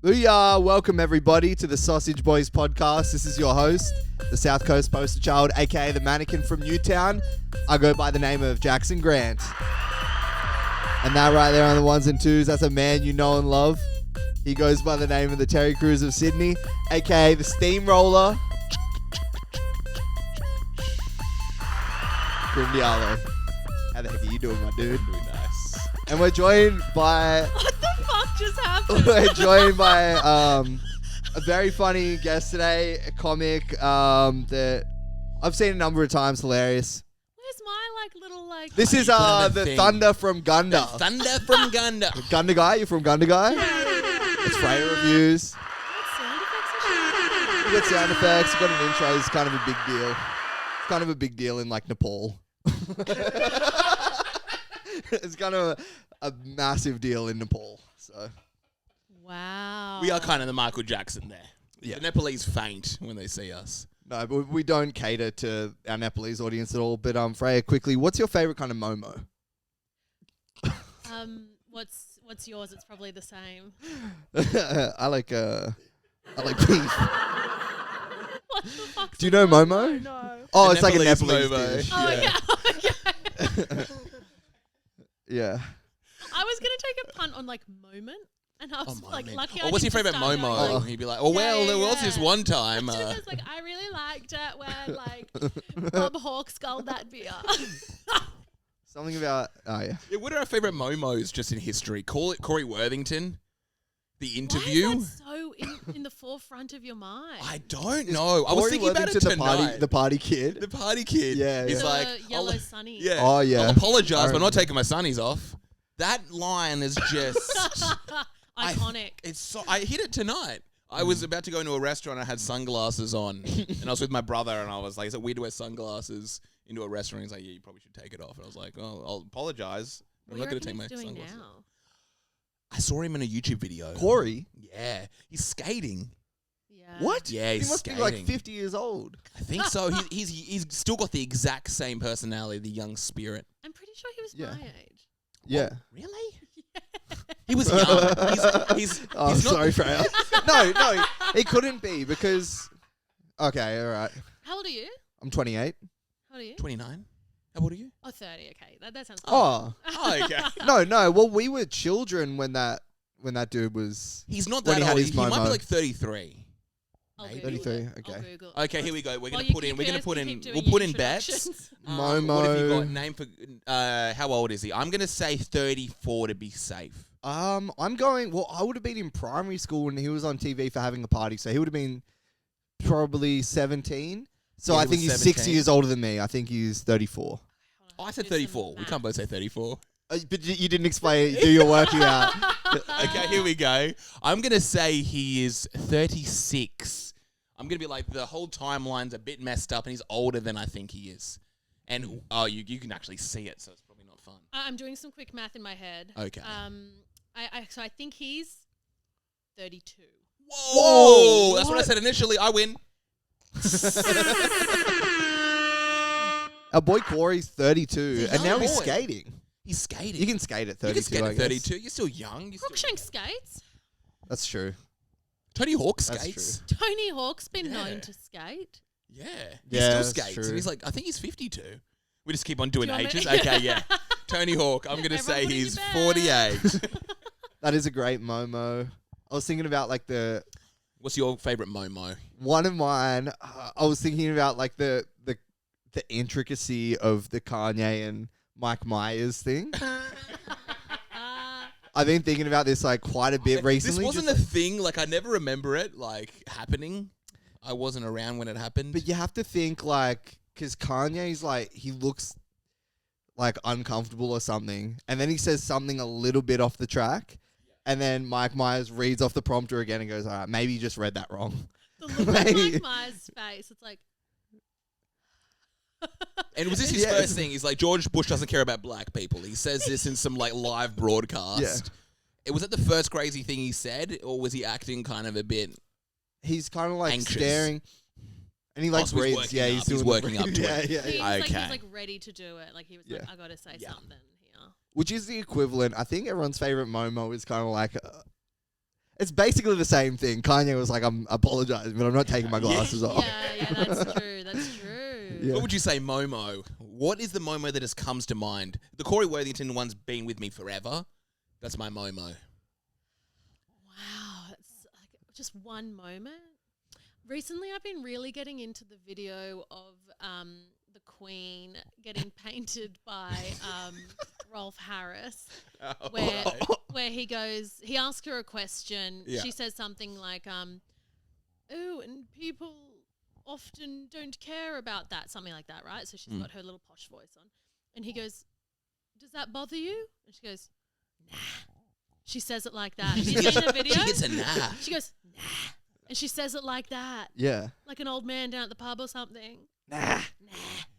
Booyah! Welcome everybody to the Sausage Boys podcast. This is your host, the South Coast poster child, aka the mannequin from Newtown. I go by the name of Jackson Grant. And that right there on the ones and twos, that's a man you know and love. He goes by the name of the Terry Crews of Sydney, aka the Steamroller. Grim Diallo. How the heck are you doing, my dude? Doing nice. And we're joined by... What the fuck just happened? We're joined by a very funny guest today, a comic that I've seen a number of times, hilarious. Where's my little This is the thing. Thunder from Gunda. Thunder from Gunda. Gunda guy? You from Gunda guy? It's Freya reviews. We got sound effects, we got an intro. It's kind of a big deal. It's kind of a big deal in like Nepal. It's kind of a massive deal in Nepal. So Wow. We are kind of the Michael Jackson there. Yeah. The Nepalese faint when they see us. no, but we don't cater to our Nepalese audience at all. But Freya, quickly, what's your favorite kind of momo? What's yours? It's probably the same. I like beef. What the fuck? Do you know momo? No. Oh, The it's like a Nepalese Nepalese dish. momo. Oh Yeah. yeah. Okay. Yeah. I was gonna take a punt on moment, and I was lucky. Oh, what's your favorite momo? Oh. He'd be like, there was this one time. I really liked it when Bob Hawke sculled that beer. Something about yeah. Yeah, what are our favorite momos just in history? Call it Corey Worthington. The interview. Why is that so in the forefront of your mind? I don't know. I was Corey thinking about it Worthington, tonight. the party kid. The party kid. Yeah, He's the like, yellow I'll- sunny. yeah. Oh, yeah. I'll apologize, I but I'm not remember. taking my sunnies off. That line is just Iconic. I hit it tonight. I was about to go into a restaurant. I had sunglasses on, and I was with my brother, and I was like, "Is it weird to wear sunglasses into a restaurant?" He's like, "Yeah, you probably should take it off." And I was like, "Oh, I'll apologize. I'm not going to take my doing sunglasses." now? I saw him in a YouTube video. Corey. Yeah, he's skating. Yeah. What? Yeah, He he's must skating. be like 50 years old. I think so. He's still got the exact same personality, the young spirit. I'm pretty sure he was Yeah. my age. Yeah. Really? He was young. He's Oh, he's not sorry, Freya. No, he couldn't be because. Okay, all right. How old are you? I'm 28. How old are you? 29. How old are you? Oh, 30. Okay, that sounds. Oh, Oh, okay. no. Well, we were children when that dude was. He's not When that he had old. his He might be momo. like 33. I'll Maybe. Google 33, it. okay. I'll Google it. Okay, here we go. We're While gonna you put in. keep We're gonna guys put keep in. doing We'll your put in bets. introductions. Momo. What have you got? Name for? How old is he? I'm gonna say 34 to be safe. I'm going. Well, I would have been in primary school when he was on TV for having a party, so he would have been probably 17. So Yeah, I he think was he's 6 17. years older than me. I think he's 34. Oh, I said Do some 34. We can't both say maths. 34. But you didn't explain. Do your working out. Okay, here we go. I'm gonna say he is 36. I'm gonna be like the whole timeline's a bit messed up, and he's older than I think he is. And you can actually see it, so it's probably not fun. I'm doing some quick math in my head. Okay. So I think he's 32. Whoa! That's what I what? said initially. I win. Our boy Corey's 32, He's a and now young he's boy. skating. He's skating. You can skate at 32. You can skate I at guess. 32. You're still young. You're still Crookshank skates. That's true. Tony Hawk That's skates. Tony Hawk's been Yeah. known to skate. Yeah. Yeah, He still that's skates. true. And he's like, I think he's 52. We just keep on doing Do you want ages. me- Okay, yeah. Tony Hawk. I'm going to Everyone say put in he's your 48. That is a great momo. I was thinking about like What's your favorite momo? one of mine. I was thinking about like the intricacy of the Kanye and Mike Myers thing. I've been thinking about this like quite a bit recently. This wasn't just- a thing. Like, I never remember it, like, happening. I wasn't around when it happened. But you have to think like, because Kanye's like, he looks like uncomfortable or something, and then he says something a little bit off the track, and then Mike Myers reads off the prompter again and goes, all right, maybe you just read that wrong. The look on Mike Myers' face, it's like, And was this his Yeah. first thing? He's like, George Bush doesn't care about black people. He says this in some like live broadcast. Yeah. Was it the first crazy thing he said, or was he acting kind of a bit? He's kind of like Anxious. staring, and he like so he's breathes. working Yeah, up. he's He's doing the working up breathe. to Yeah, it. yeah, he's yeah. like, Okay. he's like ready to do it. Like he was like, Yeah. I gotta say something here. Which is the equivalent. I think everyone's favorite momo is kind of like It's basically the same thing. Kanye was like, I'm apologizing, but I'm not taking my glasses off. Yeah, that's true. That's true. Yeah. What would you say, Momo? What is the Momo that just comes to mind? The Corey Worthington one's been with me forever. That's my Momo. Wow, it's like just one moment. Recently, I've been really getting into the video of the Queen getting painted by Rolf Harris, where he asks her a question. Yeah. She says something like, "Oh, and people often don't care about that," something like that, right? So she's got her little posh voice on, and he goes, "Does that bother you?" And she goes, "Nah." She says it like that. Have you seen the video? She gets a nah. She goes, "Nah." And she says it like that. Yeah. Like an old man down at the pub or something. Nah. Nah.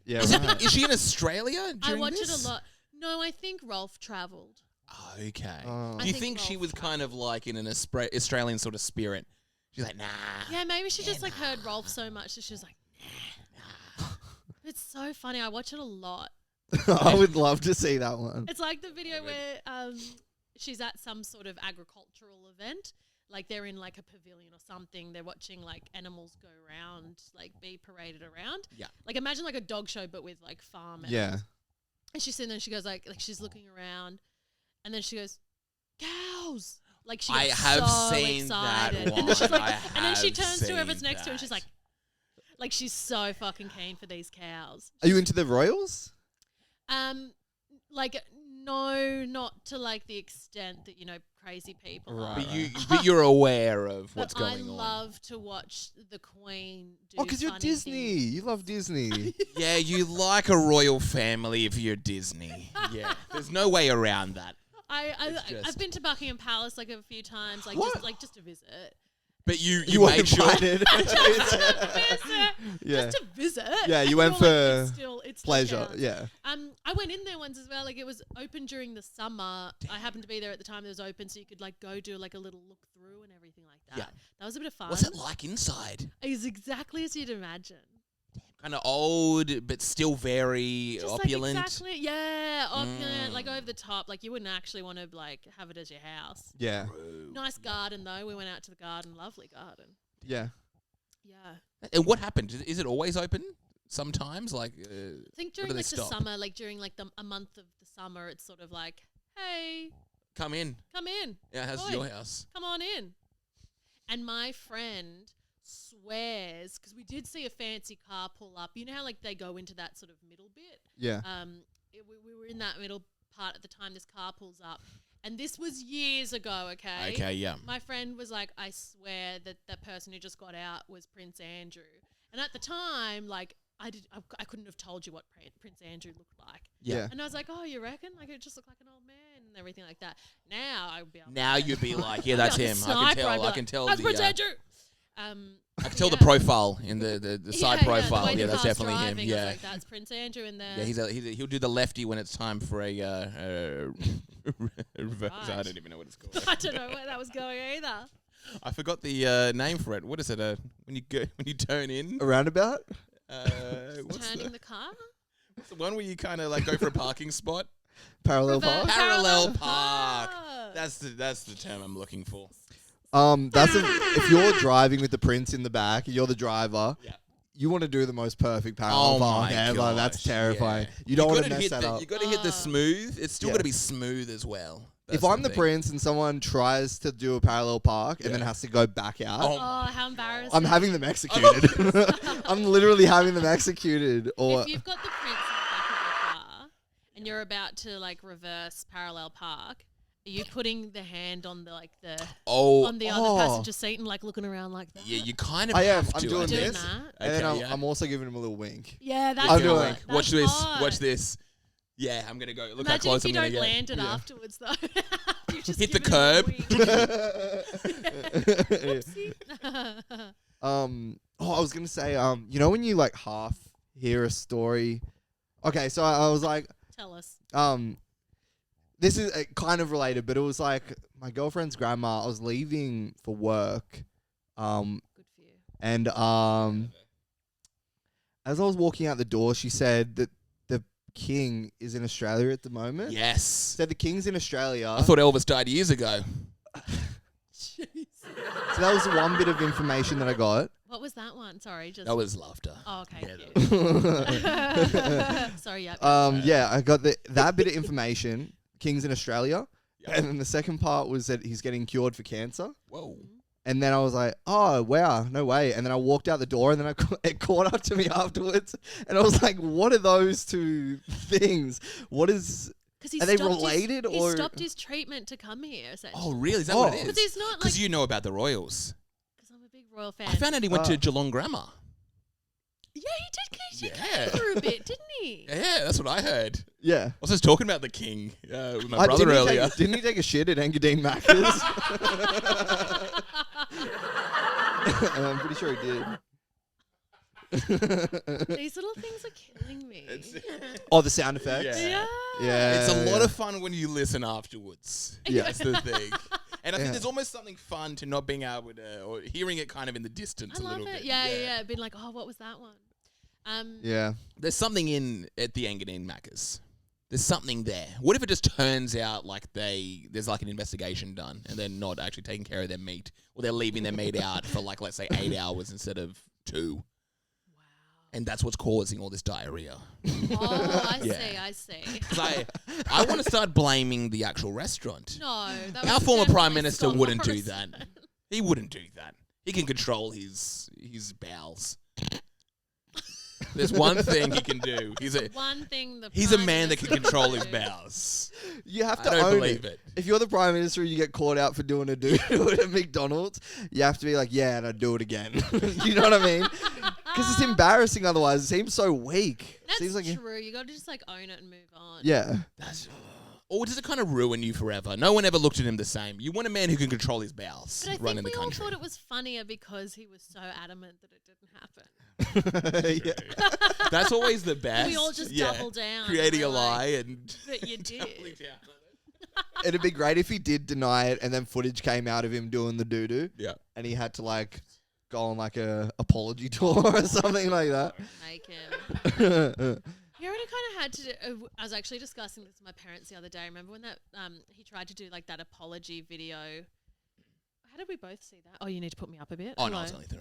Yeah. Is she in Australia I during watch this? it a lot. No, I think Rolf travelled. Okay. Oh. Do you I think think she Rolf was kind of like in an Australian sort of spirit? She's like, nah. Yeah, maybe she just like heard Rolf so much that she was like, nah. It's so funny. I watch it a lot. I would love to see that one. It's like the video where she's at some sort of agricultural event. Like they're in like a pavilion or something. They're watching like animals go around, like be paraded around. Yeah. Like imagine like a dog show but with like farm animals. Yeah. And she's sitting there and she goes like she's looking around and then she goes, "Cows." Like she I gets have so seen that excited. one. And then she's like, I and then she have turns to whoever's seen next to her and she's that. like she's so fucking keen for these cows. Are you into the Royals? Like no, not to like the extent that crazy people are. Right. But you're aware of what's But going on. I love to watch the Queen do. Oh, because you're funny Disney. things. You love Disney. Yeah, you like a royal family if you're Disney. Yeah, there's no way around that. I've been to Buckingham Palace like a few times, like What? just to visit. But you were made sure. invited. Yeah. Just to visit. Yeah, you And went you're like, for it still pleasure. counts. Yeah. I went in there once as well. Like it was open during the summer. I happened to be there at the time it was open, so you could like go do like a little look through and everything like that. Yeah. That was a bit of fun. What's it like inside? It was exactly as you'd imagine. Kind of old, but still very Just opulent. like exactly, yeah, opulent, like over the top. Like you wouldn't actually want to like have it as your house. Yeah. Nice garden though. We went out to the garden. Lovely garden. Yeah. Yeah. And what happened? Is it always open? Sometimes, like. I think do during they like the stop? summer, like during like a month of the summer, it's sort of like, hey, Come in. come in, Yeah, how's Oi. your house? come on in. And my friend swears, because we did see a fancy car pull up. You know how like they go into that sort of middle bit? Yeah. We were in that middle part at the time this car pulls up. And this was years ago, okay? Okay, yeah. My friend was like, I swear that that person who just got out was Prince Andrew. And at the time, like, I couldn't have told you what Prince Andrew looked like. Yeah. And I was like, oh, you reckon? Like, it just looked like an old man and everything like that. Now I would be able Now to you'd be like, yeah, that's him. I can tell. That's the, Prince uh, Andrew. I can tell the yeah. profile in the side the profile. way Yeah, the that's car's definitely him. driving, I was Yeah. like, that's Prince Andrew in there. Yeah, he'll do the lefty when it's time for a reverse. I Right. don't even know what it's called. I don't know where that was going either. I forgot the name for it. What is it? When you turn in. A roundabout? What's Turning the car? the one where you kind of like go for a parking spot? Parallel Reverse. park? Parallel park. park. That's the term I'm looking for. If you're driving with the prince in the back, you're the driver. Yeah. You want to do the most perfect parallel park ever. That's terrifying. Yeah. You don't want to gotta mess hit that up. You got to hit the smooth. It's still Yeah. got to be smooth as well. If That's I'm the thing. prince and someone tries to do a parallel park and then Yeah. has to go back out, Oh, Oh, how embarrassing. I'm having them executed. I'm literally having them executed. Or If you've got the prince in the back of your car and you're about to like reverse parallel park, are you putting the hand on the on the other passenger seat and like looking around like that? yeah, you kind of I am. have I'm to. doing I think. Doing this. that? and then Okay, yeah. I'm also giving him a little wink. Yeah, that's I'm hot. doing That's it. Watch this. hot. Watch this. Yeah, I'm gonna go. Look how Imagine close if you I'm gonna don't get. land it Yeah. afterwards though. You just Hit the give it a wink. I was gonna say, you know when you like half hear a story. Okay, so I was like, Tell us. this is kind of related, but it was like my girlfriend's grandma. I was leaving for work, Good for you. and as I was walking out the door, she said that the king is in Australia at the moment. Yes. Said the king's in Australia. I thought Elvis died years ago. So that was the one bit of information that I got. What was that one? Sorry, just. That was laughter. Oh, okay. Yeah, Cute. Sorry, yeah. Yeah, I got that bit of information. King's in Australia. Yeah. And then the second part was that he's getting cured for cancer. Whoa. And then I was like, oh, wow, no way. And then I walked out the door and then it caught up to me afterwards. And I was like, what are those two things? What is... Are they related He or... stopped his treatment to come here, essentially. Oh, really? Is that what it Oh. is? Because he's not like... Because you know about the Royals. Because I'm a big royal fan. I found out he went to Geelong Grammar. Yeah, he did. He Yeah. came through a bit, didn't he? Yeah, that's what I heard. Yeah. I was just talking about the king with my brother earlier. Didn't he take a shit at Engadine Macca's? I'm pretty sure he did. These little things are killing me. Oh, the sound effects? Yeah. Yeah. It's a lot of fun when you listen afterwards. Yeah. That's the thing. And I think Yeah. there's almost something fun to not being able to, or hearing it kind of in the distance I a love little it. bit. Yeah. Been like, oh, what was that one? Yeah. There's something at the Engadine Macca's. There's something there. What if it just turns out like there's like an investigation done and they're not actually taking care of their meat, or they're leaving their meat out for like, let's say 8 hours instead of 2. And that's what's causing all this diarrhea. Oh, Yeah. I see. Because I want to start blaming the actual restaurant. No, that Our was former definitely Prime Minister Scott wouldn't do Morrison. that. He wouldn't do that. He can control his bowels. There's one thing he can do. He's a One thing the he's a Prime man that can Minister control can his do. bowels. You have to I don't own believe it. If you're the Prime Minister and you get caught out for doing a do at McDonald's, you have to be like, yeah, and I'd do it again. You know what I mean? Because it's embarrassing otherwise. It seems so weak. That's Seems like true. You got to just like own it and move on. Yeah. Or does it kind of ruin you forever? No one ever looked at him the same. You want a man who can control his bowels But I running think the we all country. thought it was funnier because he was so adamant that it didn't happen. Yeah. That's always the best. We all just Yeah. double down. Creating a and we're like, lie and But you did. doubling down on it. It'd be great if he did deny it and then footage came out of him doing the doo-doo Yeah. and he had to like go on like a apology tour or something like that. Make him. He already kind of had to do, I was actually discussing this with my parents the other day. Remember when that he tried to do like that apology video? How did we both see that? Oh, you need to put me up a bit. Oh, no, Hello. it's only 3.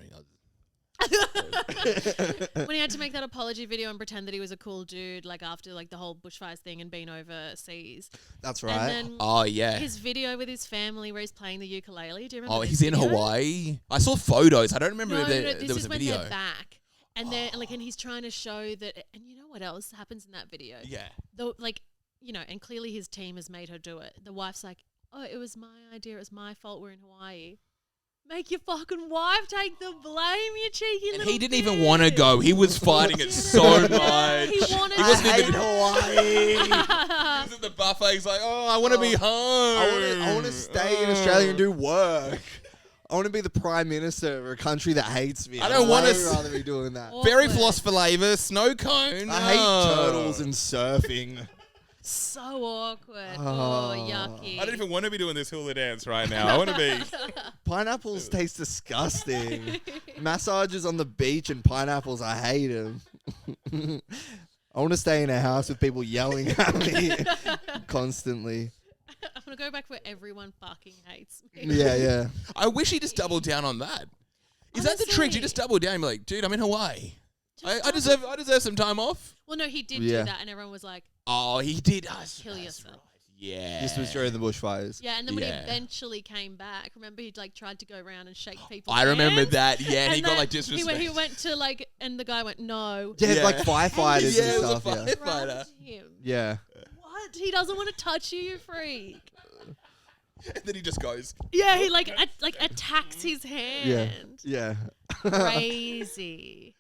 When he had to make that apology video and pretend that he was a cool dude, like after like the whole bushfires thing and being overseas. That's right. And then Oh, yeah. his video with his family where he's playing the ukulele. Do you remember? Oh, this he's in video? Hawaii. I saw photos. I don't remember No, if no, there, this there was is a when video. they're back. And they're like, and he's trying to show that, and you know what else happens in that video? Yeah. Though, like, you know, and clearly his team has made her do it. The wife's like, oh, it was my idea. It was my fault. We're in Hawaii. Make your fucking wife take the blame, you cheeky And little he didn't even bitch. want to go. He was fighting it so much. He wanted He I wasn't hate even. Hawaii. He was at the buffet. He's like, oh, I want to be home. I want to stay in Australia and do work. I want to be the Prime Minister of a country that hates me. I don't wanna I'd s- rather be doing that. Berry Awkward. floss flavor, snow cone. I hate Oh. turtles and surfing. So awkward. Oh. Oh, yucky. I don't even want to be doing this hula dance right now. I want to be. Pineapples taste disgusting. Massages on the beach and pineapples, I hate them. I want to stay in a house with people yelling at me constantly. I'm going to go back where everyone fucking hates me. Yeah. I wish he just doubled down on that. Is that the trick? You just double down and be like, dude, I'm in Hawaii. I deserve some time off. Well, no, he did Yeah. do that, and everyone was like, Oh, he did. kill yourself. Yeah. This was during the bushfires. Yeah, and then when he Yeah. eventually came back, remember he'd like tried to go around and shake people. I remember that. Yeah, and he got then like disrespect. He went to like, and the guy went no. Yeah, Yeah. like firefighters Yeah, it and was a stuff. Yeah. firefighter. Grabbed him. Yeah. What? He doesn't want to touch you, you freak. And then he just goes. Yeah, he like attacks his hand. Yeah. Crazy.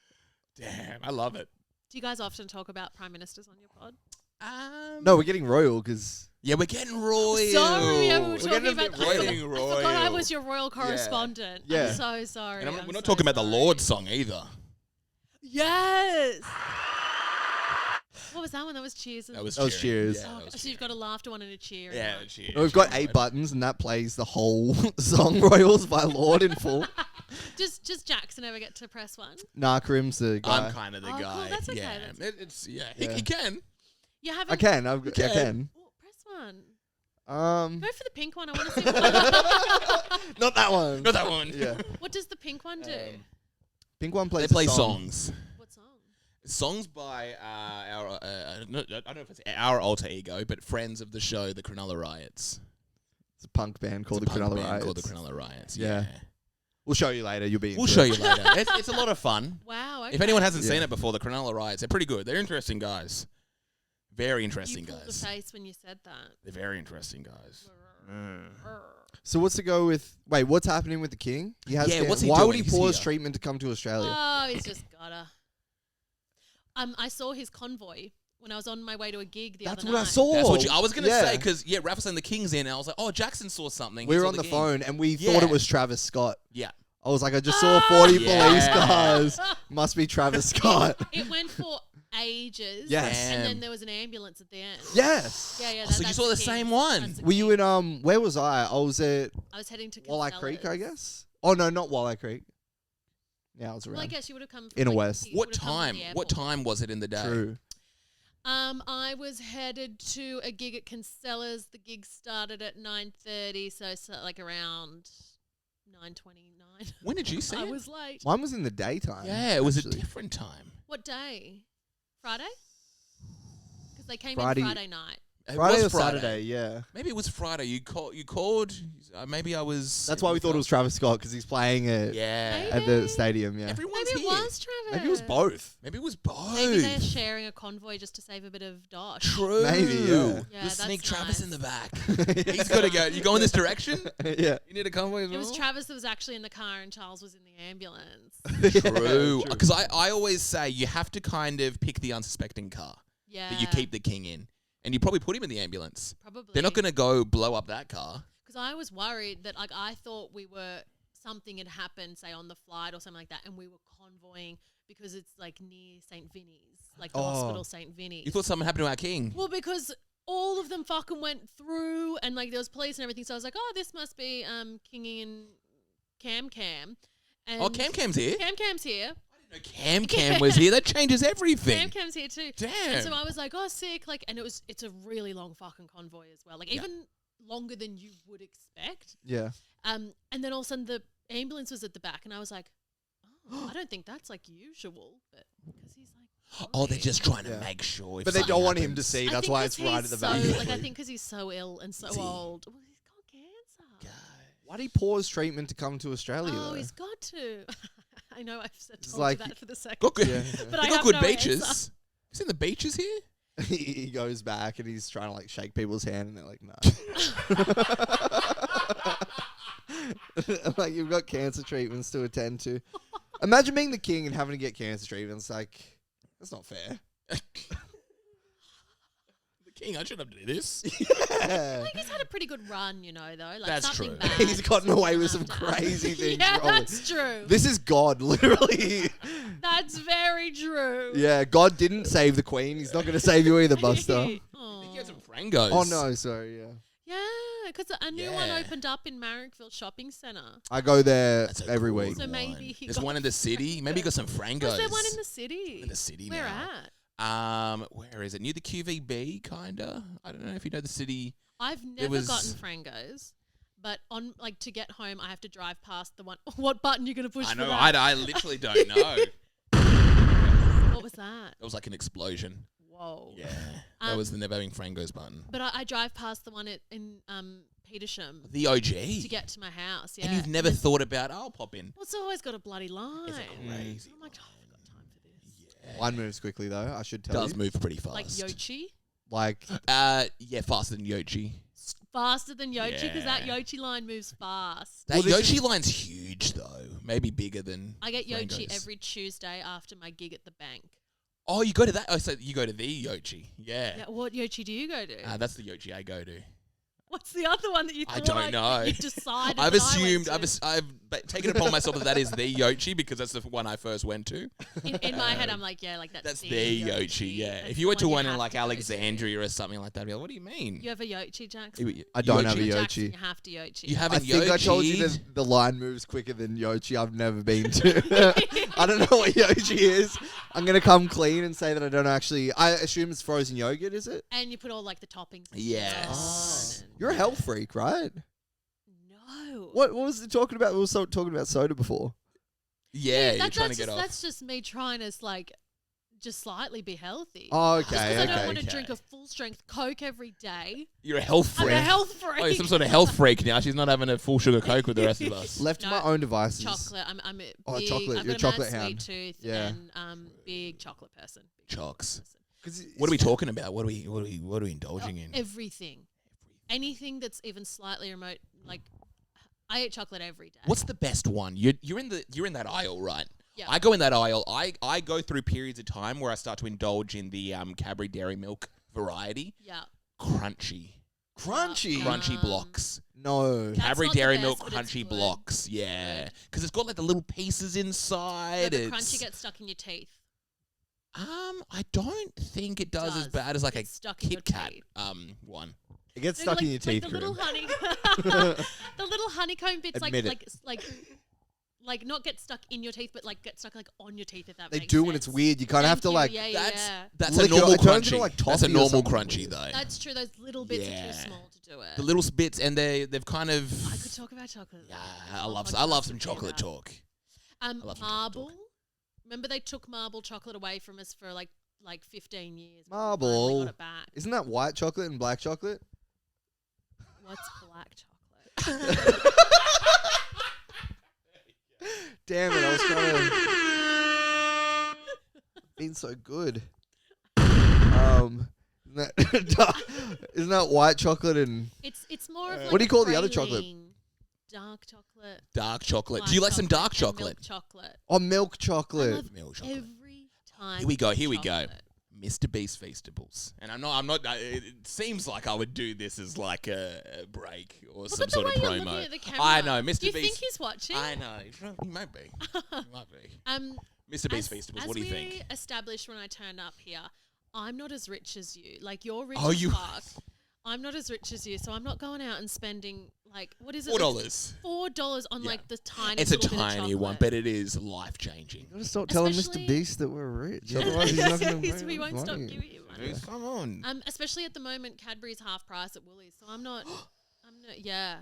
Damn, I love it. Do you guys often talk about prime ministers on your pod? No, we're getting royal because Yeah, we're getting royal. Sorry, yeah, we were We're talking getting a about. bit I royal. forgot I was your royal correspondent. Yeah. I'm so sorry. And I'm we're not so talking about the sorry. Lord song either. Yes. What was that one? That was Cheers. That was Cheers. Yeah, Oh, that was so you've got a laughter one and a cheer. in Yeah, one. cheers. No, we've got 8 buttons and that plays the whole song Royals by Lord in full. Just Jackson ever get to press one? Nah, Krim's the guy. I'm kind of the Oh, cool, guy. that's okay, Yeah, that's it's Yeah. He can. You haven't. I can. I can. Oh, press one. Go for the pink one. I want to see. Not that one. Not that one. Yeah. What does the pink one do? Pink one plays. They play a song. songs. What song? Songs by our, I don't know if it's our alter ego, but friends of the show, the Cronulla Riots. It's a punk band called It's a the punk Cronulla band Riots. called the Cronulla Riots. Yeah. Yeah. We'll show you later. You'll be. We'll into show it. you later. It's a lot of fun. Wow. Okay. If anyone hasn't seen Yeah. it before, the Cronulla Riots, they're pretty good. They're interesting guys. Very interesting you pulled guys. the face when you said that. They're very interesting guys. So what's the go with? Wait, what's happening with the king? He has. Yeah, what's he Why doing? would he He's pause here. treatment to come to Australia? Oh, he's just gotta. I saw his convoy when I was on my way to a gig the That's other what night. I saw. That's what I was going to Yeah. say, because, Raph was saying the King's in, and I was like, oh, Jackson saw something. We He were saw on the King. phone and we Yeah. thought it was Travis Scott. Yeah. I was like, I just saw 40 Yeah. police cars. Must be Travis Scott. It went for ages. Yes. And Damn. then there was an ambulance at the end. Yes. Yeah. Oh, so you that's saw the King. same one? That's the Were you King. in where was I? I was at I was heading to Walleye Kinsellas. Creek, I guess. Oh no, not Walleye Creek. Yeah, I was around. Well, I guess you would have come from Inner like, West. you What would've come from time? the What airport. time was it in the day? True. I was headed to a gig at Kinsellas. The gig started at 9:30, so like around 9:29. When did you see I it? was late. Mine was in the daytime. Yeah, it was actually. a different time. What day? Friday? Because they came Friday. in Friday night. It Friday was or Saturday, yeah. Maybe it was Friday. You called. Maybe I was. That's why we thought it was Travis Scott, because he's playing it Yeah. at the stadium, yeah. Everyone's Maybe it here. was Travis. Maybe it was both. Maybe it was both. Maybe they're sharing a convoy just to save a bit of dosh. True. Maybe, yeah. Yeah, Just sneak that's Travis nice. in the back. He's got to go. You go in this direction? Yeah. You need a convoy as It well? was Travis that was actually in the car and Charles was in the ambulance. True. Because I always say you have to kind of pick the unsuspecting car Yeah. that you keep the king in. And you probably put him in the ambulance. Probably. They're not going to go blow up that car. Because I was worried that, like, I thought something had happened, say, on the flight or something like that, and we were convoying because it's, like, near St. Vinny's, like the hospital St. Vinny's. You thought something happened to our king. Well, because all of them fucking went through and, like, there was police and everything. So I was like, oh, this must be Kingy and Cam. And Oh, Cam's here. Cam's here. No, Cam was here. That changes everything. Cam's here too. Damn. And so I was like, oh, sick. Like, and it's a really long fucking convoy as well. Like, Yeah. even longer than you would expect. Yeah. And then all of a sudden the ambulance was at the back, and I was like, oh, I don't think that's like usual, but because he's like, Oh, they're just trying to Yeah. make sure. If But they something don't want him to happens. see. I That's think why 'cause it's right at he's the so, back. Like, I think because he's so ill and so Is he? old. Well, he's got cancer. Why did he pause treatment to come to Australia, Oh, though? he's got to. I know I've said It's told like- you that for the second. Got good. Yeah. But They I got have good no beaches. answer. You seen the beaches here? He goes back and he's trying to, like, shake people's hand, and they're like, no. Like, you've got cancer treatments to attend to. Imagine being the king and having to get cancer treatments. Like, that's not fair. The king, I shouldn't have to do this. Yeah. Like, he's had a pretty good run, you know, though. Like, That's something true. bad He's gotten away with some doesn't have to crazy happen. things. Yeah, probably. that's true. This is God, literally. That's very true. Yeah, God didn't save the queen. He's not going to save you either, Buster. I think he had some frangos. Oh, no, sorry, yeah. Yeah, because a new one Yeah. opened up in Marrickville Shopping Centre. I go there That's a every good week. So one. maybe he There's got one in the city. Maybe he got some frangos. Was there one in the city? In the city Where now. at? Where is it? Near the QVB, kinda. I don't know if you know the city. I've never was- gotten frangos, but on like to get home, I have to drive past the one. What button you gonna push? I for know. that? I literally don't know. What was that? It was like an explosion. Whoa. Yeah, that was the never having frangos button. But I drive past the one in Petersham The OG. to get to my house. Yeah. And you've never thought about, I'll pop in. Well, it's always got a bloody line. It's a crazy. I'm like, oh, I've got time for this. Yeah. One moves quickly, though, I should tell Does you. move pretty fast. Like Yochi. Like, Yeah, faster than Yochi. Faster than Yochi because that Yeah. Yochi line moves fast. That Well, this Yochi is- line's huge though. Maybe bigger than. I get Yochi Frangos. every Tuesday after my gig at the bank. Oh, you go to that? Oh, so you go to the Yochi. Yeah. Yeah, what Yochi do you go to? That's the Yochi I go to. What's the other one that you I thought don't know. you decided I've that I went assumed, to? I've taken it upon myself that is the Yochi because that's the one I first went to. In my head, I'm like, yeah, like that's That's the the Yochi, yeah. That's If the you went to one in have like to go to. Alexandria or something like that, I'd be like, what do you mean? You have a Yochi, Jackson? I don't Yochi? have a Jackson, Yochi. you have to Yochi. You I haven't think I told you Yochi'd? that the line moves quicker than Yochi. I've never been to. I don't know what Yogi is. I'm going to come clean and say that I don't actually... I assume it's frozen yogurt, is it? And you put all like the toppings. Yes. on and- You're a health freak, right? No. What was it talking about? We were talking about soda before. Yeah, you're that's trying to just, get off. That's just me trying to like just slightly be healthy. Oh, Just 'cause okay, I don't okay. want to drink a full strength Coke every day. You're a health I'm freak. a health freak. Oh, you're some sort of health freak now. She's not having a full sugar Coke with the rest of us. Left to No, my own devices. chocolate. I'm a Oh, big, chocolate. I've You're a got chocolate mad hound. sweet tooth Yeah. and big chocolate person. Big Chocks. person. What are we talking about? What are we indulging in? Everything. Anything that's even slightly remote. Like I eat chocolate every day. What's the best one? You're in that aisle, right? Yeah. I go in that aisle. I go through periods of time where I start to indulge in the Cadbury Dairy Milk variety. Yeah. Crunchy Crunchy? blocks. No. That's Cadbury not the Dairy best, Milk but it's crunchy good. blocks. Yeah, Good. because it's got like the little pieces Yeah, inside. the crunchy gets stuck in your teeth. I don't think it does as Does. bad as like It's a stuck in your Kit Kat teeth. one. It gets No, stuck in like- your teeth, like the little Grim. honey, the little honeycomb bits, Admit like not get stuck in your teeth, but like get stuck like on your teeth. If that They makes do, sense. and it's weird. You kind of have to Thank like... you. That's Yeah. that's a Lick it- normal it turns into, crunchy. like, That's a toffee or normal something crunchy weird. though. That's true. Those little bits are Yeah. too small to do it. The little bits, and they've kind of. I could talk about chocolate. Yeah, though. I love some Podcast chocolate about- talk. I love some chocolate Marble. talk. Remember they took marble chocolate away from us for like 15 years. but we Marble. finally got it back. Isn't that white chocolate and black chocolate? What's black chocolate? Damn it, I was trying to... Been so good. Isn't that white chocolate and... It's more of like What do you a call the other chocolate? praline, dark chocolate. Dark chocolate. white Do you like some dark and chocolate? milk chocolate. Oh, milk I chocolate. love Milk chocolate. every time. Here we go. Here we go. chocolate. Mr. Beast Feastables. And I'm not. It seems like I would do this as like a break or Look some at the sort way of you're promo. looking at the camera. I know, Mr. Do you Beast. think he's watching? I know. He might be. He might be. Mr. Beast Feastables. As What do you we think? established when I turned up here, I'm not as rich as you. Like you're rich Oh, as you- fuck. I'm not as rich as you, so I'm not going out and spending like what is it? $4. $4 on Yeah. like the tiny. It's a little bit of tiny one, chocolate. but it is life changing. You gotta stop telling Mr. Especially- Beast that we're rich. Yeah. Otherwise he's not gonna we won't stop money. giving you money. Come on. Especially at the moment, Cadbury's half price at Woolies, so I'm not. Yeah,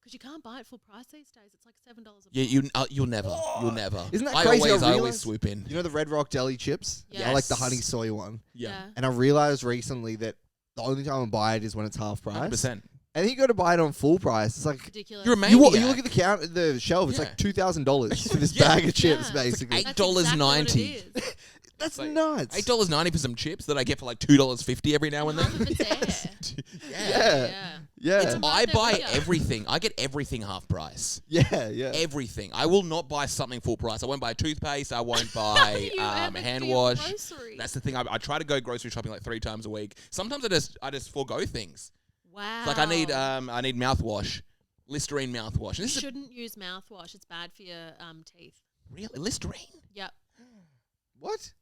because you can't buy it full price these days. It's like $7 a Yeah, box. you'll never. You'll never. Isn't that I crazy? Always, I I always realised- swoop in. You know the Red Rock Deli chips? Yeah. I like the Yes. honey soy one. Yeah. And I realized recently that the only time I buy it is when it's half price. 100%. And then you go to buy it on full price. It's like Ridiculous. You're a you maniac. look at the shelf. It's Yeah. like $2,000 for this Yeah. bag of chips, Yeah. basically. It's That's $8.90. exactly what it is. That's like nuts. $8.90 for some chips that I get for like $2.50 every now and Half then. of it's Yes. air. Yeah. Yeah. Yeah. It's I Right there buy for you. everything. I get everything half price. Yeah, yeah. Everything. I will not buy something full price. I won't buy toothpaste. I won't buy You have it hand for your wash. groceries. That's the thing. I try to go grocery shopping like 3 times a week. Sometimes I just forego things. Wow. Like I need mouthwash, Listerine mouthwash. You And this is shouldn't use mouthwash. It's bad for your teeth. really Listerine. Yep. What?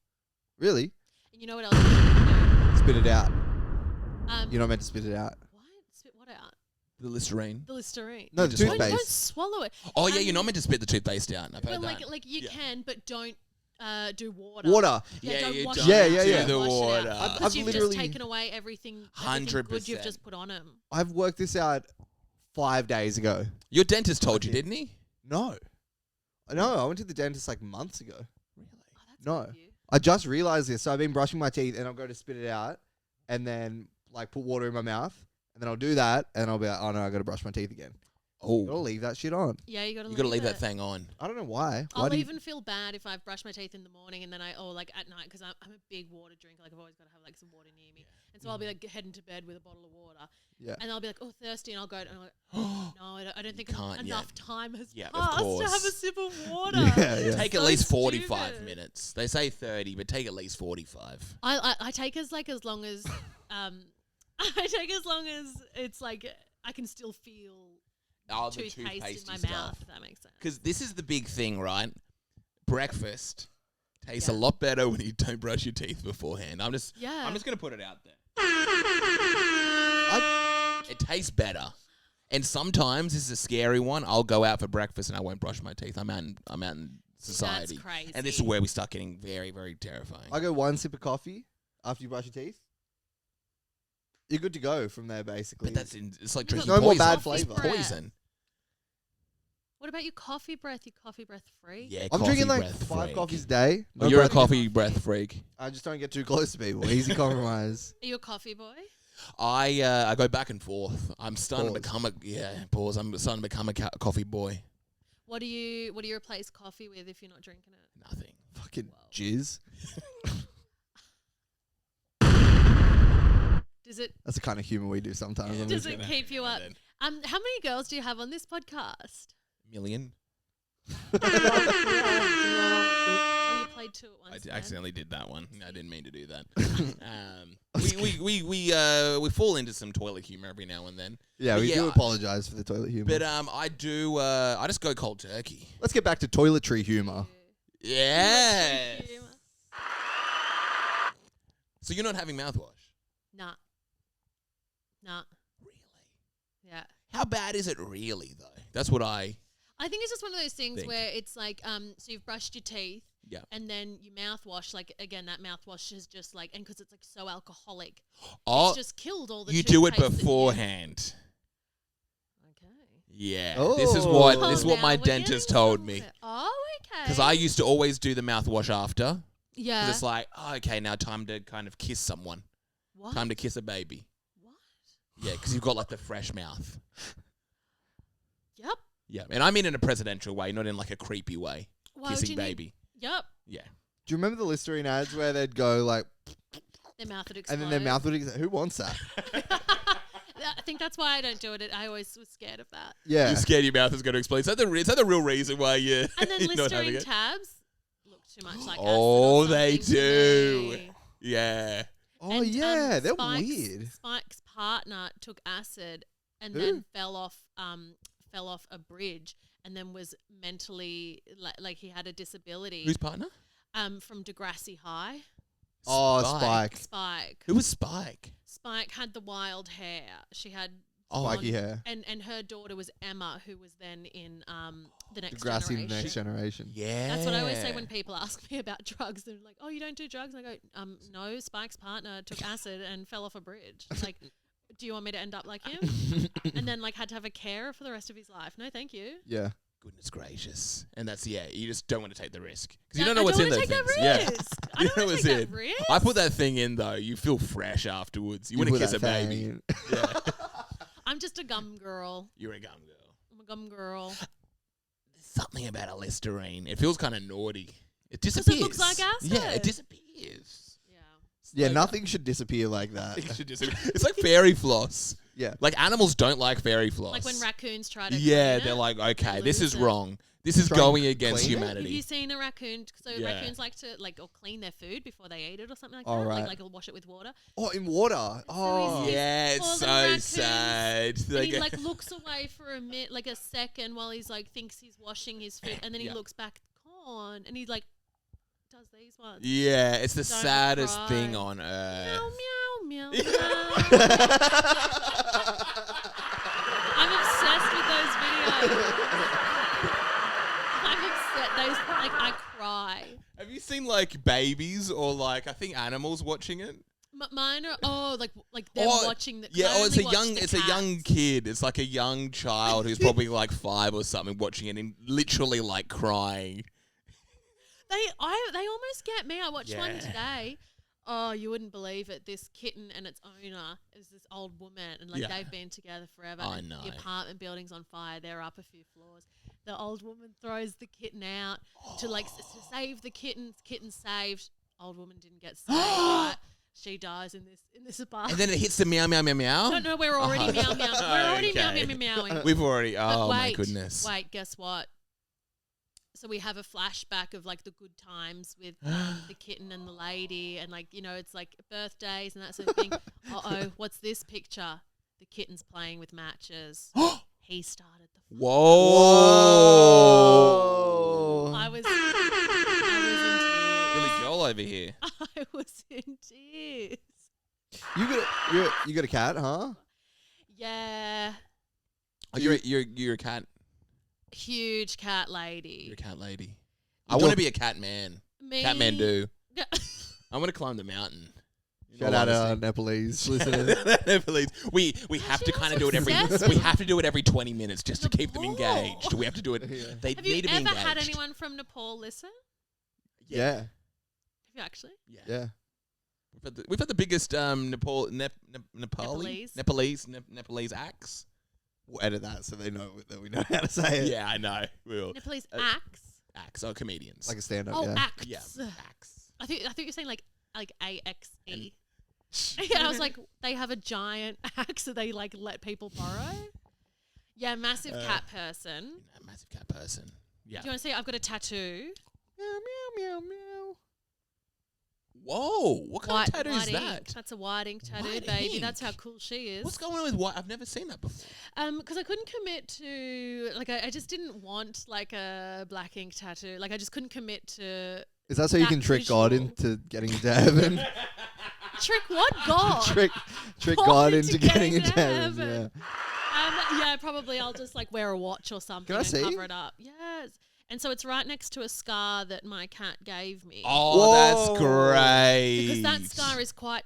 Really? And you know what else you shouldn't Spit it out. do? You're not meant to spit it out. What? Spit what out? The Listerine. The Listerine. No, the just Don't toothpaste. swallow it. Oh yeah, you're not meant to spit the toothpaste out. I've Well, heard that. like you Yeah. can, but don't do water. Water. Yeah, Yeah, don't you wash don't it Yeah, out. yeah, yeah. Don't do the wash it out. water. I've Because you've literally- just taken away everything 100%. good you've just put on them. I've worked this out 5 days ago. Your dentist told you, didn't he? No. No, I went to the dentist like months ago. Really? Oh, that's No. good of you. I just realized this. So I've been brushing my teeth and I'll go to spit it out and then like put water in my mouth and then I'll do that and I'll be like, oh no, I got to brush my teeth again. You gotta Oh, leave that shit on. Yeah, you gotta. you got to leave that it. thing on. I don't know why. Why I'll do you- even feel bad if I've brushed my teeth in the morning and then like at night because I'm a big water drinker. Like I've always got to have like some water near me, and so I'll be like heading to bed with a bottle of water, Yeah. and I'll be like, oh, thirsty, and I'll go and I'm like, no, I don't think can't enough yet. time has Yeah, of passed to have course. a sip of water. Yeah, yeah. Take at So least 45 stupid. minutes. They say 30, but take at least 45. I take as long as I take as long as it's like I can still feel Oh, the toothpaste in my stuff. mouth. If that makes sense. Because this is the big thing, right? Breakfast tastes Yeah. a lot better when you don't brush your teeth beforehand. I'm just Yeah. gonna put it out there. I, It tastes better. And sometimes this is a scary one. I'll go out for breakfast and I won't brush my teeth. I'm out in society. That's crazy. And this is where we start getting very, very terrifying. I go one sip of coffee after you brush your teeth. You're good to go from there, basically. But it's like drinking No more poison. bad Coffee flavour. breath. Poison. What about your coffee breath? Your coffee breath free? Yeah, I'm coffee drinking like breath 5 freak. coffees a day. Oh, No you're a breath. coffee breath freak. I just don't get too close to people. Easy compromise. Are you a coffee boy? I go back and forth. I'm starting to Pause. become pause. I'm starting to become a coffee boy. What do you replace coffee with if you're not drinking it? Nothing. Fucking jizz. Does it That's the kind of humor we do sometimes. Yeah. on does this. it keep you up? How many girls do you have on this podcast? Million. Oh, you played 2 at once. I then. accidentally did that one. I didn't mean to do that. We fall into some toilet humor every now and then. Yeah, But we yeah, do apologize for the toilet humor. But I just go cold turkey. Let's get back to toiletry humor. Yeah. Thank you. So you're not having mouthwash? Nah. Really? Yeah. How bad is it really though? That's what I think it's just one of those things Think. where it's like, so you've brushed your teeth, Yeah. and then you mouthwash. Like again, that mouthwash is just like, and because it's like so alcoholic, Oh, it's just killed all the. you do it toothpaste that you- beforehand. Okay. Yeah. Oh. This is Oh, what now my we're dentist getting told somewhere. me. Oh, okay. Because I used to always do the mouthwash after. yeah. 'Cause it's like, oh, okay, now time to kind of kiss someone. What? Time to kiss a baby. What? Yeah, because you've got like the fresh mouth. Yep. Yeah, and I mean in a presidential way, not in like a creepy way. Why would Kissing you baby. Yep. Yeah. Do you remember the Listerine ads where they'd go like, Their mouth would explode. and then their mouth would? Who wants that? I think that's why I don't do it. I always was scared of that. Yeah. You're scared your mouth is going to explode. Is that the real reason why you And then not having Listerine it? tabs look too much like acid Oh, or they something to do. me. Yeah. Oh And, yeah, they're Spike's- weird. Spike's partner took acid and Who? then fell off a bridge and then was mentally like he had a disability. Whose partner? From Degrassi High. Oh, Spike. Spike. Who was Spike? Spike had the wild hair. She had Oh, Spiky hair. and her daughter was Emma, who was then in the next Degrassi, generation. the next generation. Yeah. That's what I always say when people ask me about drugs. They're like, "Oh, you don't do drugs?" And I go, no. Spike's partner took acid and fell off a bridge. Like, do you want me to end up like him? And then like had to have a carer for the rest of his life. No, thank you. Yeah. Goodness gracious. And that's, you just don't want to take the risk. Because you No, don't know what's in I those don't things. wanna take that Yeah. risk. I You don't know want what's to take in. that risk. I put that thing in though. You feel fresh afterwards. You want to put kiss a that baby. thing in. Yeah. I'm just a gum girl. You're a gum girl. I'm a gum girl. There's something about a Listerine. It feels kind of naughty. It 'Cause disappears. it looks like Yeah, acid. it disappears. Yeah. Yeah, Like- nothing should disappear like that. It should disappear. It's like fairy floss. Yeah. Like animals don't like fairy floss. Like when raccoons try to Yeah, clean they're it, like, okay, they this lose is it. wrong. This is Try and going against clean it? Have humanity. you seen a raccoon? So Yeah. raccoons like to or clean their food before they eat it or something like Oh, that. right. Like they'll wash it with water. Oh, in water. Oh. he's- Yeah, Poor it's little so raccoons. sad. And he like looks away for a minute, like a second, while he's like thinks he's washing his food, and then he Yeah. looks back, corn, and he like does these ones. Yeah, it's the Don't saddest cry. thing on earth. Meow meow meow. I'm obsessed with those videos. I'm obsessed. Those like I cry. Have you seen like babies or like I think animals watching it? Mine are like they're Or- watching the Yeah, I oh, it's only a watch young, the it's a young cats. kid. It's like a young child who's probably like 5 or something watching it and literally like crying. They almost get me. I watched one Yeah. today. Oh, you wouldn't believe it. This kitten and its owner is this old woman, and like Yeah. they've been together forever. I and know. The apartment building's on fire. They're up a few floors. The old woman throws the kitten out to to save the kitten. Kitten's saved. Old woman didn't get saved. Right? She dies in this apartment. And then it hits the meow, meow, meow, meow. No, we're already meow meow. We're already meow Okay. meow meowing. We've already, But oh my wait, goodness. Wait, guess what? So we have a flashback of like the good times with the kitten and the lady, and like it's like birthdays and that sort of thing. What's this picture? The kitten's playing with matches. He started the. Whoa. I was Billy Joel over here. I was in tears. You got a cat, huh? Yeah. Oh, you're a cat. Huge cat lady. You're a cat lady. I want to be a cat man. Me. Cat man do. I want to climb the mountain. Shout out our Nepalese listeners. Nepalese. We have to kind of do it every. We have to do it every 20 minutes just to keep them engaged. We have to do it. Yeah. They Have need you to be ever engaged. had anyone from Nepal listen? Yeah. Have you actually? Yeah. We've had the biggest Nepalese acts. We'll edit that so they know that we know how to say it. Yeah, I know. We'll Nepalese acts. acts or comedians. Like a stand-up, Oh, yeah. acts. yeah, acts. I thought you were saying like AXE. Yeah, I was like, they have a giant axe that they like let people borrow. Yeah, massive cat person. Massive cat person. Yeah. Do you want to see? I've got a tattoo. Meow, meow, meow, meow. Whoa! What kind of tattoo is white that? ink. That's a white ink tattoo, White baby. That's ink? how cool she is. What's going on with white? I've never seen that before. Because I couldn't commit to I just didn't want like a black ink tattoo. Like I just couldn't commit to Is that so you that can trick God visual. into getting into heaven? trick what God. trick God God into into getting getting into to heaven. heaven. Yeah, probably I'll just like wear a watch or something Can I and see? cover it up. Yes. And so it's right next to a scar that my cat gave me. Oh, Whoa. that's great. Because that scar is quite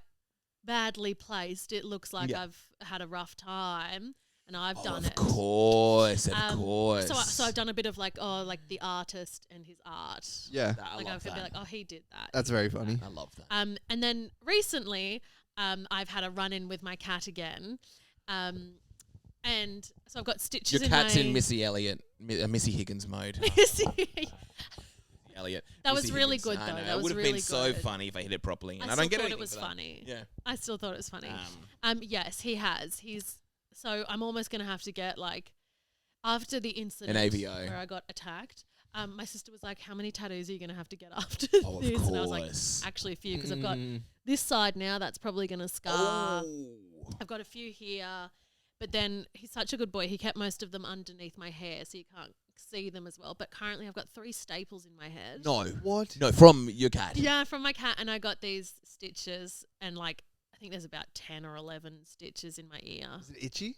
badly placed. It looks like Yeah. I've had a rough time and I've done Of it. course, of Um, course. So I've done a bit of like the artist and his art. Yeah, I Like love I could be that. like, oh, he did that. that's very funny. I love that. And then recently, I've had a run-in with my cat again. And so I've got stitches Your in cat's my... in Missy Elliott, Missy Higgins mode. Elliott. That was Missy really Higgins. good, I though. know. That It was would have really been so good. funny if I hit it properly, and I I don't still get thought anything it was for that. funny. Yeah. I still thought it was funny. Yes, he has. So I'm almost going to have to get like, after the incident AVO. where I got attacked, my sister was like, how many tattoos are you going to have to get after Oh, of this? And I was like, course. actually a few, because I've got Mm. this side now that's probably going to scar. Oh. I've got a few here, but then he's such a good boy. He kept most of them underneath my hair, so you can't see them as well. But currently I've got 3 staples in my head. No. What? No, from your cat. Yeah, from my cat, and I got these stitches, and like I think there's about 10 or 11 stitches in my ear. Is it itchy?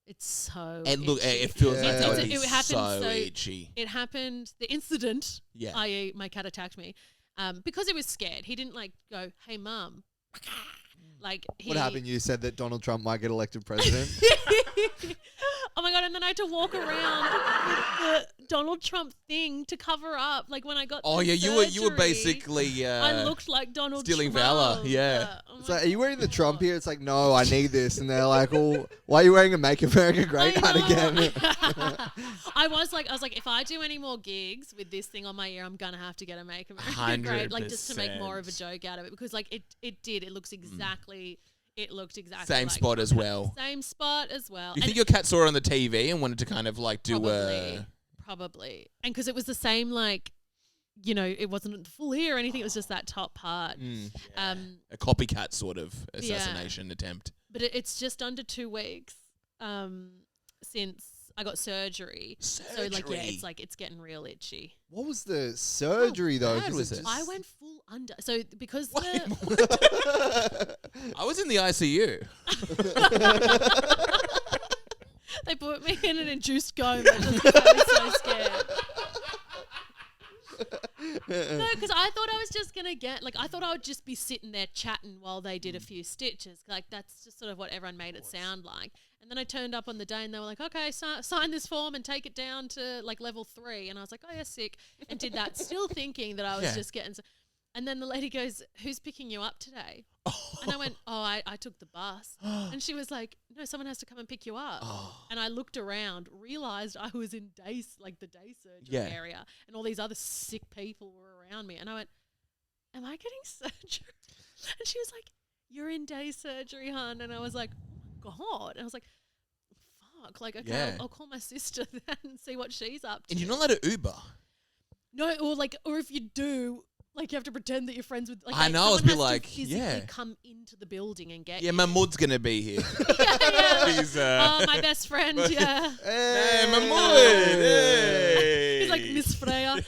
It's so And look, itchy. it feels Yeah. like that would It be happened so so- itchy. It happened. The incident, Yeah. i.e., my cat attacked me, because he was scared. He didn't like go, "Hey, mum." Like he. What happened? You said that Donald Trump might get elected president. Oh my god! And then I had to walk around with the Donald Trump thing to cover up. Like when I got. Oh the yeah, you were surgery, basically I looked like Donald stealing Trump. valor, yeah. Oh It's my like, are you wearing the Trump God. here? It's like, no, I need this. And they're like, well, why are you wearing a Make America Great hat again? I was like, if I do any more gigs with this thing on my ear, I'm gonna have to get a Make America Great, like just to make more of a 100%. joke out of it, because like it looks exactly. It looked exactly Same like spot my as cat. well. Same spot as well. You And think your cat saw it on the TV and wanted to kind of like do probably, and because it was the same, like, you know, it wasn't the full ear or anything. It was just that top part. a copycat sort of assassination attempt? But it's just under 2 weeks since I got surgery. So like, yeah, Surgery? it's like it's getting real itchy. What was the surgery, though? bad 'Cause was it it? I went full under. So because Wait, the, I was in the ICU. they put me in an induced coma just because I was so scared. No, because I thought I was just going to get, like, I thought I would just be sitting there chatting while they did a few stitches. Like, that's just sort of what everyone made it sound like. And then I turned up on the day and they were like, okay, sign this form and take it down to, like, level 3. And I was like, oh, yeah, sick. And did that, still thinking that I was Yeah. just getting... And then the lady goes, who's picking you up today? And I went, oh, I took the bus. And she was like, no, someone has to come and pick you up. And I looked around, realised I was in the day surgery Yeah. area, and all these other sick people were around me. And I went, am I getting surgery? And she was like, you're in day surgery, hon. And I was like, oh, God. And I was like, fuck. Like, okay, Yeah. I'll call my sister then and see what she's up to. And you're not allowed to Uber. No, or if you do... Like, you have to pretend that you're friends with... Like, I know, I was someone be has to like, physically yeah. come into the building and get Yeah, you. Mahmoud's going to be here. yeah. He's, Oh, my best friend, yeah. Hey, Mahmoud. Hey. He's like, Miss Freya.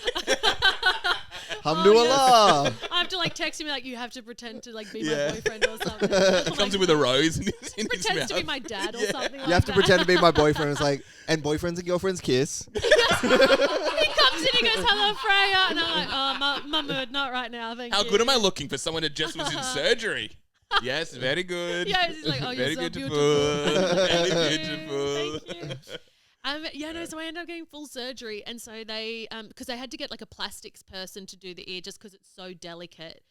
Alhamdulillah. I have to like text him like you have to pretend to like be Yeah. my boyfriend or something. He comes in with a rose in his Pretends mouth. to be my dad or something. You have to pretend to be my boyfriend. It's like, and boyfriends and girlfriends kiss. He comes in, he goes, "Hello, Freya," and I'm like, "Oh, my mood, not right now, thank How you." good am I looking for someone that just was in surgery? Yes, very good. Yeah, he's like, "Oh, you're very so beautiful. beautiful." Very Thank beautiful. you. So I ended up getting full surgery, and so they, because they had to get like a plastics person to do the ear just because it's so delicate,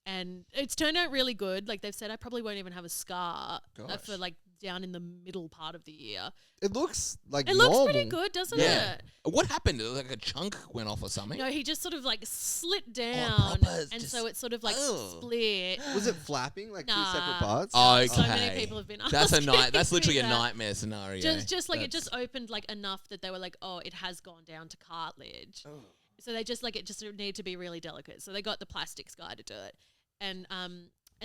and it's turned out really good. Like they've said, I probably won't even have a scar for like down in the middle part of the ear. It looks like It normal. looks pretty good, doesn't it? What happened? Like a chunk went off or something? No, he just sort of like slit down, proper, and just- so it's sort of like Ugh. split. Was it flapping like two Nah. separate parts? Okay. So many people have been That's a asking That's literally me a that. nightmare scenario. Just like it That's- just opened like enough that they were like, oh, it has gone down to cartilage. So they just like it just need to be really delicate. So they got the plastics guy to do it, and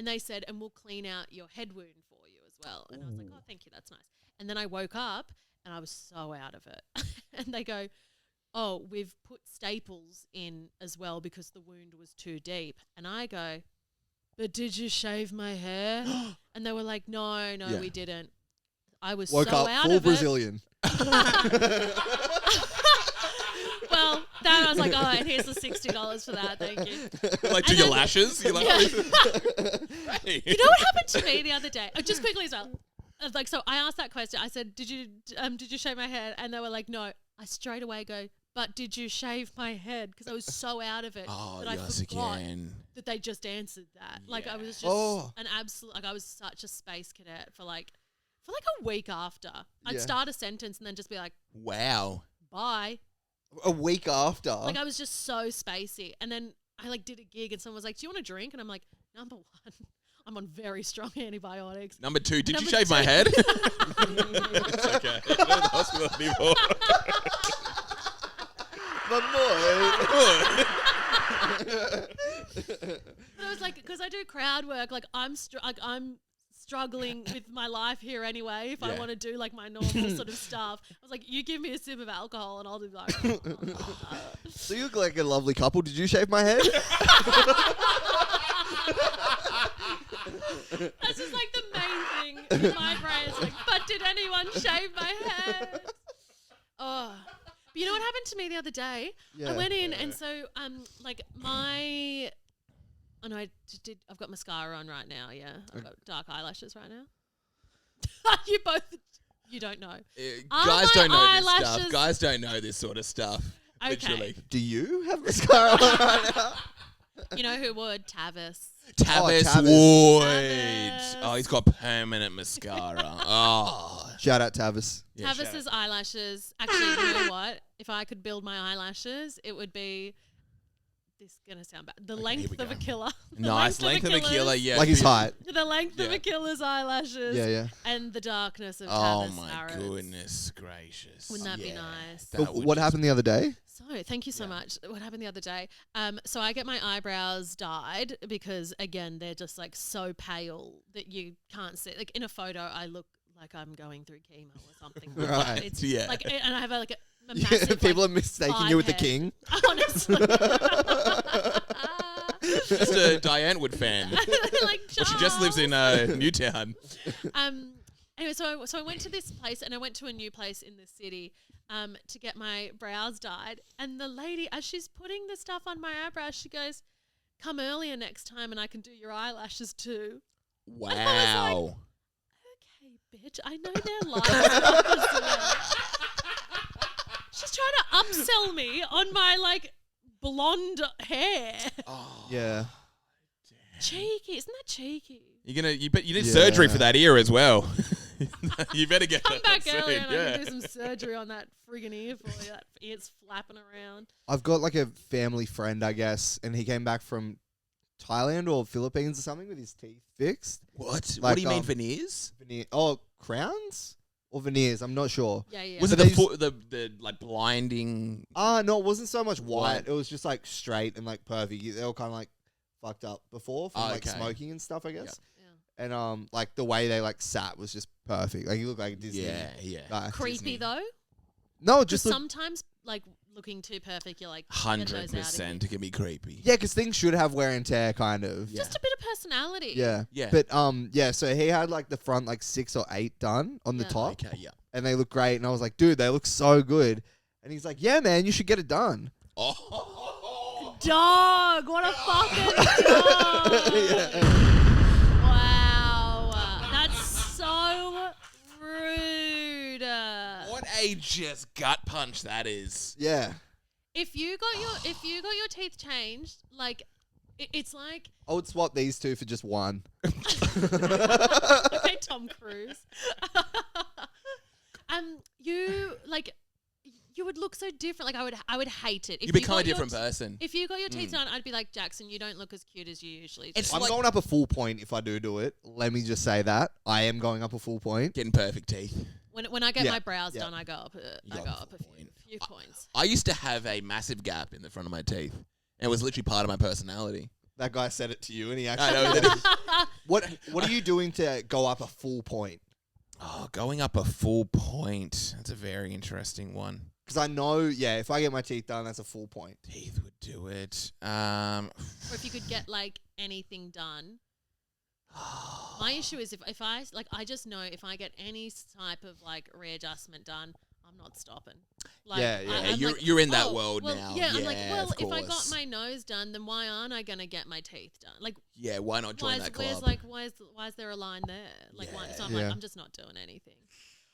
they said, and we'll clean out your head wound for you as well. And I was like, oh, thank you, that's nice. And then I woke up and I was so out of it, and they go, oh, we've put staples in as well because the wound was too deep. And I go, but did you shave my hair? And they were like, no, Yeah. we didn't. I was Woke so up out full of Brazilian. Well, then I was like, oh, and here's the $60 for that, thank you. Like, do And your then- lashes? You're like, Yeah. hey. You know what happened to me the other day? Just quickly as well. Like, so I asked that question. I said, did you shave my head? And they were like, no. I straight away go, but did you shave my head? Because I was so out of it Oh, that I yes, forgot again. that they just answered that. Like, I was just Oh. an absolute, like, I was such a space cadet for like a week after. I'd Yeah. start a sentence and then just be like, Wow. bye. A week after. Like, I was just so spacey. And then I like did a gig and someone was like, do you want a drink? And I'm like, number one, I'm on very strong antibiotics. Number two, did you Number shave my two- head? It's okay. Not in the hospital anymore. But I was like, because I do crowd work, like I'm struggling with my life here anyway. If I Yeah. want to do like my normal sort of stuff, I was like, you give me a sip of alcohol and I'll do like. So you look like a lovely couple. Did you shave my head? That's just like the main thing in my brain. It's like, but did anyone shave my head? Oh. But you know what happened to me the other day? Yeah. I went in and so like my oh no, I've got mascara on right now, yeah. I've got dark eyelashes right now. You don't know. Are Guys my don't know this eyelashes- stuff. Guys don't know this sort of stuff. Okay. Literally. Do you have mascara on right now? You know who would? Tavis. Tavis Tavis. Wood. Tavis. Oh, he's got permanent mascara. Oh. Shout out Tavis. Yeah, shout Tavis's out. eyelashes. Actually, you know what? If I could build my eyelashes, it would be. This is gonna sound bad. The here length we of a go. killer. The Nice length of a killer, killer's- yeah. Like his height. The length of Yeah. a killer's eyelashes. Yeah, yeah. And the darkness of Oh Tavis my Arrows. goodness gracious. Wouldn't that be Yeah. nice? That would What just- happened the other day? So thank you so much. What happened the other day? So I get my eyebrows dyed because again they're just like so pale that you can't see. Like in a photo, I look like I'm going through chemo or something. Like that. Right. It's Yeah. like, and I have a Yeah, massive. people like, are mistaking you with the head. king. Honestly. Just a Diane Wood fan. Like, Well, she just lives in Newtown. Anyway, so I went to this place and I went to a new place in the city to get my brows dyed. And the lady, as she's putting the stuff on my eyebrows, she goes, "Come earlier next time and I can do your eyelashes too." Wow. Okay, bitch, I know their lives. She's trying to upsell me on my like blonde hair. Oh. Yeah. Cheeky, isn't that cheeky? You need Yeah. surgery for that ear as well. You better get Come that back soon. earlier and I Yeah. can do some surgery on that friggin' ear for you. That ear's flapping around. I've got like a family friend, I guess, and he came back from Thailand or Philippines or something with his teeth fixed. What? Like, What do you mean veneers? Crowns or veneers? I'm not sure. Yeah, yeah. Was it So the like blinding? No, it wasn't so much white. What? It was just like straight and like perfect. They were kind of like fucked up before from like Okay. smoking and stuff, I guess. Yeah. And like the way they like sat was just perfect. Like he looked like a Disney Yeah. guy. Creepy Disney. though. No, Just just look, sometimes like looking too perfect, you're like, get those out of here. 100% it can be creepy. Yeah, because things should have wear and tear, kind of. Yeah. Just a bit of personality. Yeah. Yeah. But yeah, so he had like the front like 6 or 8 done on the Yeah. top, Okay, yeah. and they look great. And I was like, dude, they look so good. And he's like, yeah, man, you should get it done. Oh. Dog, what a fucking dog. Wow. That's so rude. What a just gut punch that is. Yeah. If you got your teeth changed, like it's like I would swap these two for just one. okay, Tom Cruise. You would look so different. Like I would hate it. If You become got a different your person. If you got your teeth done, I'd be like, Jackson, you don't look as cute as you usually do. It's I'm like- going up a full point if I do it. Let me just say that. I am going up a full point. Getting perfect teeth. When I get Yeah, my brows yeah. done, I go up a few points. I used to have a massive gap in the front of my teeth. And it was literally part of my personality. That guy said it to you, and he I actually. know. What are you doing to go up a full point? Oh, going up a full point. That's a very interesting one. Because I know, yeah, if I get my teeth done, that's a full point. Teeth would do it. Or if you could get like anything done. My issue is if I like I just know if I get any type of like readjustment done, I'm not stopping. Like, Yeah, yeah. I'm you're- like, you're in that oh, world well, now. Yeah, I'm like, Yeah, well, of if I got course. my nose done, then why aren't I gonna get my teeth done? Like, Yeah, why not join that club? why is there a line there? Like, why? So I'm Yeah. like, I'm just not doing anything.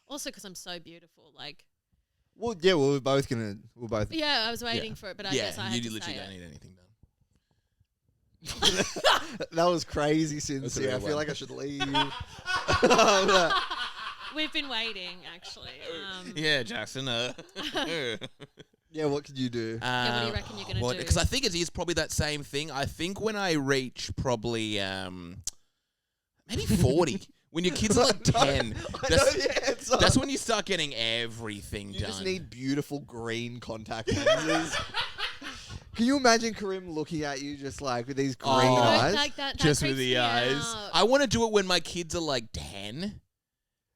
Also, because I'm so beautiful. Like, Well, yeah, well, we're both. yeah, I was waiting for it, but I yeah, guess I had you to literally say don't it. need anything done. That was crazy That's a sincere. I real feel one. like I should leave. We've been waiting, actually. Yeah, Jackson. Yeah, what could you do? Yeah, what do you reckon you're gonna do? Because I think it is probably that same thing. I think when I reach probably maybe 40, when your kids are like 10, I know, yeah, it's that's when you start getting everything you done. just need beautiful green contact lenses. Can you imagine Karim looking at you just like with these green Oh. eyes? Like that just with freaks the me eyes. out. I want to do it when my kids are like 10.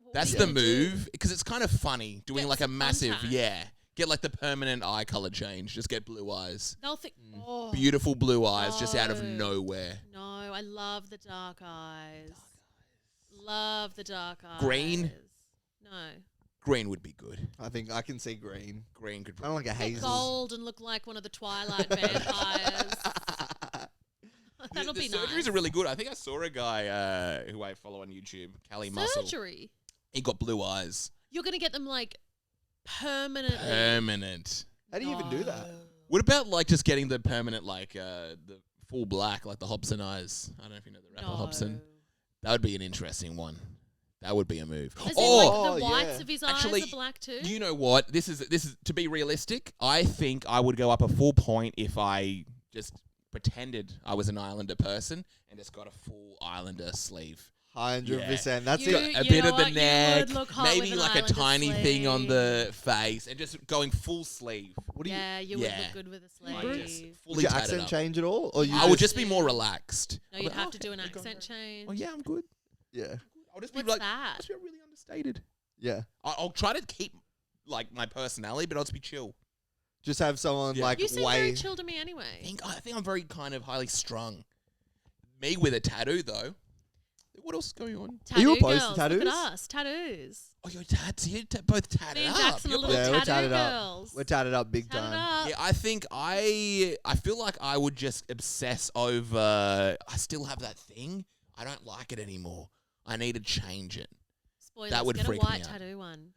What That's are the you gonna do? move because it's kind of funny doing Get like a some massive, contact. yeah. Get like the permanent eye color change. Just get blue eyes. They'll think, oh, Beautiful blue eyes just out of No. nowhere. no, I love the dark eyes. Love the dark eyes. Green? No. Green would be good. I think I can see green. Green could I don't like a Get hazel. gold and look like one of the Twilight vampires. That'll the be surgeries nice. are really good. I think I saw a guy who I follow on YouTube, Callie Muscle. Surgery. He got blue eyes. You're gonna get them like permanently. Permanent. How do you even do that? What about like just getting the permanent like the full black like the Hobson eyes? I don't know if you know the rapper No. Hobson. That would be an interesting one. That would be a move. As in, Oh, like, the whites yeah. of his Actually, eyes are black too. you know what? This is to be realistic. I think I would go up a full point if I just pretended I was an Islander person and just got a full Islander sleeve. 100%. That's You- it. A you bit know of the what? You neck, would look hot maybe with an like a Islander tiny thing on sleeve. the face, and just going full sleeve. What do you? Yeah, you would Yeah. look good with a Like sleeve. just Would fully your tatted accent up. change at all? Or you I would just be more relaxed. No, I'd you'd be, have "Oh, to do an okay, go accent on." change. Oh yeah, I'm good. Yeah. I'll just be What's like, that? just be really understated. Yeah. I'll try to keep like my personality, but I'll just be chill. Just have someone Yeah. like You seem way. very chill to me anyway. I think I'm very kind of highly strung. Me with a tattoo though. What else is going on? Tattoo you opposed to girls, tattoos? Look at us, tattoos. Oh, you're both tatted Me and up. Jackson are You're little Yeah, we're tattoo tatted up. girls. We're tatted up big Tatted time. up. Yeah, I think I feel like I would just obsess over. I still have that thing. I don't like it anymore. I need to change it. Spoilers, that would get freak a me white out. tattoo one.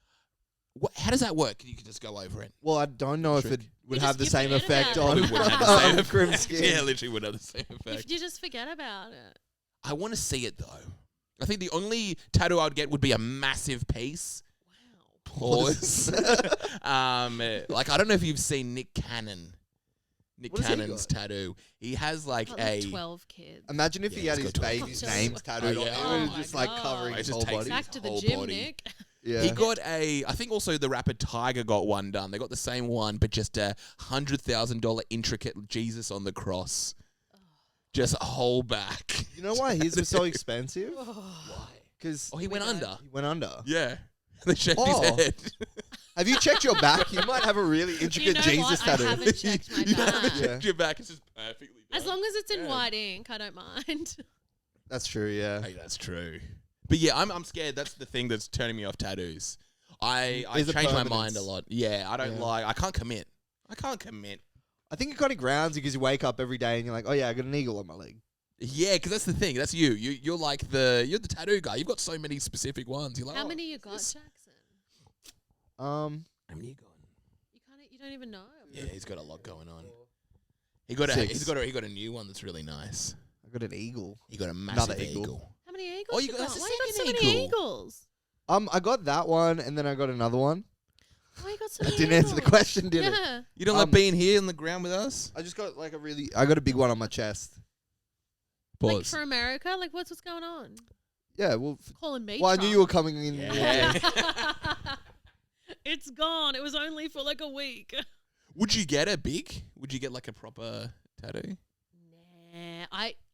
How does that work? You can just go over it. Well, I don't know if Trick. it would You have just- the you same forget effect about on it. It wouldn't have the same Crim's effect. skin. Yeah, literally would have the same effect. If you just forget about it. I want to see it though. I think the only tattoo I would get would be a massive piece. Wow. Pause. Like I don't know if you've seen Nick Cannon. Nick What has he Cannon's got? tattoo. He has like Got a. like 12 kids. Imagine if Yeah, he had he's his got 12. baby's Oh, names tattooed oh, on yeah. him. Oh It was my just like God. covering It his just whole takes body. Back to the whole gym, body. Nick. Yeah. He got a. I think also the rapper Tiger got one done. They got the same one, but just a $100,000 intricate Jesus on the cross. Just a whole back. You know why his was so expensive? Why? Because Oh, he went under. he went under. Yeah. They shaved Oh. his head. Have you checked your back? You might have a really intricate Jesus tattoo. I haven't checked my You haven't back. checked your back. It's just perfectly done. As long as it's in white ink, I don't mind. That's true, yeah. Hey, that's true. But yeah, I'm scared. That's the thing that's turning me off tattoos. I Is it change my permanence? mind a lot. Yeah, I don't like. I can't commit. I think it kind of grounds you because you wake up every day and you're like, oh yeah, I got an eagle on my leg. Yeah, because that's the thing. That's you. You're like you're the tattoo guy. You've got so many specific ones. You're like, How oh, many you got, Jackson? How many you got? You don't even know. Yeah, he's got a lot going on. He got a new one that's really nice. I got an eagle. He got a massive Another eagle. eagle. How many eagles Oh, you got? that's the Why you got so second many eagle. eagles? I got that one and then I got another one. Why you got so That many didn't answer the eagles? question, did it? Yeah. You don't like being here on the ground with us? I just got like I got a big one on my chest. Like for America? Like what's going on? Yeah, well, Calling me I knew Trump. you were coming in. Yeah. It's gone. It was only for like a week. Would you get a big? Would you get like a proper tattoo? Nah,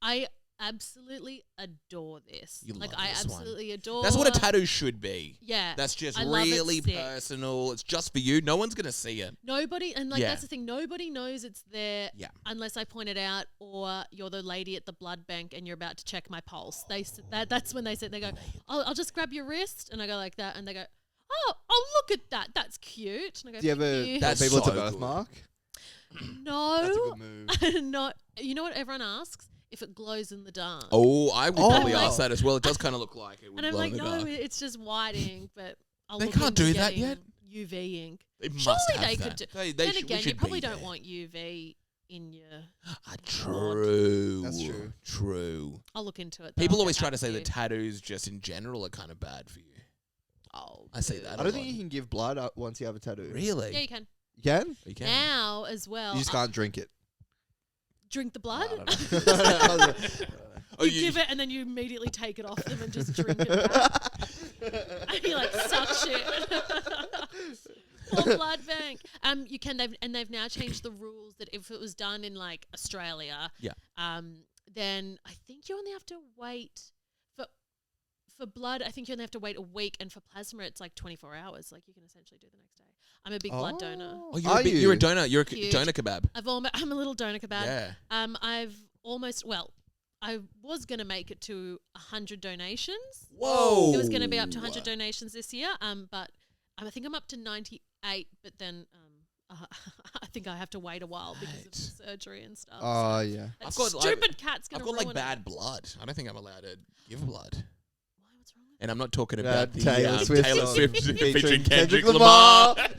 I absolutely adore this. You like love I this one. absolutely adore. That's what a tattoo should be. Yeah. That's just I love it really sick. personal. It's just for you. No one's gonna see it. Nobody, and like Yeah. that's the thing. Nobody knows it's there Yeah. unless I point it out, or you're the lady at the blood bank and you're about to check my pulse. That's when they go, I'll just grab your wrist, and I go like that, and they go, oh look at that, that's cute. And I go, Do you "Thank ever you." tell That's people it's a so good. birthmark? No, That's a good move. no. You know what everyone asks? If it glows in the dark. Oh, I would probably like- ask that as well. It does kind of look like it would And I'm glow like, in the no, dark. it's just white ink, but I'll They look can't into do that getting yet? UV ink. They must Surely have they that. could do. They Then we again, you should probably be don't there. want UV in your. True. That's true. True. I'll look into it. People I'll always get try back to say you. that tattoos just in general are kind of bad for you. Oh, I say that. I a don't lot. think you can give blood once you have a tattoo. Really? yeah, you can. You can? You can. Now as well. You just can't drink it. drink the blood. Oh, you give it and then you immediately take it off them and just drink it back. And you like suck shit. Or blood bank. You can. They've now changed the rules that if it was done in like Australia, Yeah. then I think you only have to wait for blood. I think you only have to wait a week, and for plasma, it's like 24 hours. Like you can essentially do the next day. I'm a big blood donor. Oh, you're Are a big, you? you're a donor. You're a Huge. donor kebab. I'm a little donor kebab. Yeah. I've almost I was going to make it to 100 donations. Whoa. It was going to be up to 100 donations this year, but I think I'm up to 98, but then I think I have to wait a while because of the surgery and stuff. Oh, yeah. That I've got, stupid cat's going I've to got ruin like bad blood. I don't think I'm allowed to give blood. Why? What's wrong with And I'm not talking Yeah, about the Taylor Swift Taylor song Swift featuring featuring Kendrick Kendrick Lamar. Lamar.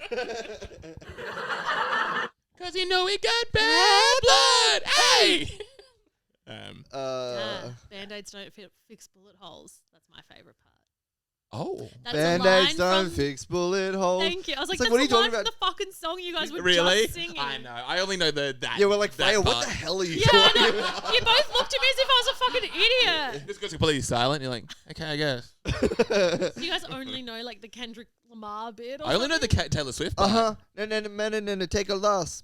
Cause you know we got bad blood. Hey. Band-Aids don't fix bullet holes. That's my favourite part. Oh. That's Band-Aids a line don't from, fix bullet holes. Thank you. I was like, It's like, that's what are you the line talking from the fucking song you guys were Really? just singing. I know. I only know that. Yeah, we're like, that Freya, what part. the hell are you Yeah, I talking know. about? You both looked at me as if I was a fucking idiot. This goes completely silent. You're like, okay, I guess. You guys only know like the Kendrick Lamar bit. Or I only know the something? Taylor Swift part. No, take a loss.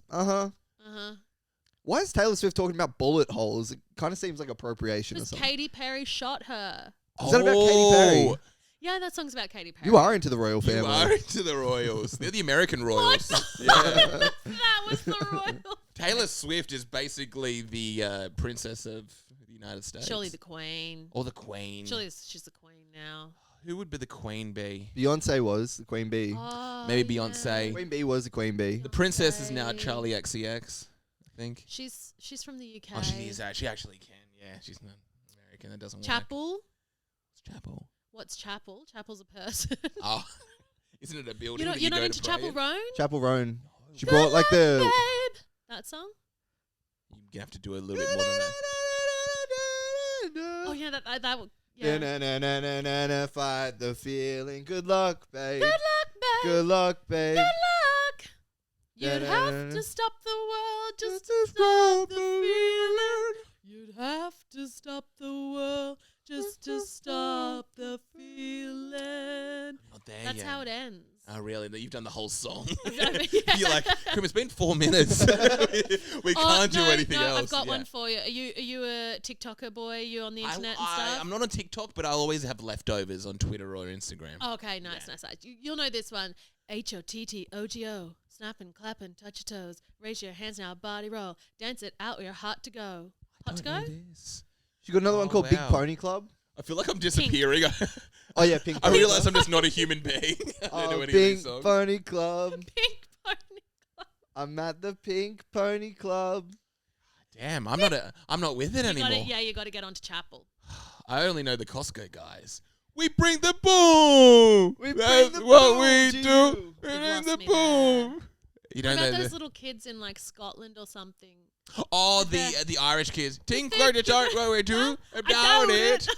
Why is Taylor Swift talking about bullet holes? It kind of seems like appropriation or Because something. Katy Perry shot her. Is that about Katy Perry? Yeah, that song's about Katy Perry. You are into the royal You family. are into the Royals. They're the American Royals. Yeah. That was the royal. Taylor Swift is basically the princess of the United States. Surely the Queen. Or the Queen. Surely she's the Queen now. Who would be the Queen be? Beyonce was the Queen Bee. Oh, Maybe yeah. Beyonce. Queen Bee was the Queen Bee. The princess is now Okay. Charlie XCX, I think. She's from the UK. Oh, she is. She actually can. Yeah, she's not American. That doesn't work. Chapel. What's Chapel? What's Chapel? Chapel's a person. Oh, isn't it a building? You're that you not go into to pray Chapel in? Roan? Chapel Roan. She Good brought like luck, the. babe. That song? You're gonna have to do a little bit more than that. Oh yeah, that Yeah. yeah. Fight the feeling. Good luck, babe. Good luck, babe. Good luck, babe. Good luck. You'd have to stop the world just to stop the feeling. You'd have to stop the world just to stop the feeling. Not there That's yet. how it ends. Oh, really? You've done the whole song. Yeah. You're like, Krim, it's been 4 minutes. we can't do anything else. I've got Yeah. one for you. Are you a TikToker boy? Are you on the internet and stuff? I'm not on TikTok, but I'll always have leftovers on Twitter or Instagram. Oh, okay, nice. You'll know this one. HOTTOGO. Snapping, clapping, touch your toes. Raise your hands now, body roll. Dance it out, you're hot to go. Hot to go? She got another one called Big Pony Club. I feel like I'm disappearing. Oh yeah, Pink I Pony realize Club. I'm just not a human being. I don't know any of Pink these songs. Pony Club. Pink Pony Club. I'm at the Pink Pony Club. Damn, I'm not with it anymore. You got to get onto Chapel. I only know the Costco guys. We bring the boom. We bring That's the what boom we to do. you. We You've bring lost the me boom. You What don't know about those the little kids in like Scotland or something? the Irish kids. Think like the talk what we do about it.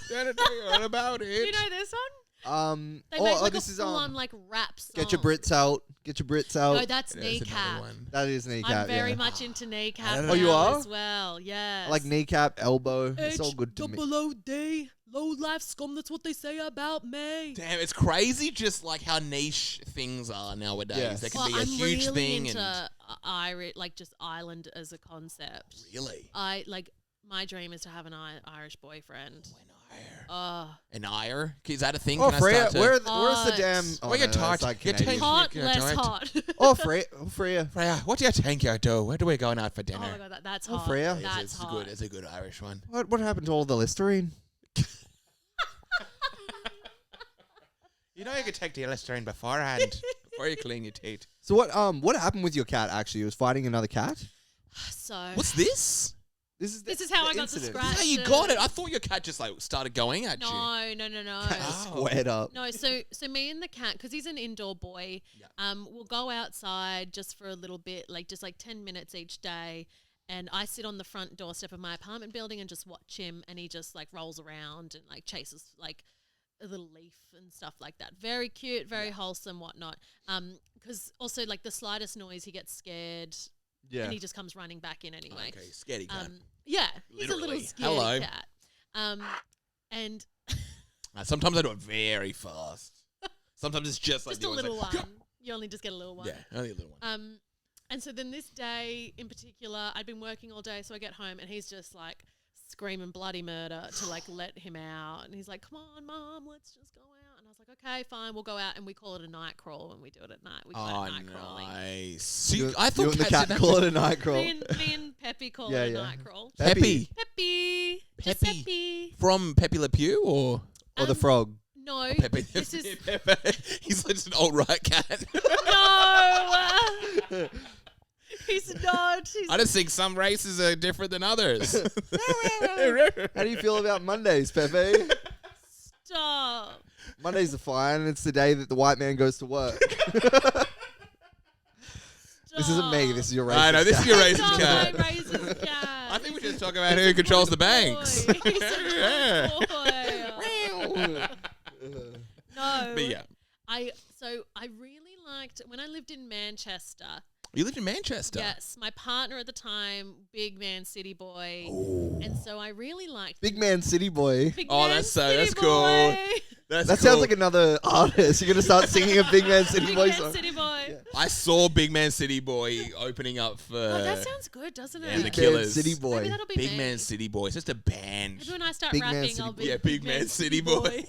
About Do it. you know this one? They make like this a is full-on like rap song. Get your Brits out. Get your Brits out. No, that's There's another Kneecap. one. That is Kneecap. I'm very yeah. much into Kneecap. Oh, you now are? as well. Yes. I like Kneecap, Elbow. It's all good to me. H-double-O-D, low life scum. That's what they say about me. Damn, it's crazy just like how niche things are nowadays. Yes. They can Well, be a I'm huge really thing into and like just Ireland as a concept. really. I like my dream is to have an Irish boyfriend. An ire? Is that a thing? Oh, Can Freya, I start to... where's the Hot. damn... Oh, Where you no, that's tart? like You Canadian. take- Hot, Yeah, less don't- hot. Oh, Freya. Freya, what do you think you do? Where do we going out for Oh dinner? my god, that's Oh, hot. Freya. That's it's hot. good. It's a good Irish one. What happened to all the Listerine? You know you could take the Listerine beforehand before you clean your teeth. So what happened with your cat, actually? It was fighting another cat? So What's this? This is how the I got the incident. scratch. How you got it? I thought your cat just like started going at you. No. Cat Oh. squared up. No, so me and the cat, because he's an indoor boy, Yeah. we'll go outside just for a little bit, like just like 10 minutes each day. And I sit on the front doorstep of my apartment building and just watch him, and he just like rolls around and like chases like a little leaf and stuff like that. Very cute, very wholesome, whatnot. Because also like the slightest noise, he gets scared, Yeah. and he just comes running back in anyway. Okay, scaredy cat. Yeah, he's a little Literally. scared Hello. cat. And Sometimes I do it very fast. Sometimes it's just like just a the little like, one. You only just get a little one. Yeah, only a little one. And so then this day in particular, I'd been working all day, so I get home and he's just like screaming bloody murder to like let him out. And he's like, "Come on, Mom, let's just go out." And I was like, "Okay, fine, we'll go out." And we call it a night crawl when we do it at night. We go out night crawling. nice. See, You, I you thought and the cats cat didn't call have it a night crawl. Me and Peppy call Yeah, it a yeah. night crawl. Peppy. Peppy. Peppy. Giuseppe. From Pepe Le Pew or Or the frog. No. Pepe? This is Pepe. He's like just an old right cat. no. He's not. I just think some races are different than others. How do you feel about Mondays, Pepe? Stop. Mondays are fine. It's the day that the white man goes to work. This isn't me. This is your racist I know, this is your cat. racist Stop cat. my racist cat. I think we should talk about who controls the banks. Boy. He's a good boy. No. But yeah. I really liked when I lived in Manchester. You lived in Manchester? Yes, my partner at the time, big Man City boy, and so I really liked Big Man City Boy. Big Oh, Man that's City cool. Boy. That's That cool. sounds like another artist. You're gonna start singing a Big Man City Big Boy Man song. City boy. I saw Big Man City Boy opening up for Oh, that sounds good, doesn't it? and the Big Man Killers. City Maybe Boy. that'll be Big me. Man City Boy. It's just a band. Maybe when I start Big Man rapping, City I'll be Yeah, Big Man City Boy.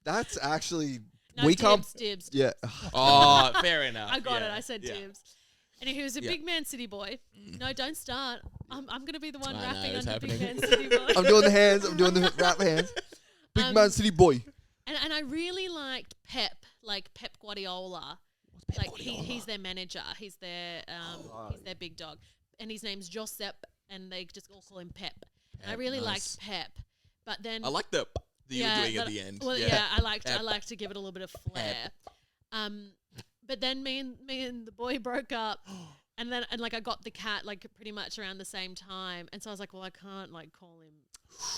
That's actually No, we Dibs, can't. Dibs. Yeah. Oh, fair enough. I got it. Yeah, I said yeah. Dibs. And he was a Yeah. Big Man City boy. No, don't start. I'm going to be the one I know, rapping it's under Big happening. Man City boy. I'm doing the hands. I'm doing the rap hands. Big Man City Boy. And I really liked Pep, like Pep Guardiola. Pep Like he's their manager. He's their big dog. And his name's Josep, and they just all call him Pep. And I Pep, really nice. liked Pep. But then I like the that you were doing at the end. Well, I like to give it a little bit of flair. Pep. But then me and the boy broke up. And like I got the cat like pretty much around the same time, and so I was like, well, I can't like call him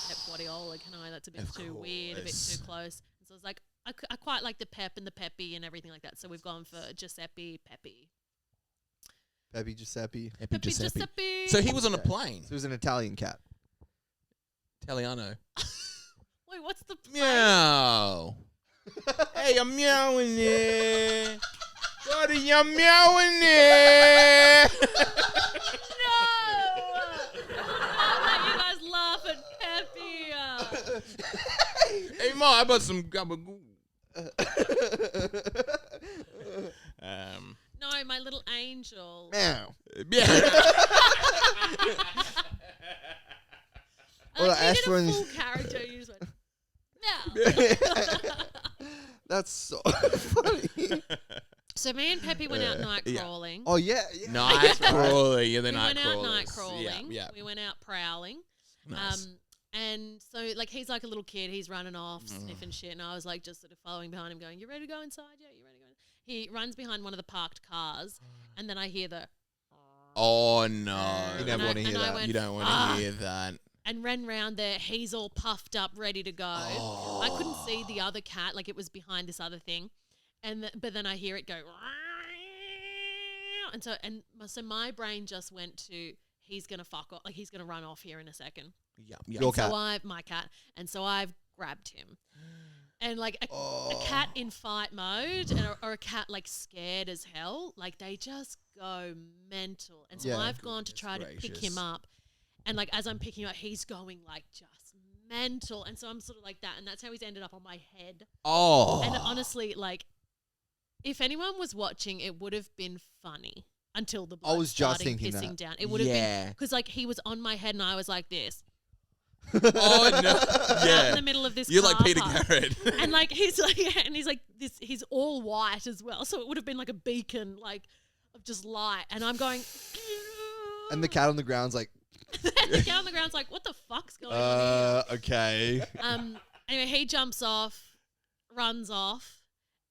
Pep Guardiola, can I? That's a bit Of too weird, a bit course. too close. And so I was like, I quite like the Pep and the Peppy and everything like that. So we've gone for Giuseppe Peppy. Pepe Giuseppe. Happy Peppy Giuseppe. So he was on a plane. So it was an Italian cat. Italiano. Wait, what's the play? Meow. Hey, I'm meowing there. Buddy, I'm meowing there. No! Not let you guys laugh at Peppy. Hey, Ma, how about some gabagool? No, my little angel. Meow. Yeah. Well, Like, you did a Ashwin's- full character. You just went, no. That's so funny. So me and Peppy went out night Yeah. crawling. Oh yeah. Night That's right. crawling. Yeah, the We night went out crawlers. night crawling. Yeah, yeah. We went out prowling. Nice. And so like he's like a little kid. He's running off, sniffing shit, and I was like just sort of following behind him, going, "You ready to go inside? Yeah, you ready to go?" He runs behind one of the parked cars, and then I hear the. Oh, no. You never want to hear that. You don't want "Ah." to hear that. And ran round there. He's all puffed up, ready to go. I couldn't see the other cat, like it was behind this other thing, but then I hear it go. And so my brain just went to he's gonna fuck off, like he's gonna run off here in a second. Yeah, yeah. Your cat. So my cat, and so I've grabbed him, and like a cat in fight mode, or a cat like scared as hell, like they just go mental. And so Yeah. I've gone to try to pick him up, and like as I'm picking him up, he's going like just mental, and so I'm sort of like that, and that's how he's ended up on my head. Oh. And honestly, like if anyone was watching, it would have been funny until the blood was just started thinking pissing that. down. It would have Yeah. been because like he was on my head and I was like this. Oh, no. Out in Yeah. the middle of this You're like car Peter park. Garrett. And like he's like and he's like this he's all white as well, so it would have been like a beacon like of just light, and I'm going And the cat on the ground's like, and the cat on the ground's like, what the fuck's going on okay. here? Anyway, he jumps off, runs off,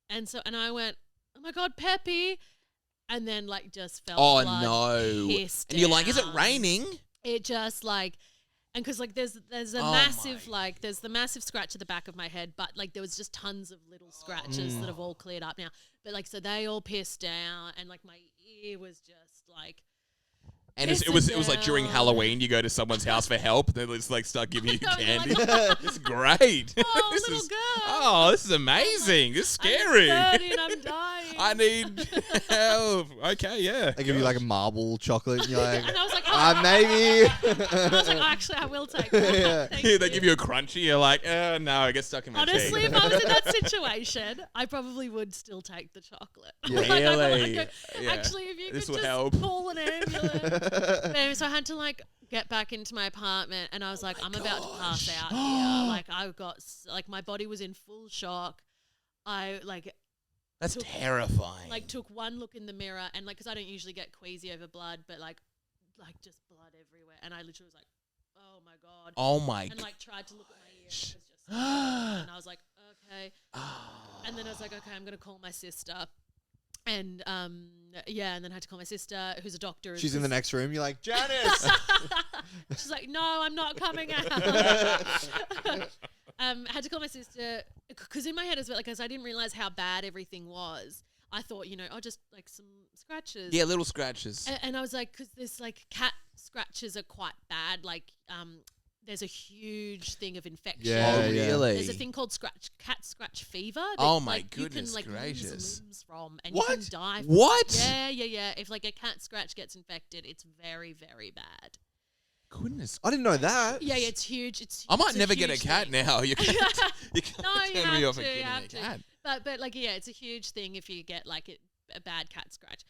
and I went, oh my god, Peppy, and then like just felt Oh, blood no. piss And you're like, is it down. raining? It just like, and because like there's a Oh massive my. like there's the massive scratch at the back of my head, but like there was just tons of little scratches that have all cleared up now. But like so they all pissed down, and like my ear was just like. And it was like during down. Halloween, you go to someone's house for help, they just like start giving you No, you're candy. like, It's great. Oh, This little is- girl. Oh, this is amazing. This is scary. I'm 30 and I'm dying. I need help. Okay, yeah. They give you like a marble chocolate, and you're like, And I was like, oh. maybe. I was like, oh, actually, I will take that. Yeah. Thank Yeah, they give you a crunchy. You're like, no, I get stuck in my Honestly, teeth. if I was in that situation, I probably would still take the chocolate. Yeah. Like, I'd Really? go, Yeah. actually, if you This could will just help. call an ambulance. Anyway, so I had to like get back into my apartment, and I was like, I'm about to pass out here. Like I got like my body was in full shock. I like That's took- terrifying. took one look in the mirror, and like because I don't usually get queasy over blood, but like just blood everywhere, and I literally was like, oh my god. oh my And like tried to look at my ear, and it was just and I was like, okay. And then I was like, okay, I'm gonna call my sister. And and then I had to call my sister, who's a doctor. She's in the next room. You're like, Janice. She's like, no, I'm not coming out. Had to call my sister because in my head as well, because I didn't realize how bad everything was. I thought, just like some scratches. yeah, little scratches. And I was like, because this like cat scratches are quite bad. Like, there's a huge thing of infection. Yeah, oh, yeah. really? There's a thing called cat scratch fever. That, Oh my like, goodness you can, like, gracious. lose limbs from, and What? you can die. From What? Yeah. If like a cat scratch gets infected, it's very, very bad. Goodness. I didn't know that. Yeah, it's huge. It's I might it's never get a huge cat thing. now. You can No, you turn me have off to, and you getting have a to. cat. But like it's a huge thing if you get like a bad cat scratch.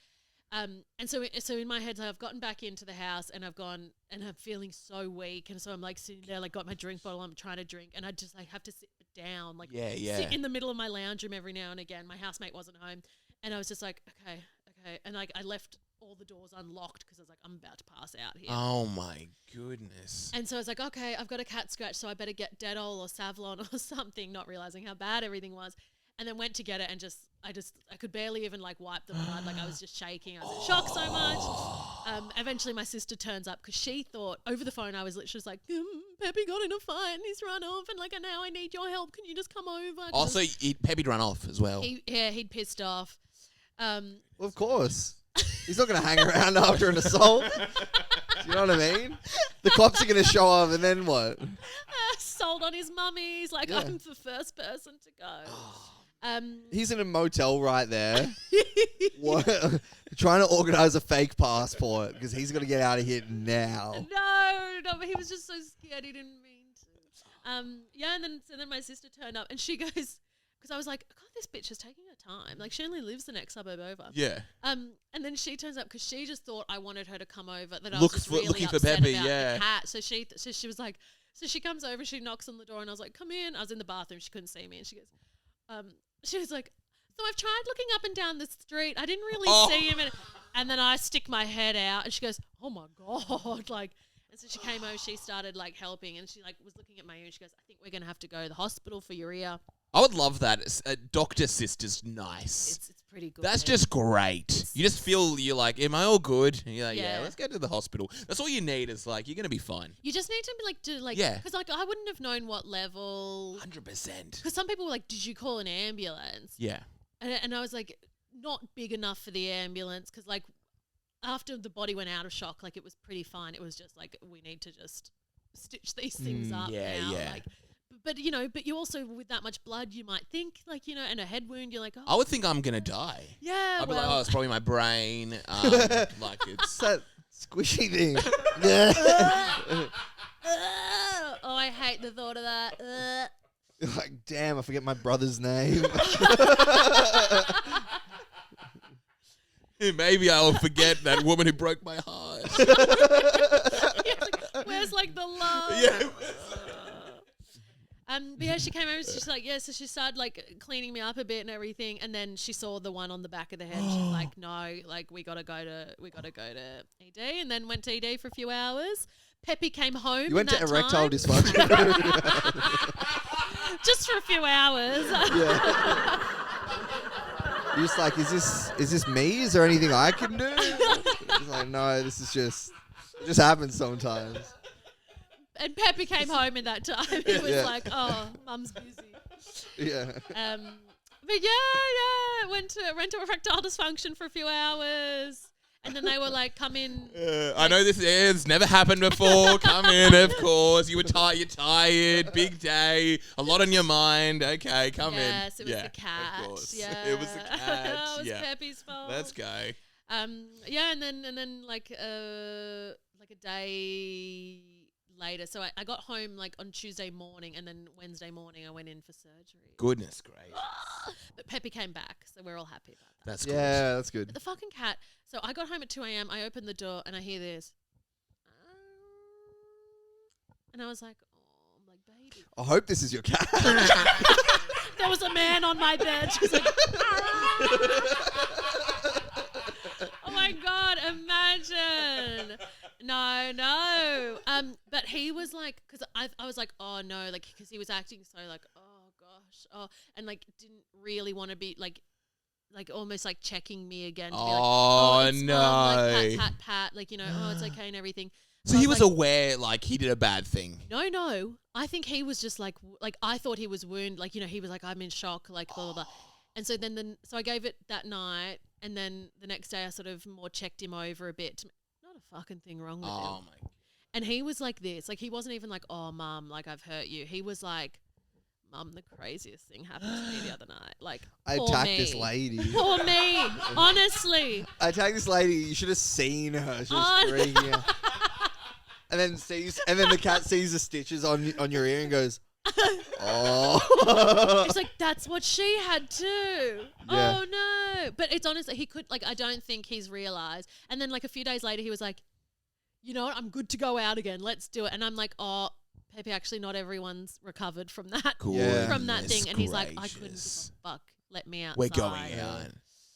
And so in my head, I've gotten back into the house and I've gone and I'm feeling so weak, and so I'm like sitting there, like got my drink bottle, I'm trying to drink, and I just like have to sit down, like sit in the middle of my lounge room every now and again. My housemate wasn't home, and I was just like, okay, and like I left all the doors unlocked because I was like, I'm about to pass out here. Oh my goodness. And so I was like, okay, I've got a cat scratch, so I better get Dettol or Savlon or something, not realizing how bad everything was. And then went to get it and I could barely even like wipe the blood. Like I was just shaking. I was in shock so much. Eventually my sister turns up because she thought over the phone I was literally just like, Peppy got in a fight and he's run off, and like now I need your help. Can you just come over? 'Cause Also, Peppy'd run off as well. he'd pissed off. Well, of course. He's not going to hang around after an assault. You know what I mean? The cops are going to show up, and then what? Sold on his mummies. Like Yeah. I'm the first person to go. He's in a motel right there. What? Trying to organize a fake passport because he's got to get out of here now. No, but he was just so scared he didn't mean to. And then my sister turned up and she goes, because I was like, God, this bitch is taking her time. Like, she only lives the next suburb over. Yeah. And then she turns up because she just thought I wanted her to come over. That I Look was just for- really looking for upset Peppy, about yeah. the cat. So she was like, so she comes over, she knocks on the door, and I was like, come in. I was in the bathroom, she couldn't see me, and she goes, she was like, so I've tried looking up and down the street. I didn't really see him, and then I stick my head out, and she goes, oh my God, like. And so she came over, she started like helping, and she like was looking at my ear, and she goes, I think we're gonna have to go to the hospital for your ear. I would love that. A doctor sister's nice. It's pretty good. That's just great. You just feel you're like, am I all good? And you're like, yeah, Yeah. let's go to the hospital. That's all you need is like, you're going to be fine. You just need to be like, Yeah. because like I wouldn't have known what level. 100%. Because some people were like, did you call an ambulance? Yeah. And I was like, not big enough for the ambulance because like after the body went out of shock, like it was pretty fine. It was just like, we need to just stitch these things up yeah, now. yeah. Like, but you know, but you also with that much blood, you might think like, you know, and a head wound, you're like, oh, I would think I'm going to die. yeah, I'd be like, oh, well, it's probably my brain. Like it's... It's that squishy thing. oh, I hate the thought of that. You're like, damn, I forget my brother's name. Maybe I'll forget that woman who broke my heart. Where's like the love? Yeah. But yeah, she came over and she's like, yeah, so she started like cleaning me up a bit and everything, and then she saw the one on the back of the head. She's like, no, like we gotta go to ED, and then went to ED for a few hours. Peppy came home. You went to in that erectile time, dysfunction. just for a few hours. Yeah. You're just like, is this me? Is there anything I can do? It's like, no, this is just, it just happens sometimes. And Peppy came home in that time. He was Yeah. like, oh, mum's busy. Yeah. But yeah, went to erectile dysfunction for a few hours, and then they were like, "Come in." I know this has never happened before. Come in, of course. You were tired. You're tired. Big day. A lot on your mind. Okay, come in. Yes, it was Yeah, the cat. Of course. Yeah, It was the cat. It was Yeah. Peppy's fault. Let's go. Yeah, and then like a day later, so I got home like on Tuesday morning, and then Wednesday morning I went in for surgery. Goodness gracious. But Peppy came back, so we're all happy about that. That's good. Yeah, that's good. But the fucking cat. So I got home at 2 a.m. I opened the door and I hear this. And I was like, oh, I'm like, baby. I hope this is your cat. There was a man on my bed. She's like, oh my God, imagine. No. But he was like, because I was like, oh no, like, because he was acting so like, oh gosh, and like didn't really want to be like almost like checking me again. To be like, Oh, it's no. Mom, like pat, like, you know, oh, it's okay and everything. So I he was like, aware, like, he did a bad thing. No. I think he was just like I thought he was wounded. Like, you know, he was like, I'm in shock, like, blah, blah, blah. And so then so I gave it that night. And then the next day I sort of more checked him over a bit. Not a fucking thing wrong with him. Oh, my. And he was like this. Like, he wasn't even like, oh, Mum, like, I've hurt you. He was like, Mum, the craziest thing happened to me the other night. Like, I poor attacked me. this lady. Poor me. Honestly. I attacked this lady. You should have seen her. She was freaking out. And then the cat sees the stitches on your ear and goes, oh. It's like, that's what she had too. Yeah. Oh no. But it's honestly, he could, like, I don't think he's realized. And then like a few days later, he was like, you know what? I'm good to go out again. Let's do it. And I'm like, oh, Pepe, actually not everyone's recovered from that, Yeah. from that thing. And he's like, I Goodness couldn't give gracious. a fuck. Let me outside. We're going out.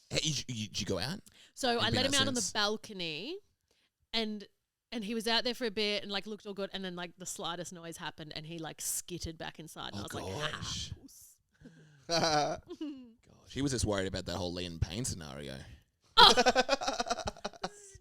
Hey, did you go out? So I It'd be let him no out on the sense. balcony and he was out there for a bit and like looked all good. And then like the slightest noise happened and he like skittered back inside. And I was like, gosh. ah. Gosh, he was just worried about that whole Liam Payne scenario.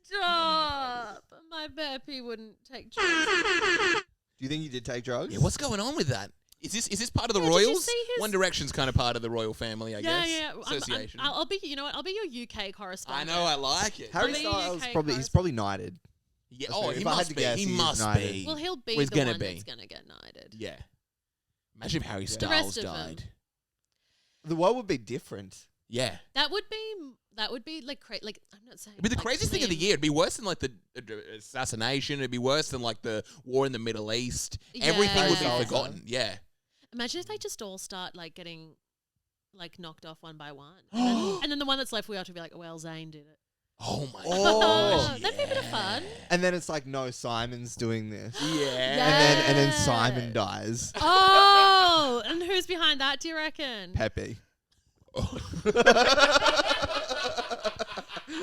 Stop. My Peppy wouldn't take drugs. Do you think you did take drugs? Yeah, what's going on with that? Is this part of the Yeah, did you royals? see his- One Direction's kind of part of the royal family, I guess. Yeah. Association. I'll be, you know what? I'll be your UK correspondent. I know, I like it. Harry I'll be Styles UK he's probably knighted. Yeah. That's Oh, fair. he If I had must to be. guess, He he is must knighted. be. Well, he'll be He's the gonna one be. that's gonna get knighted. Yeah. Imagine if Harry The Styles rest of them. died. The world would be different. Yeah. That would be like like I'm not saying. It'd be the like craziest thing of the Liam- year. It'd be worse than like the assassination. It'd be worse than like the war in the Middle East. Everything would be Yeah. forgotten. Yeah. Imagine if they just all start like getting like knocked off one by one. And then the one that's left, we have to be like, well, Zayn did it. Oh my Oh. gosh. That'd be a bit of fun. And then it's like, no, Simon's doing this. Yeah. And then Simon dies. Oh, and who's behind that, do you reckon? Pepe.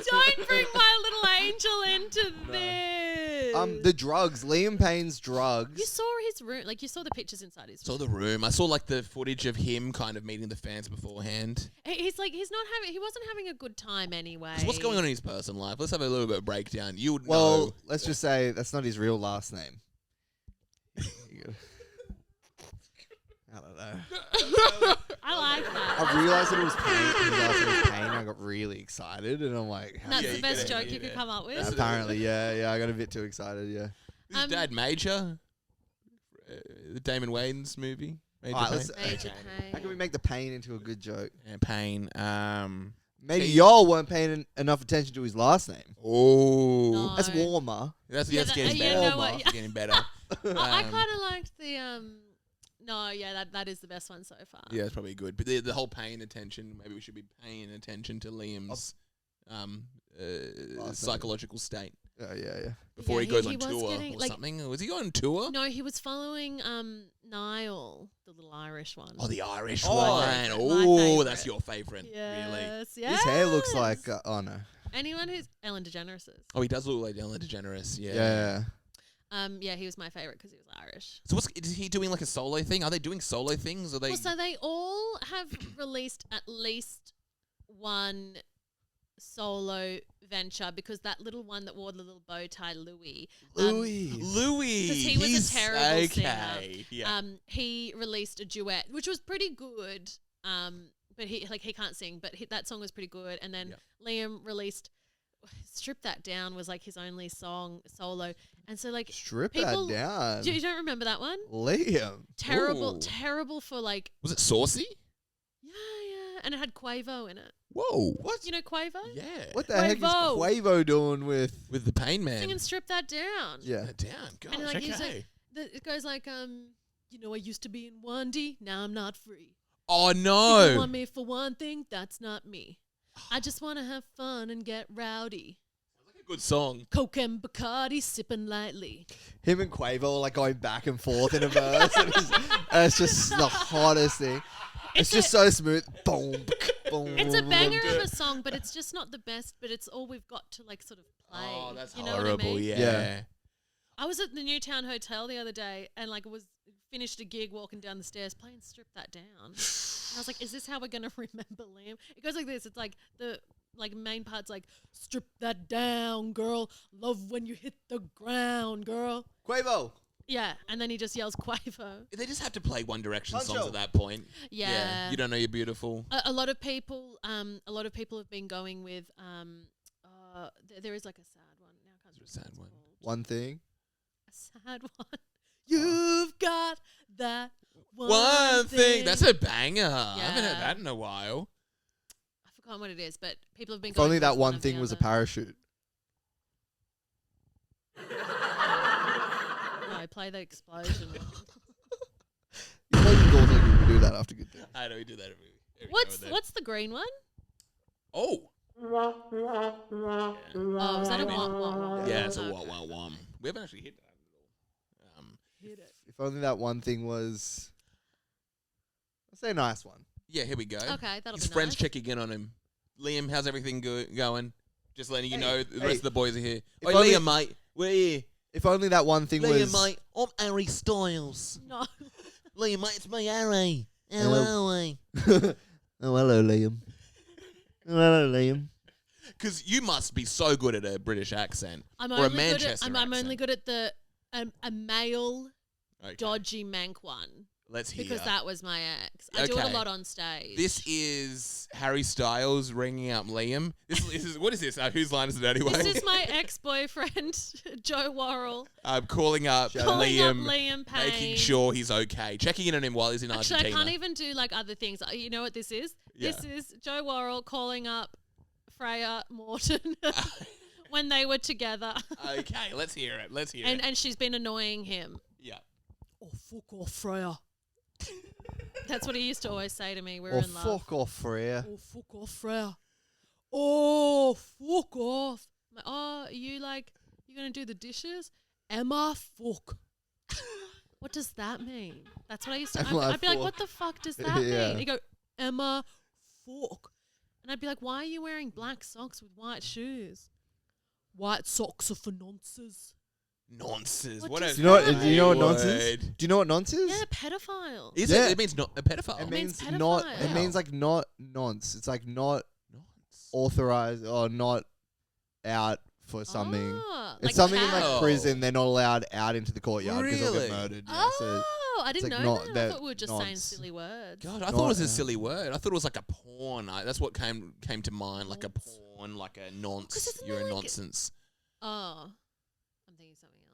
Don't bring my little angel into this. The drugs. Liam Payne's drugs. You saw his room, like you saw the pictures inside his Saw room. the room. I saw like the footage of him kind of meeting the fans beforehand. He wasn't having a good time anyway. 'Cause what's going on in his personal life? Let's have a little bit of breakdown. You would Well, know. let's just say that's not his real last name. I don't know. I like that. I realised that it was Payne. His last name was Payne. I got really excited, and I'm like, how That's Yeah, the you best get it, joke you could yeah. come up with. That's apparently, yeah, I got a bit too excited, yeah. His dad Major. The Damon Wayans movie. Major Alright, Payne. let's- Major How Payne. can we make the pain into a good joke? And Payne. Maybe See- y'all weren't paying enough attention to his last name. Oh. No. That's warmer. That's Yeah, that's that- getting you better. know what, That's getting better. I Um, kind of liked the No, yeah, that is the best one so far. Yeah, it's probably good. But the whole paying attention, maybe we should be paying attention to Liam's name. psychological state Yeah. before Yeah, he goes he on was tour getting, or like- something. Was he on tour? No, he was following Niall, the little Irish one. Oh, the Irish Oh, one. my Oh, favourite. that's your favourite. Really? Yes, His hair looks yes. like, oh no. Anyone who's Ellen DeGeneres. Oh, he does look like Ellen DeGeneres. Yeah. Yeah. Yeah, he was my favorite because he was Irish. So is he doing like a solo thing? Are they doing solo things? Are they? Well, so they all have released at least one solo venture because that little one that wore the little bow tie, Louis. Louis. Louis. 'Cause he was a he's terrible okay. Yeah. He released a duet, which was pretty good. But he can't sing, but that song was pretty good. And then Liam released "Strip That Down" was like his only song solo, and so like Strip people- that down. you don't remember that one? Liam. Ooh. Terrible for like Was it saucy? yeah, and it had Quavo in it. Whoa. What? You know Quavo? Yeah. What the heck is Quavo. Quavo doing with? With the Pain Man. Singing "Strip That Down." Yeah. Put it down. Gosh, And like he's okay. like, it goes like you know I used to be in 1D, now I'm not free. Oh People no. want me for one thing, that's not me. I just want to have fun and get rowdy. Good song. Coke and Bacardi, sipping lightly. Him and Quavo are like going back and forth in a verse. And it's just the hottest thing. It's just so smooth. Boom. Boom. It's a banger of a song, but it's just not the best. But it's all we've got to like sort of play. Oh, that's you know horrible. What I mean? Yeah. I was at the Newtown Hotel the other day and like finished a gig walking down the stairs playing "Strip That Down." And I was like, is this how we're gonna remember Liam? It goes like this. It's like the main part's like, "Strip that down, girl. Love when you hit the ground, girl." Quavo. Yeah, and then he just yells Quavo. They just have to play One Direction Pancho. songs at that point. Yeah. You don't know you're beautiful. A lot of people have been going with there is like a sad one now. I can't remember Sad what it's one. called. One thing. A sad one. You've got that One thing. That's a banger. I haven't heard Yeah. that in a while. I forgot what it is, but people have been If going only with that one one of thing the was a other. parachute. No, play the explosion one. You know you also can do that after good thing. I know we do that every now and then. What's the green one? Oh. Oh, is that a wah? Yeah, it's a wah. We haven't actually hit that at all. Hit it. If only that one thing was, let's say a nice one. Yeah, here we go. Okay, that'll His be friends nice. checking in on him. Liam, how's everything going? Just letting you Hey, know the hey. rest of the boys are here. If Oi, only- Liam, mate. We're here. If only that one thing was. mate. I'm Harry Styles. No. Liam, mate, it's me, Harry. Hello. are we? Oh, hello, Liam. Oh, hello, Liam. Because you must be so good at a British accent. I'm Or a only good at Manchester I'm only accent. good at the a male Okay, dodgy mank one let's hear. because that was my ex. I do it a Okay. lot on stage. This is Harry Styles ringing up Liam. This is what is this? Whose line is it anyway? This is my ex-boyfriend Joe Worrell I'm calling up calling up Liam, Liam Payne. making sure he's okay, checking in on him while he's in Actually, Argentina. I can't even do like other things. You know what this is? Yeah. This is Joe Worrell calling up Freya Morton when they were together, Okay, let's hear it. Let's hear it. and she's been annoying him. Yeah. Oh, fuck off, Freya. That's what he used to always say to me. We were Or in love. fuck off, Freya. Oh, fuck off, Freya. Oh, fuck off. I'm like, oh, you going to do the dishes? Emma, fuck. What does that mean? That's what I used to. I'd be like, what the fuck does that mean? He'd go, Emma, fuck. And I'd be like, why are you wearing black socks with white shoes? White socks are for nonces. Nonsense. What What does a Do you know what? that Do you know what word. nonsense? Do you know what nonsense? Yeah, pedophile. Is Yeah. it? It means not a pedophile. It means means not. pedophile. It means like not nonce. It's like not Nonce. authorized or not out for something. Oh, It's like something in cow. like prison. They're not allowed out into the courtyard because they'll Really? get murdered. Yeah, so Oh, I didn't like know not- that. I they're thought we were just saying nonce. silly words. God, I thought it was a Not- silly word. I thought it was like a porn. That's what came to mind, like a Nonce. porn, like a 'Cause nonce. isn't You're there a like- nonsense. Oh, I'm thinking something else.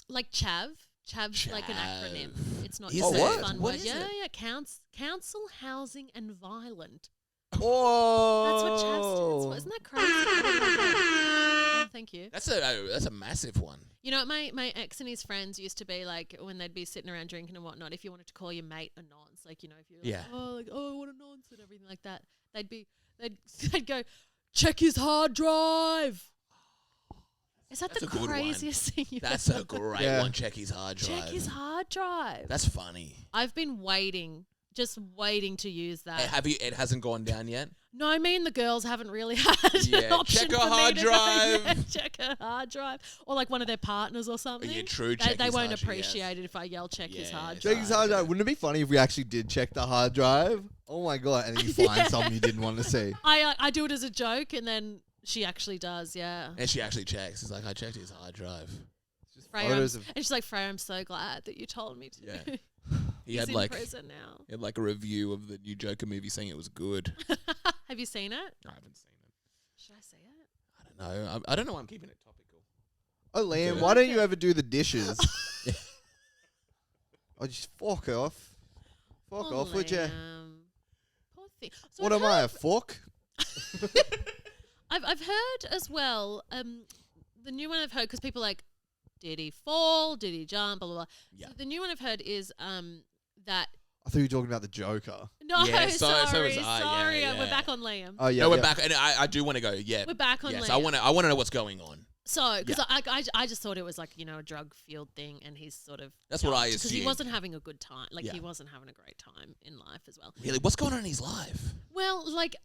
Like chav. Chav's like an acronym. Chav. It's not Is just it? a fun What word. is Yeah, it? yeah. Council, housing, and violent. Oh, That's what chav stands for. Isn't that crazy? Oh, thank you. That's a massive one. You know, my ex and his friends used to be like, when they'd be sitting around drinking and whatnot, if you wanted to call your mate a nonce, like, you know, if you're Yeah. like, oh, what a nonce and everything like that, they'd go, check his hard drive. Is that That's the a good one. craziest thing you've That's ever a great Yeah. one. Check his hard drive. Check his hard drive. That's funny. I've been just waiting to use that. Have you? It hasn't gone down yet. No, me and the girls haven't really had an Yeah, option check her for me hard to go, yeah, drive. check her hard drive. Or like one of their partners or something. Yeah, true. They, Check they his won't hard drive, appreciate it if I yell check his Yeah, hard check drive. check his hard drive. Wouldn't it be funny if we actually did check the hard drive? Oh my god! And then you find something you didn't want to see. I do it as a joke and then she actually does, yeah. And she actually checks. It's like, I checked his hard drive. Freya, photos of- and she's like, Freya, I'm so glad that you told me to. Yeah. He He's had in like prison now. he had like a review of the new Joker movie saying it was good. Have you seen it? I haven't seen it. Should I see it? I don't know. I don't know why I'm keeping it topical. Oh, Liam, Yeah. why don't you ever do the dishes? Oh, just fuck off. Fuck Oh, off, would you? Liam. Poor thing. So What I've am I, a heard- fuck? I've heard as well, the new one I've heard, because people are like, did he fall? Did he jump? Blah, blah, blah. Yeah. So the new one I've heard is that, I thought you were talking about the Joker. no, Yeah, so was sorry, I, yeah, sorry, yeah. we're back on Liam. Oh yeah, No, we're yeah. back, and I do want to go. Yeah. We're back on Yes, Liam. I want to know what's going on. So, because I just thought it was like, you know, a drug-fueled thing, and he's sort of... That's what I Because he assumed. wasn't having a good time. Like, Yeah. he wasn't having a great time in life as well. Really, what's going on in his life? Well, like...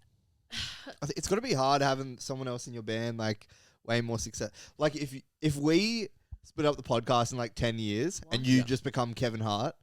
It's got to be hard having someone else in your band like way more success. Like if we split up the podcast in like 10 years and you Yeah. just become Kevin Hart,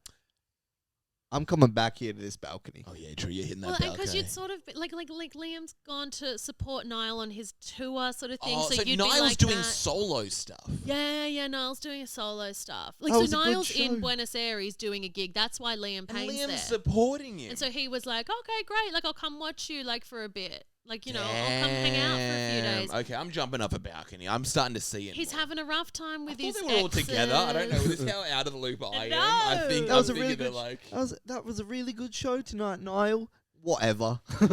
I'm coming back here to this balcony. Oh yeah, true. You're hitting that Well, balcony. because you'd sort of... Like Liam's gone to support Niall on his tour sort of thing, Oh, so you'd Niall's be like doing that. solo stuff. Yeah, Niall's doing a solo stuff. Like, That so was a good Niall's in show. Buenos Aires doing a gig. That's why Liam And Payne's Liam's there. supporting him. And so he was like, okay, great. Like, I'll come watch you, like, for a bit. Like, you know, I'll come hang out for a few Damn. days. Okay, I'm jumping off a balcony. I'm starting to see it. He's more. having a rough time I with thought his they were all together. I don't know. exes. This is how out of the loop I am. No. I think That was I'm a really thinking good. like That was a really good show tonight, Niall. Whatever. you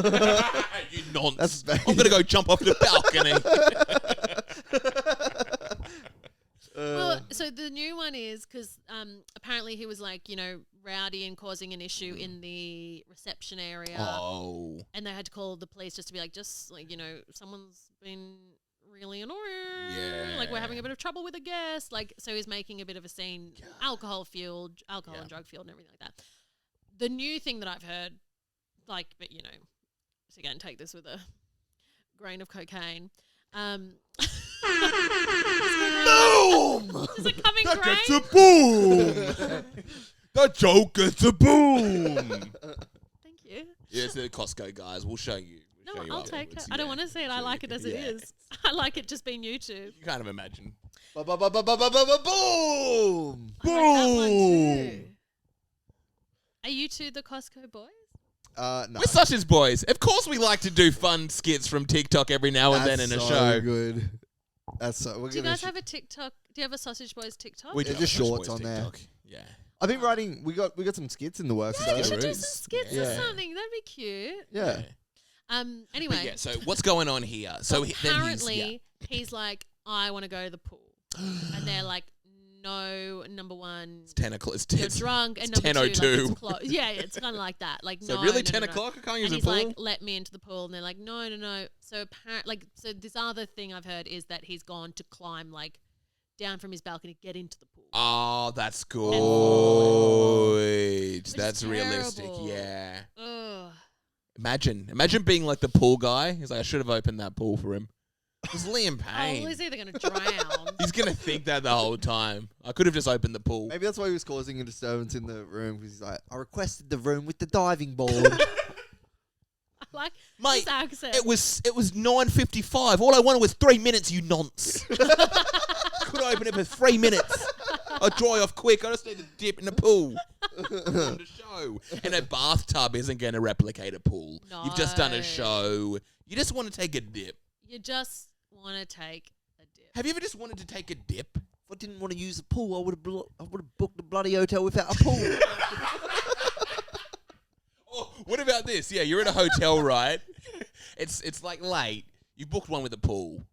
nonce. That's bad. I'm gonna go jump off the balcony. Well, so the new one is because apparently he was like, you know, rowdy and causing an issue in the reception area. Oh. And they had to call the police just to be like, just like, you know, someone's been really annoying. Yeah. Like, we're having a bit of trouble with a guest. Like, so he's making a bit of a scene, alcohol Yeah. and drug fueled and everything like that. The new thing that I've heard, like, but you know, so again, take this with a grain of cocaine. Boom! Is it coming That grain? gets a boom. The joke gets a boom. Thank you. Yes, the Costco guys. We'll show you. No, We'll show you I'll take it. afterwards. I don't Yeah. want to see it. I Sure like you it can- as it yeah. is. I like it just being YouTube. You can't imagine. Boom! I like that one too. Are you two the Costco boys? No. We're Sausage Boys. Of course, we like to do fun skits from TikTok every now and then in a That's show. so good. That's so. We're Do you gonna guys have a TikTok? Do you have a Sausage Boys TikTok? We They're do just have a shorts Sausage on there. TikTok. Yeah. I've been writing. We got some skits in the works. Yeah, though. you should do there some is. skits or Yeah. something. That'd be cute. Yeah. Anyway, But yeah, so what's going on here? so then apparently he's like, I want to go to the pool, and they're like, no, number one, It's 10 o'clock. you're drunk, and it's number two, 10:02. like, it's close. Yeah, it's kind of like that. Like, So no, really, no, 10 no, no. o'clock? I can't use And a he's pool? like, let me into the pool. And they're like, no, no, no. So apparently, like, so this other thing I've heard is that he's gone to climb, like, down from his balcony, get into the pool. Oh, that's good. Which That's is realistic, terrible. yeah. Ugh. Imagine being like the pool guy. He's like, I should have opened that pool for him. It was Liam Oh, Payne. well, he's either going to drown. He's going to think that the whole time. I could have just opened the pool. Maybe that's why he was causing a disturbance in the room because he's like, I requested the room with the diving board. I like Mate, his accent. It was 9:55. All I wanted was 3 minutes, you nonce. Could I open it for 3 minutes? I'll dry off quick. I just need to dip in the pool. On the show. And a bathtub isn't going to replicate a pool. You've just done a No. show. You just want to take a dip. You just want to take a dip. Have you ever just wanted to take a dip? If I didn't want to use the pool, I would have booked the bloody hotel without a pool. Oh, what about this? Yeah, you're in a hotel, right? It's like late. You booked one with a pool.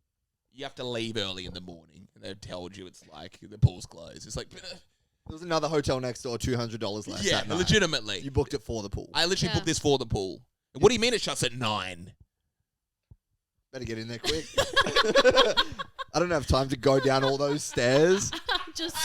You have to leave early in the morning. And they've told you it's like the pool's closed. It's like, There was another hotel next door, $200 less. yeah, that night. legitimately. You booked it for the pool. I literally Yeah. booked this for the pool. What do you mean it shuts at 9? Better get in there quick. I don't have time to go down all those stairs. Just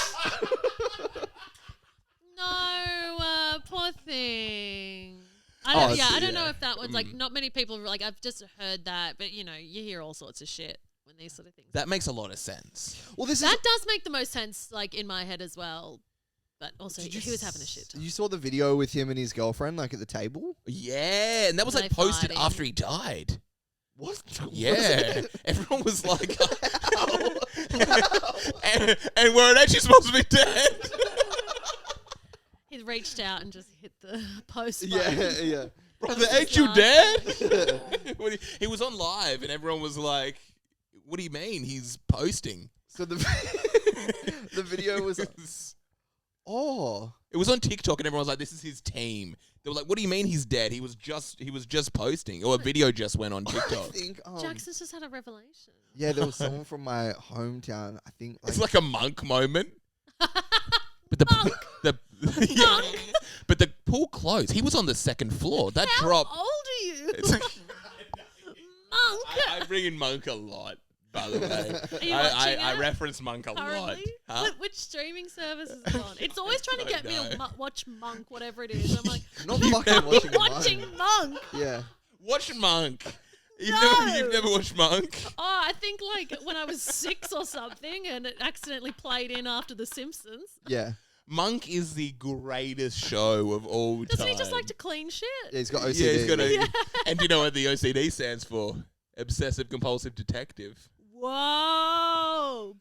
poor thing. Oh, I don't know yeah. if that one's like not many people like I've just heard that, but you know you hear all sorts of shit when these sort of things. That makes a lot of sense. Well, this That does make the most sense, like in my head as well. But also Did you he was having a shit time. You saw the video with him and his girlfriend, like at the table. Yeah, and that was Were like they posted fighting? after he died. What? Yeah, everyone was like, and weren't actually supposed to be dead. He reached out and just hit the post Yeah, button. yeah. Brother, That was ain't his you last dead? He was on live, and everyone was like, "What do you mean he's posting?" So the the video was. Oh. It was on TikTok, and everyone was like, "This is his team." They were like, "What do you mean he's dead? He was just posting, or a video just went on I TikTok." think. Jackson's just had a revelation. Yeah, there was someone from my hometown. I think. It's like a monk moment. But the yeah, but the pool closed. He was on the second floor. That How drop. old are you? It's like, Monk. I bring in Monk a lot, by the way. Are you watching I it reference Monk a lot. Currently? Huh? Which streaming service is it on? It's always trying to don't get me to know. watch Monk, whatever it is. I'm like, not fucking watching. watching mine. Monk. Yeah. Watch Monk. No. You've never watched Monk? Oh, I think like when I was 6 or something and it accidentally played in after The Simpsons. Yeah. Monk is the greatest show of all Doesn't time. he just like to clean shit? Yeah, he's got OCD. Yeah, he's got a. Yeah. And do you know what the OCD stands for? Obsessive compulsive detective. Whoa.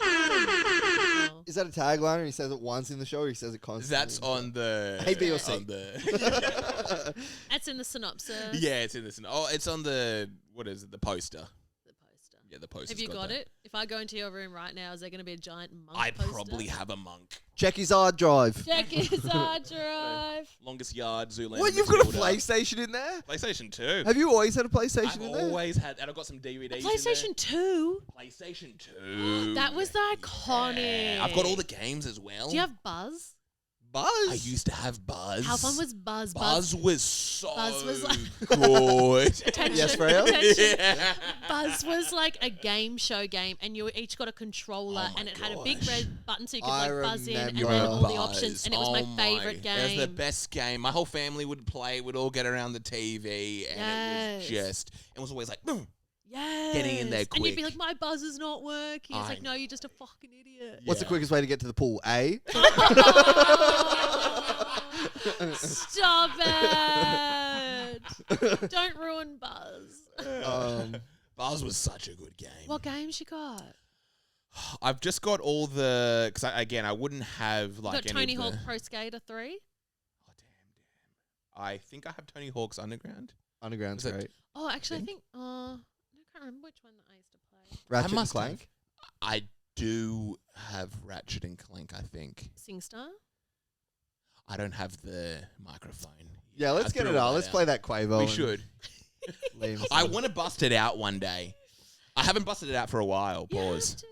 Oh. Is that a tagline? Or he says it once in the show, or he says it constantly? That's on the A, B, or C? on the That's in the synopsis. yeah, it's in this. Oh, it's on the what is it? The poster. The poster. Yeah, the poster. Have you got it? If I go into your room right now, is there going to be a giant Monk I poster? probably have a Monk. Check his hard drive. Check his hard drive. Longest yard, Zoolander. What? You've got a Matilda. PlayStation in there? PlayStation 2. Have you always had a PlayStation I've in there? always had, and I've got some DVDs. PlayStation 2. In there. PlayStation 2. That was iconic. Yeah. I've got all the games as well. Do you have Buzz? Buzz? I used to have Buzz. How fun was Buzz? Buzz was so Buzz was like- good. Attention, Yes, Freya? attention. Yeah. Buzz was like a game show game, and you each got a controller, Oh my and it had a big gosh. red button so you could I like buzz in, and remember then all the Buzz. options, and it was my favorite game. It was the best game. My whole family would play. We'd all get around the TV, and it was Yes. just. It was always like, boom. Yes. Getting in there And you'd be quick. like, my buzz is not working. It's I like, no, you're just a fucking idiot. What's the Yeah. quickest way to get to the pool? A? Stop it. Don't ruin Buzz. Buzz was such a good game. What games you got? I've just got all the because I wouldn't have You like got any Tony of Hawk the, Pro Skater 3? Oh damn! I think I have Tony Hawk's Underground. Underground's Was it- great. Oh, actually, I Think? think, I can't remember which one I used to play. Ratchet and must Clank. have. I do have Ratchet and Clank. I think SingStar? I don't have the microphone. Yeah, let's I get threw it all out. that Let's out. play that Quavo. We and should. Liam's I song. want to bust it out one day. I haven't busted it out for a while. You have Pause. to.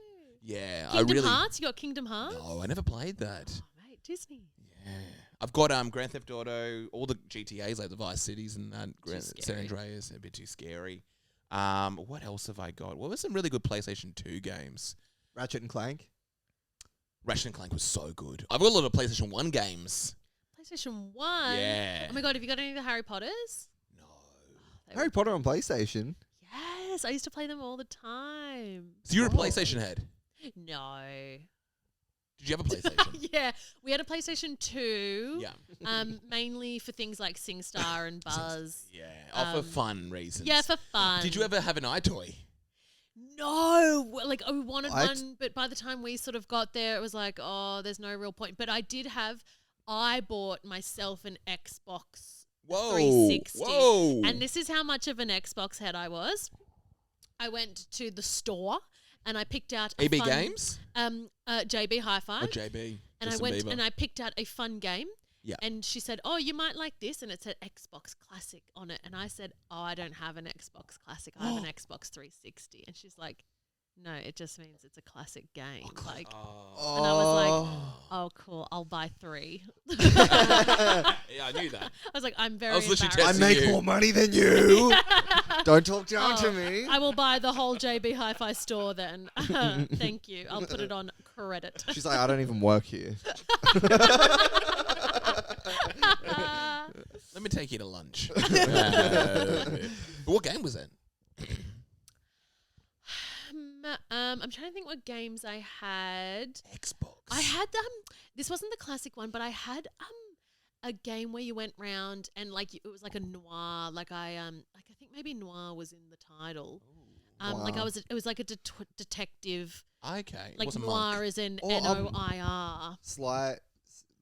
Yeah, Kingdom Hearts? You got Kingdom Hearts? No, I never played that. Oh, mate, Disney. Yeah, I've got Grand Theft Auto, all the GTA's like the Vice Cities and San scary. Andreas, a bit too scary. What else have I got? What were some really good PlayStation 2 games? Ratchet and Clank. Ratchet and Clank was so good. I've got a lot of PlayStation 1 games. PlayStation 1? Yeah. Oh my God, have you got any of the Harry Potters? No. They Harry were- Potter on PlayStation. Yes, I used to play them all the time. So you're a Oh. PlayStation head. No. Did you have a PlayStation? Yeah, we had a PlayStation 2. Yeah. Mainly for things like SingStar and Buzz. Yeah. For fun reasons. Yeah, for fun. Did you ever have an iToy? No, like we wanted What? one, but by the time we sort of got there, it was like, oh, there's no real point. But I bought myself an Xbox Whoa. 360. Whoa. And this is how much of an Xbox head I was. I went to the store and I picked out a EB fun, Games? JB Hi-Fi. Or JB? And I Justin went Bieber. and I picked out a fun game. Yeah. And she said, oh, you might like this. And it said Xbox Classic on it. And I said, oh, I don't have an Xbox Classic. I have an Xbox 360. And she's like, no, it just means it's a classic game. Like, Oh. and I was like, oh, cool. I'll buy 3. Yeah, I knew that. I was like, I'm very I was literally embarrassed. I testing make you. more money than you. Don't talk down to Oh, me. I will buy the whole JB Hi-Fi store then. Thank you. I'll put it on credit. She's like, I don't even work here. Let me take you to lunch. What game was it? I'm trying to think what games I had. Xbox. I had this wasn't the classic one, but I had a game where you went round and like it was like a noir, like I think maybe noir was in the title. Like Wow. it was like a detective, Okay. like What's a noir monk? is in Oh, NOIR. Sly.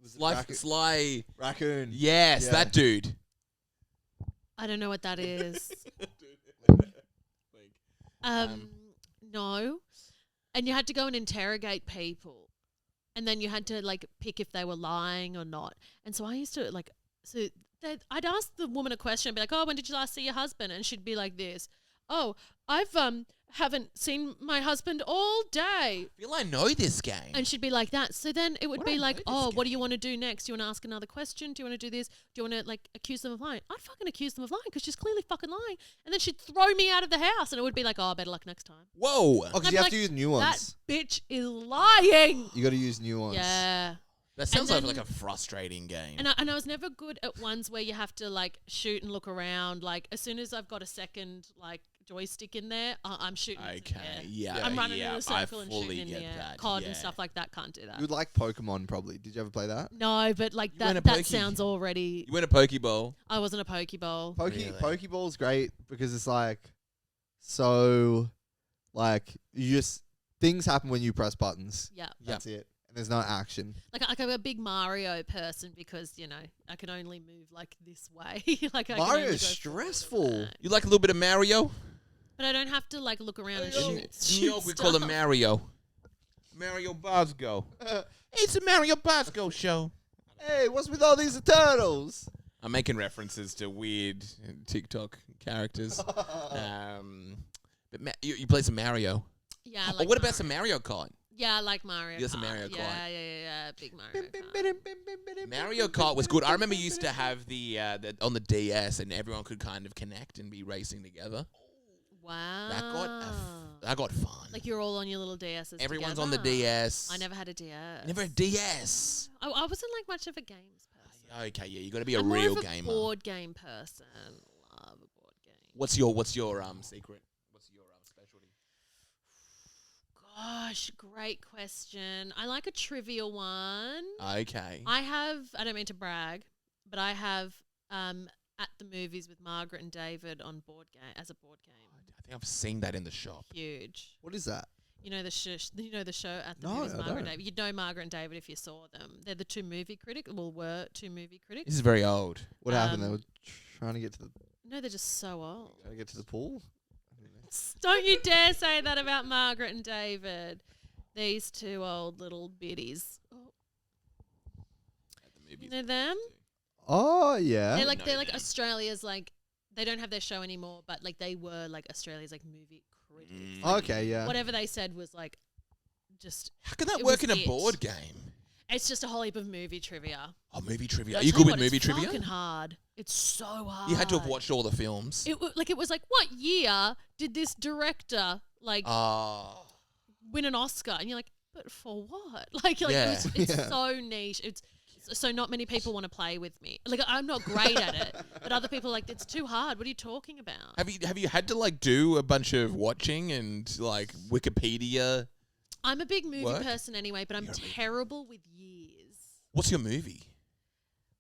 Was it Sly. Raccoon. Yes, Yeah. that dude. I don't know what that is. Um, No. And you had to go and interrogate people. And then you had to like pick if they were lying or not. And so I used to like, I'd ask the woman a question and be like, oh, when did you last see your husband? And she'd be like this, oh, I've haven't seen my husband all day. I feel I know this game. And she'd be like that. So then it would What be I like, know oh, this what do you want to do next? Do you want to ask another question? Do you want to do this? Do you want to like accuse them of lying? I'd fucking accuse them of lying because she's clearly fucking lying. And then she'd throw me out of the house and it would be like, oh, better luck next time. Whoa. Oh, because I'd you be have like, to use new That ones. bitch is lying. You got to use new ones. Yeah. That sounds and like then- a frustrating game. And I was never good at ones where you have to like shoot and look around. Like as soon as I've got a second like joystick in there, I'm shooting. into the Okay, air. yeah, I'm running yeah, in a I circle and fully shooting in get the air. that, COD yeah. and stuff like that can't do that. You would like Pokemon probably. Did you ever play that? No, but like You win a that Pokey. sounds already. You win a Pokeball. I wasn't a Pokeball. Really? Pokeball's great because it's like so like you just things happen when you press buttons. Yeah. That's it. And there's no action. Like I'm a big Mario person because you know I can only move like this way. Like I can only Mario's go stressful. forward and back. You like a little bit of Mario? But I don't have to like look around and In shoot. New shoot York, we call him stuff. Mario. Mario Bosco. It's a Mario Bosco show. Hey, what's with all these turtles? I'm making references to weird TikTok characters. But you play some Mario. Yeah. I Oh, like what about Mario. some Mario Kart? Yeah, I like Mario. Yes, a Kart. Mario Yeah, Kart. yeah. Big Mario Kart. Mario Kart was good. I remember you used to have the on the DS, and everyone could kind of connect and be racing together. Wow. That got fun. Like you're all on your little DSs. Everyone's together. on the DS. I never had a DS. Never a DS. I wasn't like much of a games person. Okay, yeah, you got to be a I'm real more of a gamer. board game person. Love a board game. What's your secret? What's your specialty? Gosh, great question. I like a trivial one. Okay. I don't mean to brag, but I have at the movies with Margaret and David on board game as a board game. I think I've seen that in the shop. Huge. What is that? You know the show at the No, movies, I Margaret and don't. David. You'd know Margaret and David if you saw them. They're the two movie critics. Well, were two movie critics. This is very old. What happened? They Um, were trying to get to the pool. Don't you dare say that about Margaret and David. These two old little biddies. At the movies. You know them? Oh yeah. They're like know they're like them. Australia's like they don't have their show anymore, but like they were like Australia's like movie critics. Mm. Like, Okay, yeah. whatever they said was like just How can that It work was in a it. board game? it's just a whole heap of movie trivia. Oh, movie trivia. Are I'll you tell good with what, movie it's trivia? Fucking hard. It's so hard. You had to have watched all the films. It was like, what year did this director Oh. win an Oscar? And you're like, but for what? Like Yeah. it's so niche. It's so not many people want to play with me. Like I'm not great at it, but other people are like, it's too hard. What are you talking about? Have you had to like do a bunch of watching and like Wikipedia? I'm a big movie Work? person anyway, but I'm You're a movie. terrible with years. What's your movie?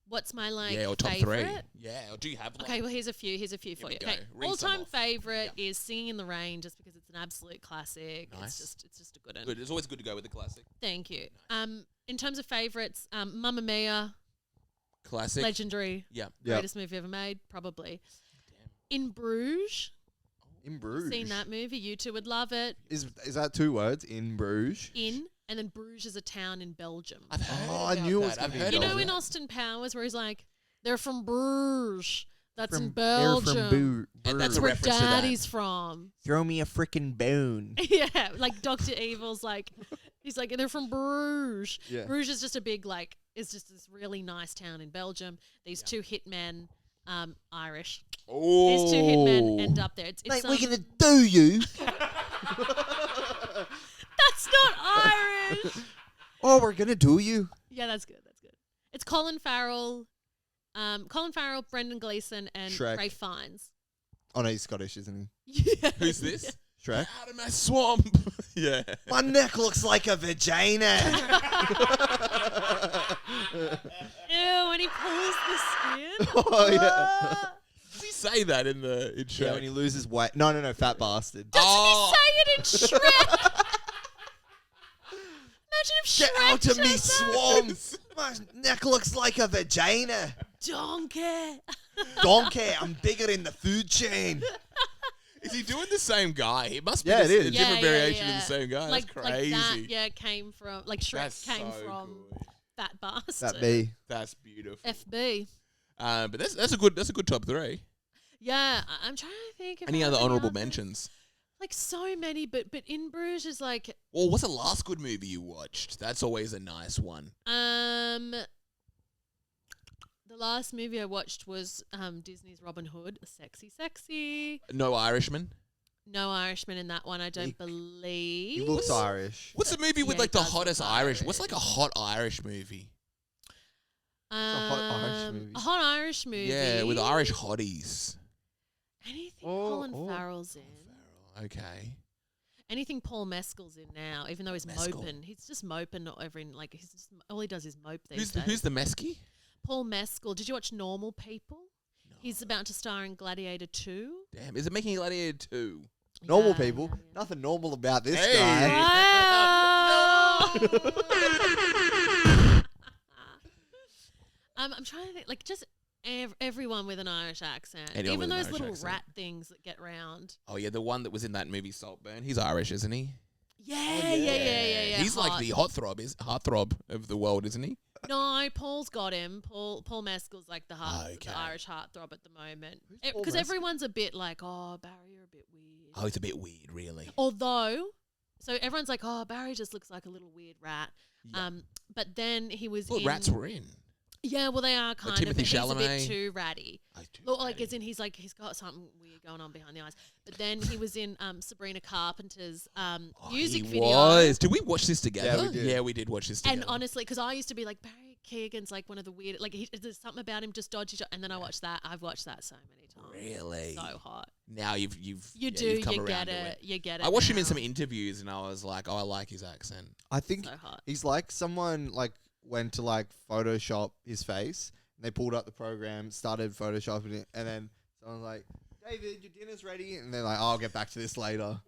What's my Or top favorite? 3. Yeah, or do you have like... Okay, well here's a few for we you. go. Okay, Ring some all-time off. favorite is Singing in the Rain, just because it's an absolute classic. Nice. It's just a good one. Good. It's always good to go with the classic. Thank you. In terms of favorites, Mamma Mia, Classic. legendary, Yeah. Yep. greatest movie ever made, probably. Damn. In Bruges, In Bruges. seen that movie. You two would love it. Is that 2 words? In Bruges. And then Bruges is a town in Belgium. I've heard Oh, I about knew it that. was gonna I've be heard You of know that. in Austin Powers where he's like, they're from Bruges. That's in They're Belgium. from And That's a where reference to that. Daddy's from. Throw me a freaking bone. Yeah, like Dr. Evil's like, he's like, they're from Bruges. Yeah. Bruges is just a big, like, it's just this really nice town in Belgium. These 2 hitmen, Irish. Oh. These 2 hitmen end up there. It's Mate, we're going to do you. That's not Irish. Oh, we're going to do you. Yeah, that's good. That's good. It's Colin Farrell, Brendan Gleeson, and Shrek. Ralph Fiennes. Oh, no, he's Scottish, isn't Yeah. Who's this? he? Shrek. Out of my swamp. Yeah. My neck looks like a vagina. Ew, when he pulls the skin. Oh, yeah. Does he say that in Shrek? Yeah, when he loses weight. No, fat bastard. Doesn't Oh. he say it in Shrek? Imagine if Get Shrek out of me, says that. swamp. My neck looks like a vagina. Donkey. Donkey, I'm bigger in the food chain. Is he doing the same guy? It must be Yeah, just it is. a different Yeah, variation yeah. of the same guy. Like That's crazy. that, yeah, came from, like Shrek That's came so from good. Fat Bastard. That be. That's beautiful. FB. But that's a good top 3. Yeah, I'm trying to think. If Any I have other honourable others. mentions? Like so many, but In Bruges is like, Well, what's the last good movie you watched? That's always a nice one. the last movie I watched was Disney's Robin Hood. Sexy. No Irishman. No Irishman in that one, I don't believe. He looks Irish. What's the movie with Yeah, like he the does look hottest Irish? What's Irish. like a hot Irish movie? a hot Irish movie. A hot Irish movie. Yeah, with Irish hotties. Anything Oh, Colin oh. Farrell's in. Okay. Anything Paul Mescal's in now, even though he's Mescal. moping. He's just moping over in, like, he's just, all he does is mope these Who's days. the Mesky? Paul Mescal. Did you watch Normal People? No. He's about to star in Gladiator 2. Damn, is it making Gladiator 2? Normal Yeah, people. yeah, yeah. Nothing normal about this Hey. guy. Wow. I'm trying to think, like, just everyone with an Irish accent. Anyone Even with an those Irish little accent. rat things that get round. Oh yeah, the one that was in that movie Saltburn. He's Irish, isn't he? Yeah, yeah. He's like the heartthrob of the world, isn't he? No, Paul's got him. Paul Mescal's like the Okay. the Irish heartthrob at the moment. Paul Because Mescal? everyone's a bit like, oh, Barry, you're a bit weird. Oh, it's a bit weird, really. Although, so everyone's like, oh, Barry just looks like a little weird rat. Yeah. But then he was Well, in... rats were in. Yeah, well, they are kind of. Timothy But he's a Chalamet. bit too ratty. Oh, too Look, like, ratty. as in, he's got something weird going on behind the eyes. But then he was in Sabrina Carpenter's music he video. was. Did we watch this together? Yeah, we did. Yeah, we did watch this together. And honestly, because I used to be like, Barry Keoghan's like one of the weird, like, there's something about him just dodgy. And then I watched that. I've watched that so many times. Really? So hot. Now you've You you've come you around get to it. You get it. I watched him in now. some interviews and I was like, oh, I like his accent. I think So hot. he's like someone like went to like Photoshop his face. And they pulled up the program, started photoshopping it, and then someone's like, David, your dinner's ready. And they're like, oh, I'll get back to this later.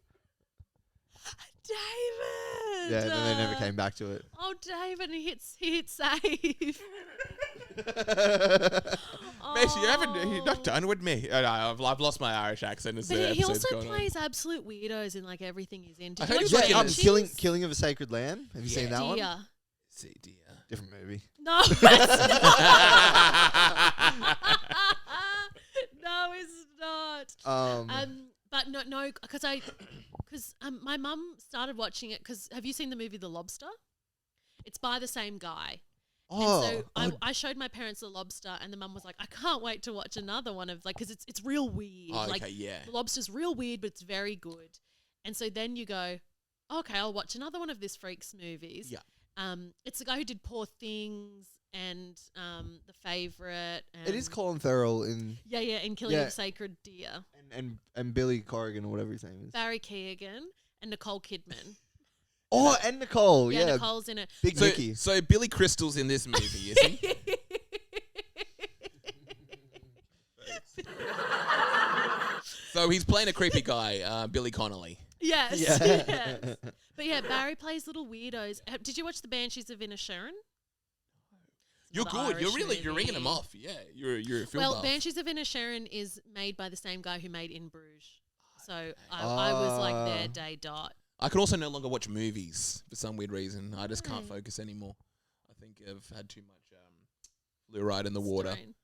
David. Yeah, and then they never came back to it. Oh, David, he hit save. Messi, you're not done with me. I've lost my Irish accent as But the he episode's also going on. plays absolute weirdos in like everything he's in. I Did heard you he's watch like Yeah, in Witches? a- Killing of a Sacred Lamb. Have you seen that one? Dear. See, dear. Different movie. No, it's not. No, it's not. But no, because because my mum started watching it because have you seen the movie The Lobster? It's by the same guy. Oh, And so I showed my parents The Lobster, and the mum was like, I can't wait to watch another one of like, because it's real weird. Oh, like, okay, yeah. The Lobster's real weird, but it's very good. And so then you go, okay, I'll watch another one of this freak's movies. Yeah. It's the guy who did Poor Things and The Favourite. And it is Colin Farrell in Yeah, in Killing of a Sacred Deer. and Billy Corrigan or whatever his name is. Barry Keoghan and Nicole Kidman. Oh, and Nicole. Yeah, Yeah, Nicole's in it. Big So, Nicky. so Billy Crystal's in this movie, is he? So he's playing a creepy guy, Billy Connolly. Yes. Yeah. Yes. But yeah, Barry plays little weirdos. Did you watch The Banshees of Inisherin? You're Another good. You're Irish you're ringing them movie. off. Yeah, you're a film Well, buff. Banshees of Inisherin is made by the same guy who made In Bruges. So I was like their day dot. I can also no longer watch movies for some weird reason. I just can't focus anymore. I think I've had too much fluoride in the water. Listerine.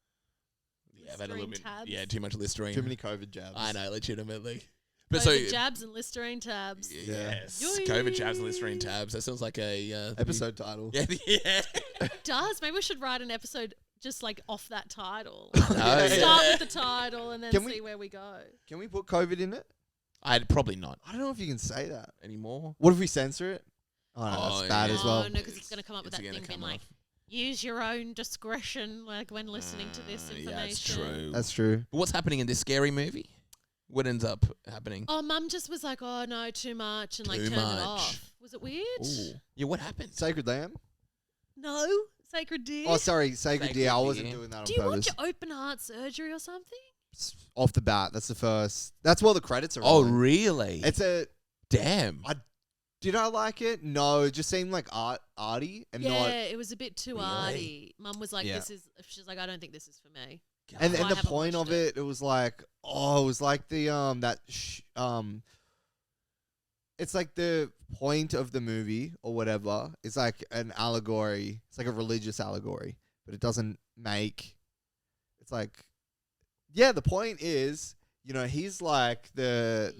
Yeah, I've had a little bit. Listerine tabs. Yeah, too much Listerine. Too many COVID jabs. I know, legitimately. But COVID jabs and Listerine tabs. yes, Yoink. COVID jabs and Listerine tabs. That sounds like a Episode title. Yeah, yeah. It does. Maybe we should write an episode just like off that title. No, Start yeah. with the title and then Can see we- where we go. Can we put COVID in it? I'd probably not I don't know if you can say that. anymore. What if we censor it? Oh, no, Oh, that's bad yeah. as well. Oh, no, because it's going to come up with It's that gonna thing being come like, off. use your own discretion like when listening to this information. Yeah, it's true. That's true. But what's happening in this scary movie? What ends up happening? Oh, Mum just was like, oh, no, too much, and like Too turned much. it off. Was it weird? Ooh. Yeah, what happened? Sacred Lamb? No. Sacred Deer? Oh, sorry, Sacred Sacred Deer. I wasn't Deer. doing that on Do you purpose. watch open heart surgery or something? Off the bat, that's the first. That's what the credits are. Oh, rolling. really? It's a. Damn. Did I like it? No, it just seemed like arty and Yeah, not. it was a bit too Really? arty. Mum was like, Yeah. she's like, I don't think this is for me. And I the haven't point watched of it, it was like, it was like the it's like the point of the movie or whatever. It's like an allegory. It's like a religious allegory, but it doesn't make. It's like, yeah, the point is, he's like the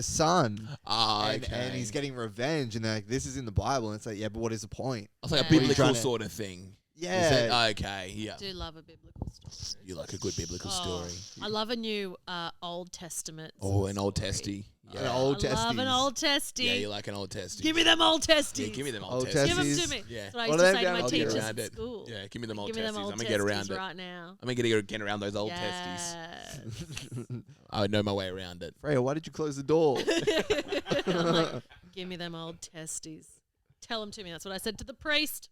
son, and he's getting revenge, and they're like, this is in the Bible, and it's like, yeah, but what is the point? It's like a Yeah. What are you biblical trying to- sort of thing. Yeah, Is it? Okay, yeah. I do love a biblical story. You like a good biblical Oh, story. I love a new Old Testament. Oh, an old story. testy. An Yeah. old I love an testes. old testy. Yeah, you like an old testy. Give me them old testes. Yeah, give me them old Old testes. Give them testes. to me. Yeah. That's what I What used are to they say to down? my I'll get teachers around at it. school. Yeah, give me them old Give me them testes. old I'm gonna get around testes it. right now. I'm gonna get around those old testes. Yes. I would know my way around it. Freya, why did you close the door? I'm like, give me them old testes. Tell them to me. That's what I said to the priest.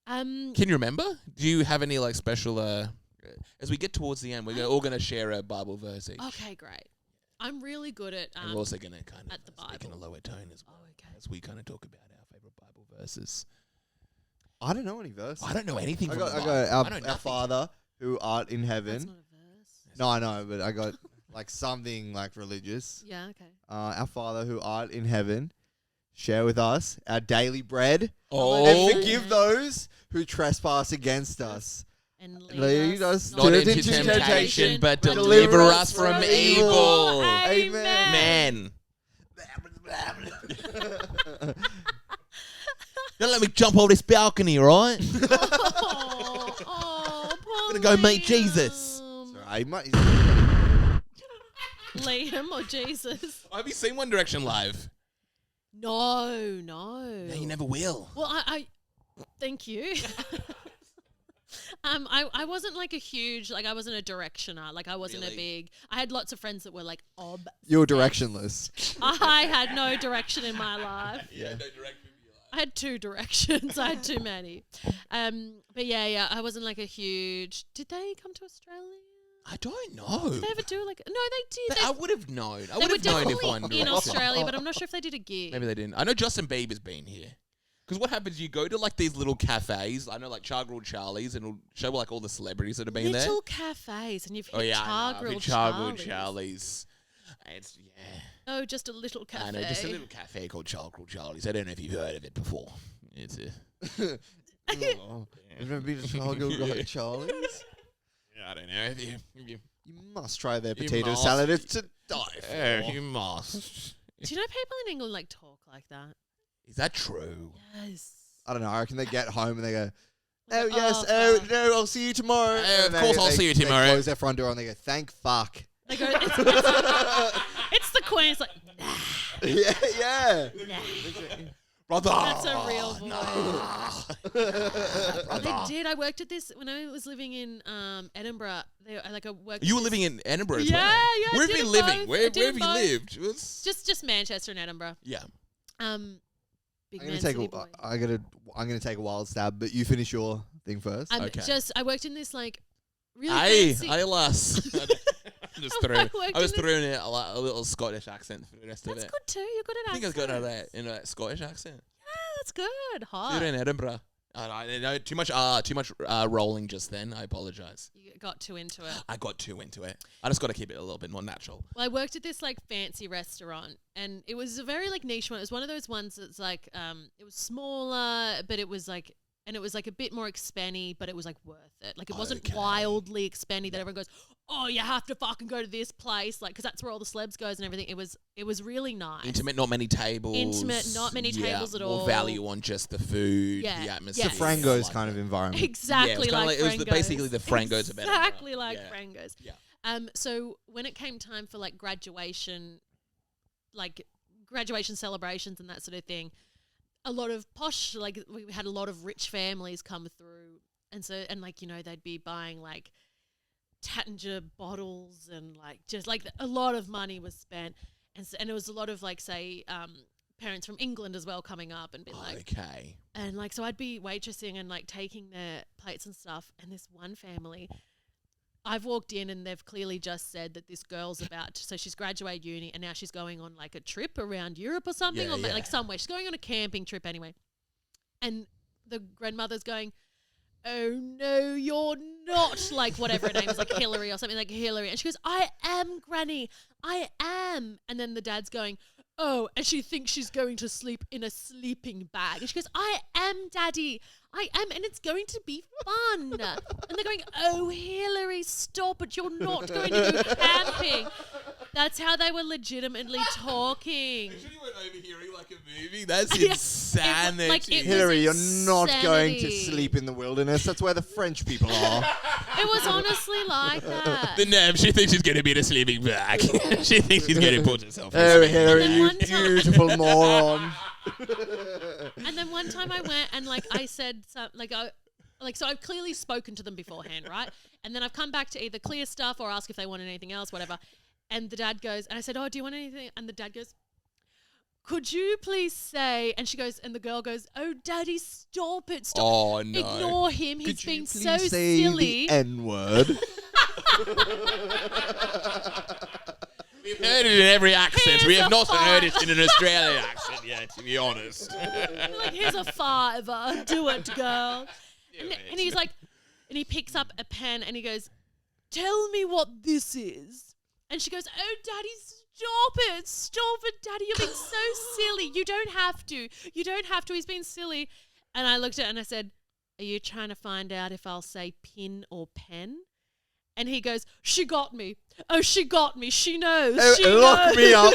Can you remember? Do you have any like special? As we get towards the end, we're all gonna share a Bible verse each. Okay, great. I'm really good at And we're also gonna kind of at the speak in a Bible. lower tone as well, Oh, okay. as we kind of talk about our favorite Bible verses. I don't know any verses. I don't know anything I from got, the I Bible. got I know our nothing. Father who art in That's heaven. not a verse. No, I know, but I got like something like religious. Yeah, okay. Our Father who art in heaven, share with us our daily bread, Oh, and forgive those who trespass against us. And Lead us not into into temptation, but but deliver us from from evil. evil. Amen. Man, don't let me jump over this balcony, all right? Oh, Gonna go meet Jesus. Sorry, mate. Liam or Jesus? Have you seen One Direction live? No. No, you never will. Well, I thank you. I wasn't like a huge, like I wasn't a directioner. Like I wasn't Really? a big, I had lots of friends that were like, You're directionless. I had no direction in my life. Yeah, no direction. I had two directions. I had too many. But yeah, I wasn't like a huge, did they come to Australia? I don't know. Did they ever do like, no, they did. I would have known. I They would were have known if definitely One Direction. in Australia, but I'm not sure if they did a gig. Maybe they didn't. I know Justin Bieber's been here. Because what happens, you go to like these little cafes, I know like Char Grilled Charlie's, and it'll show like all the celebrities that have been there. Little cafes, and you've hit Oh yeah, Char I know. Grilled Char Grilled Charlie's. Charlie's. It's, yeah. Oh, just a little cafe. I know, just a little cafe called Char Grilled Charlie's. I don't know if you've heard of it before. It's a... Oh, you've never been to Charlie's? I don't know if you You must try their You potato must. salad. It's to die for. you must. Do you know people in England like talk like that? Is that true? Yes. I don't know. I reckon they get home and they go, oh, Like, yes, fuck. no, I'll see you tomorrow. Of course I'll see you tomorrow. They close their front door and they go, thank fuck. They go, it's the Queen. It's like, nah, yeah. nah. Brother. That's a real voice. Brother. They did. I worked at this when I was living in Edinburgh. I worked. You were living in Edinburgh as Yeah, well? yeah, Where I have you did been living? both. Where I have did you both. lived? What's- Just Manchester and Edinburgh. Yeah. Big I'm man gonna take city a, boy. I'm gonna take a wild stab, but you finish your thing first. Okay. I worked in this like really Hey, fancy. hey, lass. I was worked throwing in a little Scottish accent for the rest of That's it. good too. You're good at I think I was accents. good at that in a Scottish accent. That's good. Hot. You're in Edinburgh. I know too much rolling just then. I apologize. You got too into it. I got too into it. I just got to keep it a little bit more natural. Well, I worked at this like fancy restaurant, and it was a very like niche one. It was one of those ones that's like it was smaller, but it was like. And it was like a bit more expenny, but it was like worth it. Like it wasn't Okay. wildly expenny that everyone goes, oh, you have to fucking go to this place, like because that's where all the celebs goes and everything. It was really nice. Intimate, not many tables. Intimate, not many tables at all. More value on just the food, Yeah, the atmosphere. yes. Frango's like kind of that. environment. Exactly Yeah, it was kinda like it was Frangos. basically the Frangos of Edinburgh. Exactly like Yeah. Frangos. Yeah. So when it came time for like graduation celebrations and that sort of thing, a lot of posh, like we had a lot of rich families come through, and like they'd be buying like Tattinger bottles and like just like a lot of money was spent, and it was a lot of like say parents from England as well coming up and be like, Okay. and like so I'd be waitressing and like taking their plates and stuff, and this one family. I've walked in and they've clearly just said that this girl's so she's graduated uni and now she's going on like a trip around Europe or something, Yeah, or yeah. like somewhere. She's going on a camping trip anyway. And the grandmother's going, oh no, you're not, like whatever her name is, like Hillary or something, like Hillary. And she goes, I am, Granny, I am. And then the dad's going, oh, and she thinks she's going to sleep in a sleeping bag. And she goes, I am, Daddy. I am, and it's going to be fun. And they're going, oh, Hillary, stop it. You're not going to go camping. That's how they were legitimately talking. You weren't overhearing like a movie? That's Yeah, insanity. like, it was Hillary, you're not going to insanity. sleep in the wilderness. That's where the French people are. It was honestly like that. The nerve, she thinks she's going to be in a sleeping bag. She thinks she's going to put herself in a Oh, sleeping Hillary, And then you one time- beautiful moron. And then one time I went and like I said so I've clearly spoken to them beforehand, right? And then I've come back to either clear stuff or ask if they wanted anything else, whatever. And the dad goes, and I said, oh, do you want anything? And the dad goes, could you please say, and she goes, and the girl goes, oh, Daddy, stop it, stop. Oh, no. Ignore him. He's Could you being please so say silly. the N-word? We've heard it in every accent. We Here's have a not heard five. it in an Australian accent yet, to be honest. Like, here's a $5. Do it, girl. And he's like, and he picks up a pen and he goes, tell me what this is. And she goes, oh, Daddy, stop it, Daddy, you're being so silly. You don't have to. He's being silly. And I looked at it and I said, are you trying to find out if I'll say pin or pen? And he goes, she got me. Oh, she got me. She knows. Oh, she lock knows. me up.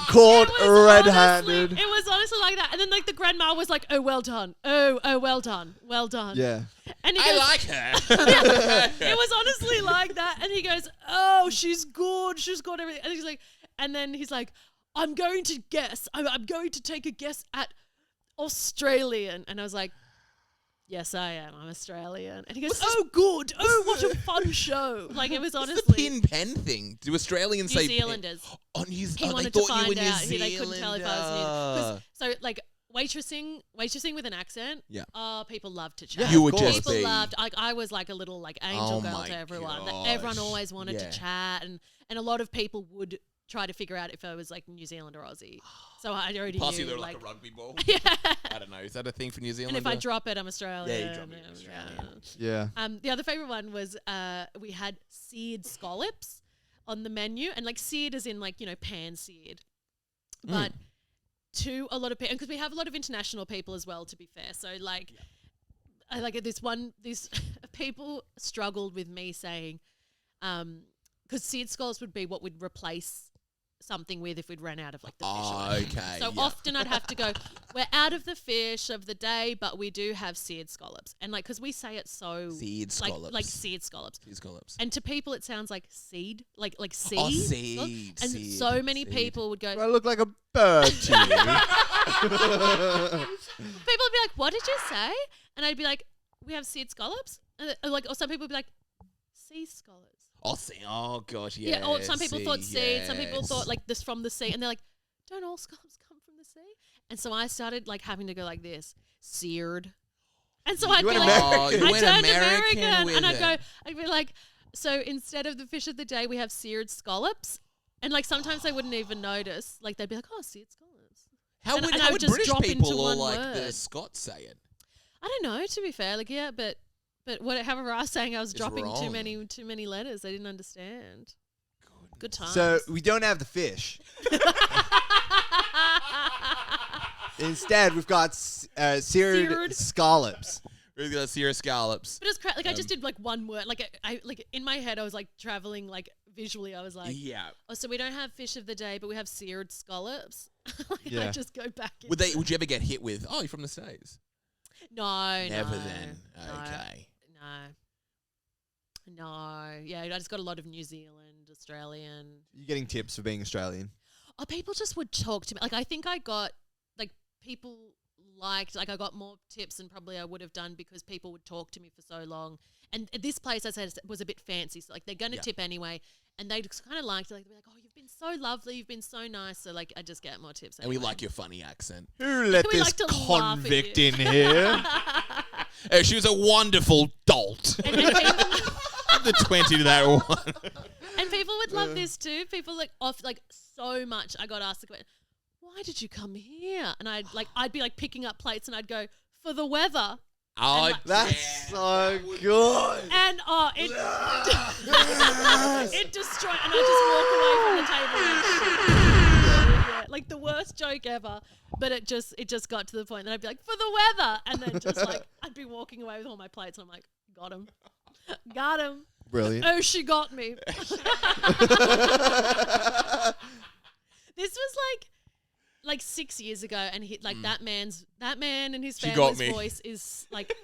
Caught It was red-handed. Honestly, it was honestly like that. And then like the grandma was like, oh, well done. Oh, well done. Well done. Yeah. And he I goes, like her. it was honestly like that. And he goes, oh, she's good. She's got everything. And he's like, and then he's like, I'm going to guess. I'm going to take a guess at Australian. And I was like, yes, I am. I'm Australian. And he goes, oh, good. Oh, what a fun show. Like, it was What's honestly. the pin pen thing? Do Australians New say Zealanders. Pin? Oh, New He Zealand. wanted They to thought you were find New out. Zealander. They couldn't tell if I was New. So, like, waitressing with an accent. Yeah. Oh, people love to chat. You would of course. just People be. loved. I was like a little like angel Oh girl my to everyone. That gosh. everyone always wanted Yeah. to chat, and a lot of people would try to figure out if I was like New Zealand or Aussie. So I already Pass knew. you there like, like a rugby ball. yeah. I don't know. Is that a thing for New Zealand? And if I drop it, I'm Australian. Yeah, you drop it, Australian. Yeah. The other favorite one was we had seared scallops on the menu, and like seared as in like pan seared, but to a lot of people, because we have a lot of international people as well. To be fair, so like, I like these people struggled with me saying, because seared scallops would be what would replace something with if we'd run out of like the fish. Oh, okay. So yeah. often I'd have to go, we're out of the fish of the day, but we do have seared scallops. And like, because we say it so Seared like scallops. seared scallops. Seared scallops. And to people it sounds like seed, like seed. Oh, seed. And seed, so many seed. people would go, Do I look like a bird to you? people would be like, what did you say? And I'd be like, we have seared scallops. And or some people would be like, sea scallops. Oh gosh, Yeah, or some people thought seed, some people yes. thought like this from the sea, and they're like, don't all scallops come from the sea? And so I started like having to go like this, seared. And so I'd be went like, American. you I went turned American American, with and it. I'd be like, so instead of the fish of the day, we have seared scallops. And like sometimes they wouldn't even notice. Like they'd be like, oh, seared scallops. How And- would, and how I would would just British drop people into or one like the word. Scots say it? I don't know, to be fair. Like, yeah, but whatever I was saying, I was It's dropping wrong. too many letters. They didn't understand. Good times. So we don't have the fish. Instead, we've got seared Seared. scallops. Really got seared scallops. But it's like I just did like one word. Like I like in my head, I was like traveling like visually. I was like, Yeah. oh, so we don't have fish of the day, but we have seared scallops. Like, Yeah. I just go back. Would you ever get hit with? Oh, you're from the States. No, Never no, then. no, Okay. no. Yeah, I just got a lot of New Zealand, Australian. You're getting tips for being Australian. Oh, people just would talk to me. Like I think I got like people liked like I got more tips than probably I would have done because people would talk to me for so long. And this place I said was a bit fancy, so like they're gonna Yeah. tip anyway. And they just kind of liked it. Like they'd be like, "Oh, you've been so lovely. You've been so nice." So like I just get more tips. And we anyway. like your funny accent. Who let We this like to laugh at convict you. in here? Oh, she was a wonderful dolt. And people, The 20 to that one. and people would love this too. People like off like so much. I got asked the question, "Why did you come here?" And I'd be like picking up plates, and I'd go for the weather. Oh, like- That's so good. And it it destroyed, and I just walk away from the table. Yeah, like the worst joke ever. But it just got to the point that I'd be like, for the weather, and then just like I'd be walking away with all my plates, and I'm like, got him. Brilliant. Oh, she got me. This was like 6 years ago, and that man and his She got family's me. voice is like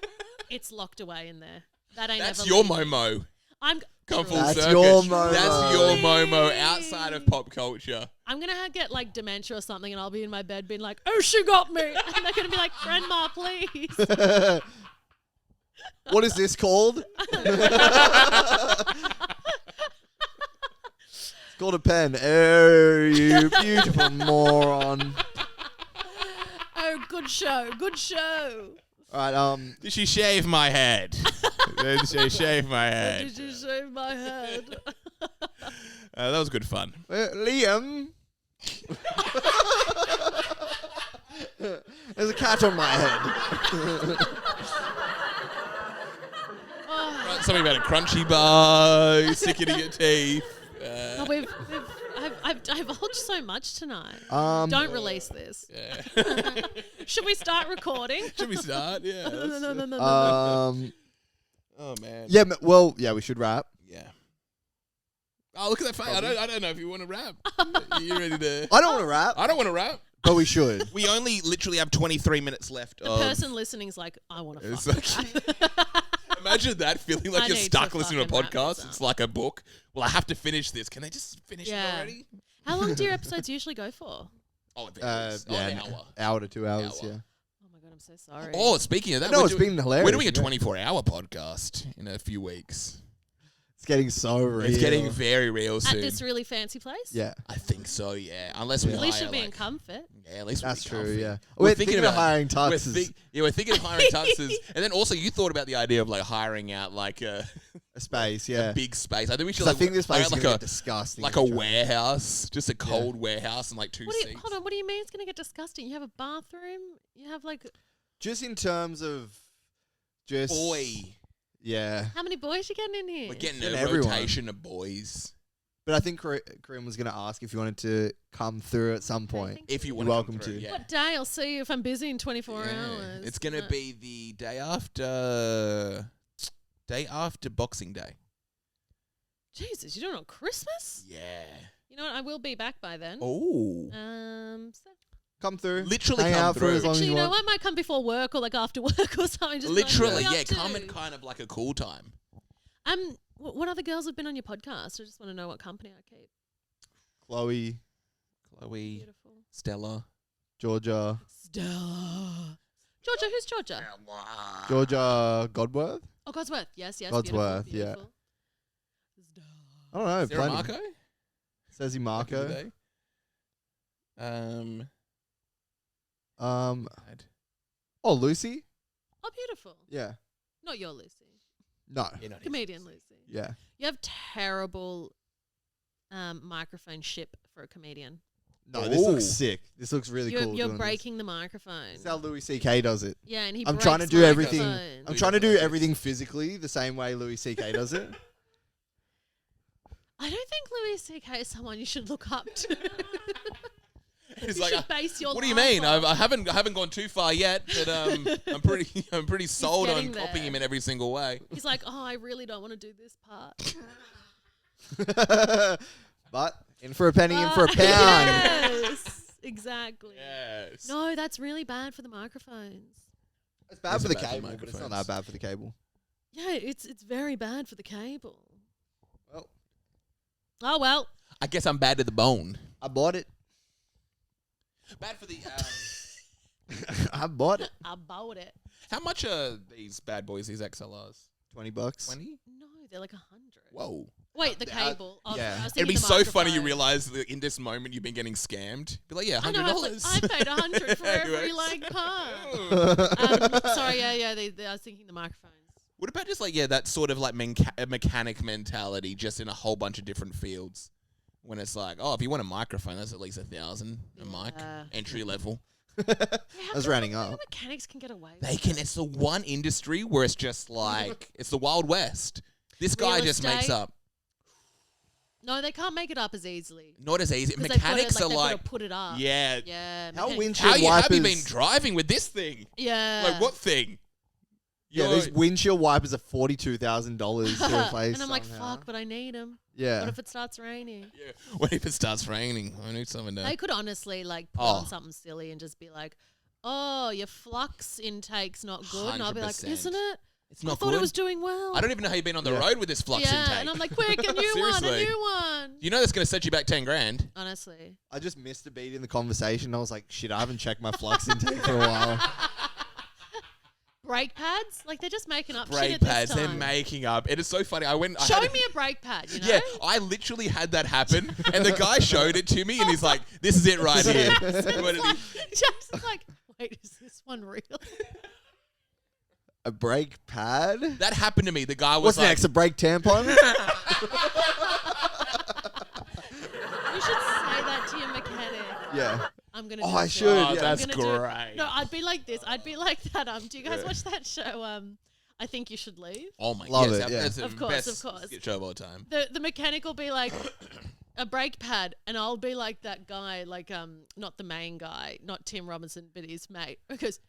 it's locked away in there. That ain't That's ever your leaving. Momo. I'm Come full That's circle. your Momo. That's your Momo Truly. outside of pop culture. I'm gonna get like dementia or something, and I'll be in my bed being like, "Oh, she got me," and they're gonna be like, "Grandma, please." What is this called? It's called a pen. Oh, you beautiful moron. Oh, good show. All right, Did she shave my head? Did she shave my head? Did you shave my head? That was good fun. Liam. There's a cat on my head. Right, something about a crunchy bar, stick it in your teeth. Oh, I've divulged so much tonight. Don't release this. Yeah. Should we start recording? Should we start? Yeah. No. Oh man. Yeah, well, yeah, we should wrap. Yeah. Oh, look at that face. I don't know if you want to rap. Are you ready to? I don't want to rap, I don't want to rap. but we should. We only literally have 23 minutes left. The person listening's like, I want to It's fuck. Imagine that feeling like I you're need stuck to listening to a fucking wrap podcast. this It's up. like a book. Well, I have to finish this. Can they just finish it Yeah. already? How long do your episodes usually go for? Oh, it varies. Yeah, an an hour. hour to 2 hours, Hour. yeah. Oh my god, I'm so sorry. Oh, speaking of that, No, we're it's been hilarious. We're doing a yeah. 24-hour podcast in a few weeks. It's getting so real. It's getting very real At soon. this really fancy place? Yeah, I think so, yeah. Unless we At least hire, you'll be in like, comfort. yeah, at least that's we'll be true, comfy. yeah. We're We're thinking of hiring tuxes. We're thinking of hiring tuxes. And then also you thought about the idea of like hiring out like a A space, yeah. big space. I think we should 'Cause like, I think this place is like going to a get disgusting. like a warehouse, just a cold warehouse and like two seats. Hold on, what do you mean it's going to get disgusting? You have a bathroom? You have like, Just in terms of just... Boy, Yeah. how many boys you getting in here? we're getting Getting a everyone. rotation of boys. But I think Kareem was going to ask if you wanted to come through at some point. thank If you You're want welcome to. to. Yeah. What day? I'll see you if I'm busy in 24 Yeah. hours. It's going to be the day after Boxing Day. Jesus, you're doing it on Christmas? Yeah. You know what? I will be back by then. Oh. So Come through. Literally Hang come out for through. as long as actually, you you know want. what? Might come before work or like after work or something. Just Literally, like, yeah. what are you up Come to? in kind of like a cool time. What other girls have been on your podcast? I just want to know what company I keep. Chloe, Beautiful. Stella. Georgia. Stella. Georgia, who's Georgia? Georgia Godworth? Oh, Godsworth. Yes, yes. Godsworth, beautiful, yeah. beautiful. I don't know. Sarah Plenty. Marco? Says he Back in the Marco. day. Oh, Lucy? Oh, beautiful. Yeah. Not your Lucy. No. You're not Comedian Lucy. Yeah. You have terrible microphone ship for a comedian. No, this looks Ooh. sick. This looks really You're, cool. you're doing breaking the microphone. This is how Louis C.K. does it. Yeah, and he I'm breaks trying to do everything. microphones. I'm He trying to does do it. everything physically the same way Louis C.K. does it. I don't think Louis C.K. is someone you should look up to. He's you like, should base your what do you life mean? on. I haven't gone too far yet, but I'm pretty sold on getting copying there. him in every single way. He's like, oh, I really don't want to do this part. But in for a penny, in for a pound. Yes, exactly. Yes. No, that's really bad for the microphones. It's bad Is for it the bad for cable, but it's not microphones? that bad for the cable. Yeah, it's very bad for the cable. Well, Oh well. I guess I'm bad to the bone. I bought it. Bad for the. I bought it. I bought it. How much are these bad boys? These XLRs? $20. 20? No, they're like 100. Whoa. Wait, the cable. Oh, yeah. I was It'd thinking be the so funny you microphone. realize that in this moment you've been getting scammed. Be like, yeah, I know. $100. I paid 100 for every Anyways. like part. Sorry, yeah. I was thinking the microphones. What about just like, that sort of like mechanic mentality just in a whole bunch of different fields? When it's like, oh, if you want a microphone, that's at least $1,000 a mic, Yeah. entry level. That's rounding up. Mechanics can get away with They it. can. It's the one industry where it's just like it's the Wild West. This guy Real just makes estate. up. No, they can't make it up as easily. Not as easy. 'Cause Mechanics they've are got like, to put it up. yeah. Yeah. How mechanics- windshield How wipers? have you been driving with this thing? Yeah. Like what thing? Yeah, You're- these windshield wipers are $42,000 to replace. And I'm like, somehow. fuck, but I need them. Yeah. What if it starts raining? Yeah. What if it starts raining? I need someone They to. could honestly like put Oh. on something silly and just be like, "Oh, your flux intake's not good," and I'll be like, 100%. "Isn't it? It's I not thought good. it was doing well." I don't even know how you've been on the Yeah. road with this flux yeah, intake. and I'm like, "Quick, a new one, a Seriously. new one." You know that's going to set you back 10 grand. Honestly, I just missed a beat in the conversation. I was like, shit, I haven't checked my flux intake for a while. brake pads, like they're just making up shit Brake at this pads, they're time. making up. It is so funny. I went. I Show had- me a brake pad, you know? Yeah, I literally had that happen, and the guy showed it to me, and he's like, "This is it right here." What did he- Jackson's like, "Wait, is this one real?" A brake pad? That happened to me. The guy was What's like, next? A brake tampon? You should say that to your mechanic. Yeah. I'm gonna. Oh, do I it. should, "Oh, yeah. that's I'm gonna do it. great." No, I'd be like this. I'd be like that. Do you guys watch that show? I think you should leave. Oh my Love yes, it, yeah. that's the Of course, best of course. skit show of all time. The mechanic will be like a brake pad, and I'll be like that guy, like not the main guy, not Tim Robinson, but his mate. Who goes,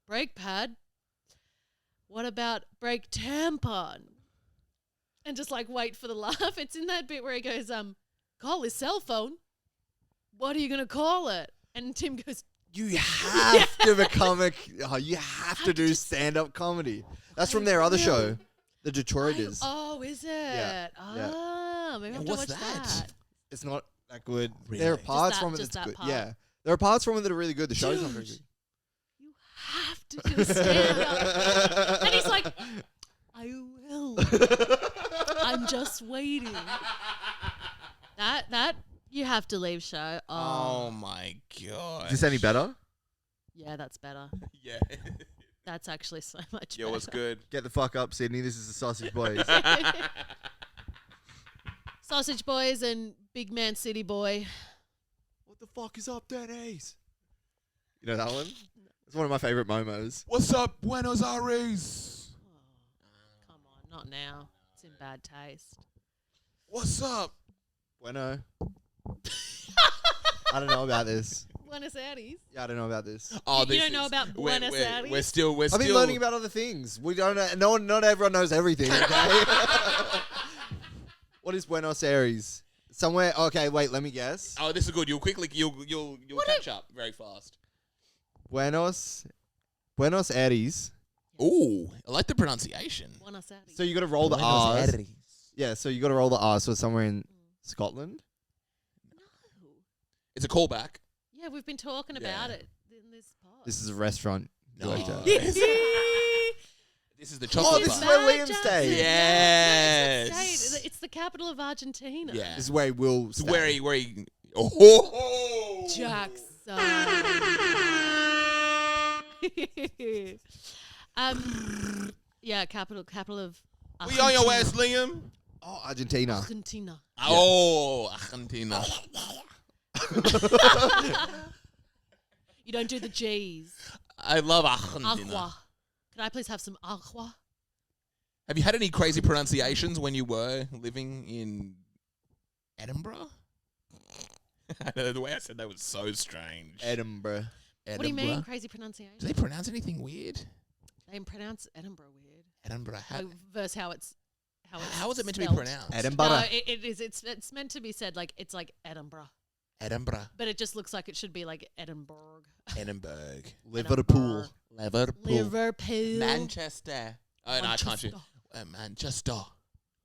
brake pad? What about brake tampon? And just like wait for the laugh. It's in that bit where he goes, call his cell phone. What are you gonna call it? And Tim goes, You have to become you have to do stand-up comedy. That's from their other show, The Detroiters. oh, is it? Yeah, yeah. Ah, maybe I have And to what's watch that? that. It's not that good. Really? There are Just parts that- from it just that's that good. part. Yeah. There are parts from it that are really good. The show's not very Dude. good. You have to do stand up. And he's like, I will. I'm just waiting. That you have to leave show. Oh Oh, my god. Is this any better? yeah, that's better. Yeah. That's actually so much Yo, what's better. good? Get the fuck up, Sydney. This is the Sausage Boys. Sausage Boys and Big Man City Boy. What the fuck is up, Denny's? You know that one? It's one of my favorite momos. What's up, Buenos Aires? Oh, come on, not now. It's in bad taste. What's up? Bueno. I don't know about this. Buenos Aires. Yeah, I don't know about this. Oh, You this don't know is- about Buenos Aires? We're still. I've been learning about other things. We don't know, not everyone knows everything, okay? What is Buenos Aires? Somewhere. Okay, wait. Let me guess. Oh, this is good. You'll catch up very fast. Buenos Aires. Ooh, I like the pronunciation. Buenos Aires. So you got to roll the R's. Yeah. So you got to roll the R. So somewhere in Scotland. No. It's a callback. Yeah, we've been talking about it in this pod. This is a restaurant. you worked at. This is the chocolate this is bar. where Liam stayed. Yes. No, it's the state. It's the capital of Argentina. Yeah. This is where he will It's stay. where he. Oh. Jackson. Yeah, capital of. We on your west, Liam. Oh, Argentina. Argentina. Oh, Argentina. You don't do the G's. I love Argentina. Agua. Can I please have some agua? Have you had any crazy pronunciations when you were living in Edinburgh? I know the way I said that was so strange. Edinburgh. What do you mean, crazy pronunciation? Do they pronounce anything weird? They pronounce Edinburgh weird. Edinburgh. Versus how it's How is it meant to be spelt. pronounced? Edinburgh. No, it is. It's meant to be said like it's like Edinburgh, Edinburgh. but it just looks like it should be like Edinburgh. Edinburgh. Liverpool. Liverpool. Manchester. Oh, no, I can't do. Manchester. Manchester.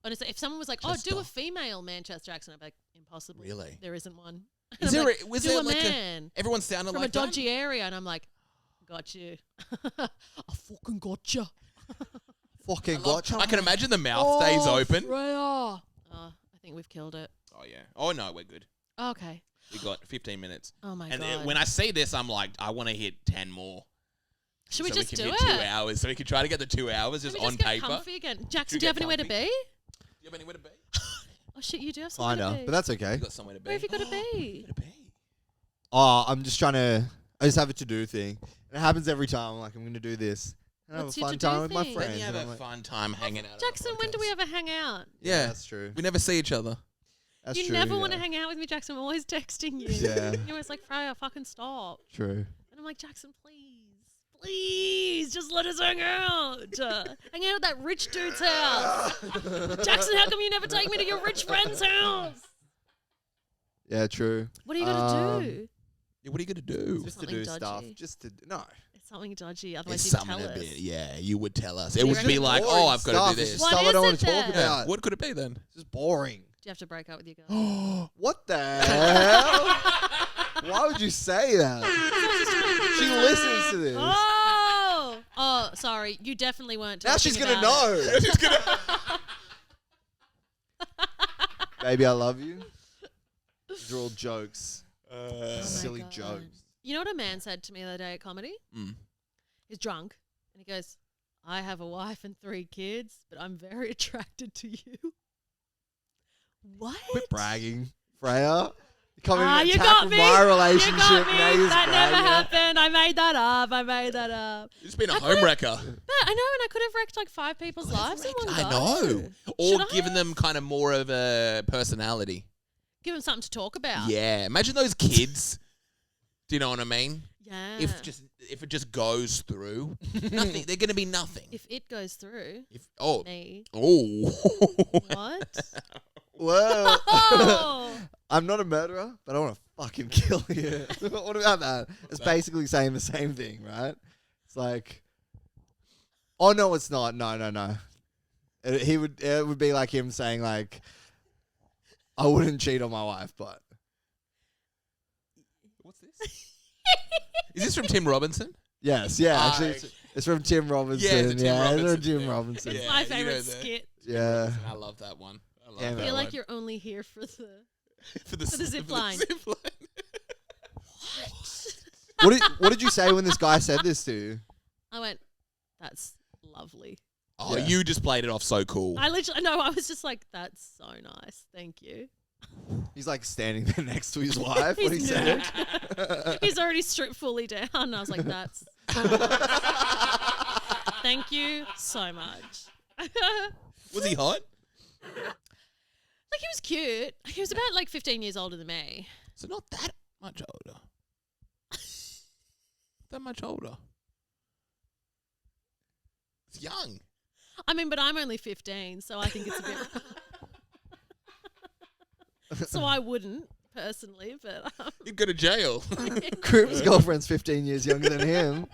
Honestly, if someone was like, "Oh, do a female Manchester accent," I'd be like, "Impossible." Really? There isn't one. Is I'm there? like, Was do there a like man everyone sounded from like a dodgy area, and I'm like, "Got you. I fucking got you." Fucking that? I gotcha. can imagine the mouth stays open. Freya. Oh, I think we've killed it. Oh yeah. Oh no, we're good. Okay. We got 15 minutes. Oh my And god. when I see this, I'm like, I want to hit 10 more. Should we so just we do can it? hit 2 hours. So we can try to get the 2 hours just Let me on just get paper. comfy again. Should Jackson, we do you have get anywhere to comfy? be? Do you have anywhere to be? Oh shit, you do have somewhere Kinda, to be. but that's okay. You got somewhere to be. Where have you got to be? Where to be? Oh, I'm just trying to. I just have a to-do thing. And it happens every time. I'm like, I'm going to do this. And I have What's a your fun to-do time with my thing? Then friends. you have and I'm a like, fun time hanging out. Jackson, when do we ever hang out? Yeah. That's true. We never see each other. That's you true. never want yeah. to hang out with me, Jackson. I'm always texting you. Yeah. You're always like, Freya, fucking stop. True. And I'm like, Jackson, please, just let us hang out. Hang out at that rich dude's house. Jackson, how come you never take me to your rich friend's house? Yeah, true. What are you going to do? Yeah, what are you going to do? Just to Something do stuff. dodgy. Just to. No. It's something dodgy. It's Otherwise, you'd something tell a us. bit. Yeah, you would tell us. It You would be reckon? like, Boring oh, I've got to stuff. do It's this. just What stuff I is don't it want to talk then? about. What could it be then? It's just boring. Do you have to break up with your girl? What the hell? Why would you say that? She listens to this. Oh, sorry. You definitely weren't talking Now she's going to about it. know. She's gonna- Baby, I love you. These are all jokes. Oh my Silly God. jokes. You know what a man said to me the other day at comedy? Mm. He's drunk. And he goes, I have a wife and 3 kids, but I'm very attracted to you. What? Quit bragging, Freya. You come in Ah, and you attack got with me. my You relationship. got me. Now you're That never bragging. happened. I made that up. You've just been a I home could've- wrecker. But I know, and I could have wrecked like 5 people's lives in one I go. know. Or Should I? given them kind of more of a personality. Give them something to talk about. Yeah. Imagine those kids. Do you know what I mean? Yeah. If it just goes through, nothing. They're going to be nothing. If it goes through me. Oh. What? Whoa. Oh! I'm not a murderer, but I want to fucking kill you. What about that? It's basically saying the same thing, right? It's like, oh no, it's not. No. It would be like him saying like, I wouldn't cheat on my wife, but What's this? Is this from Tim Robinson? yes, yeah. Ah, Actually, it's from Tim Robinson. Yeah, it's a Tim it's Robinson from Tim thing. Robinson. It's Yeah, my you know favorite that. skit. Yeah. I love that one. I love Yeah, I that feel one. like you're only here for the... for the zip line. zip line. What did you say when this guy said this to you? I went, that's lovely. Oh, Yeah. you just played it off so cool. I was just like, that's so nice. Thank you. He's like standing there next to his wife when he He's said nude. it. He's already stripped fully down. And I was like, that's... Thank you so much. Was he hot? Like, he was cute. He was about, like, 15 years older than me. So not that much older. That much older. It's young. I mean, but I'm only 15, so I think it's a bit... so I wouldn't personally, but You'd go to jail. Crip's girlfriend's 15 years younger than him.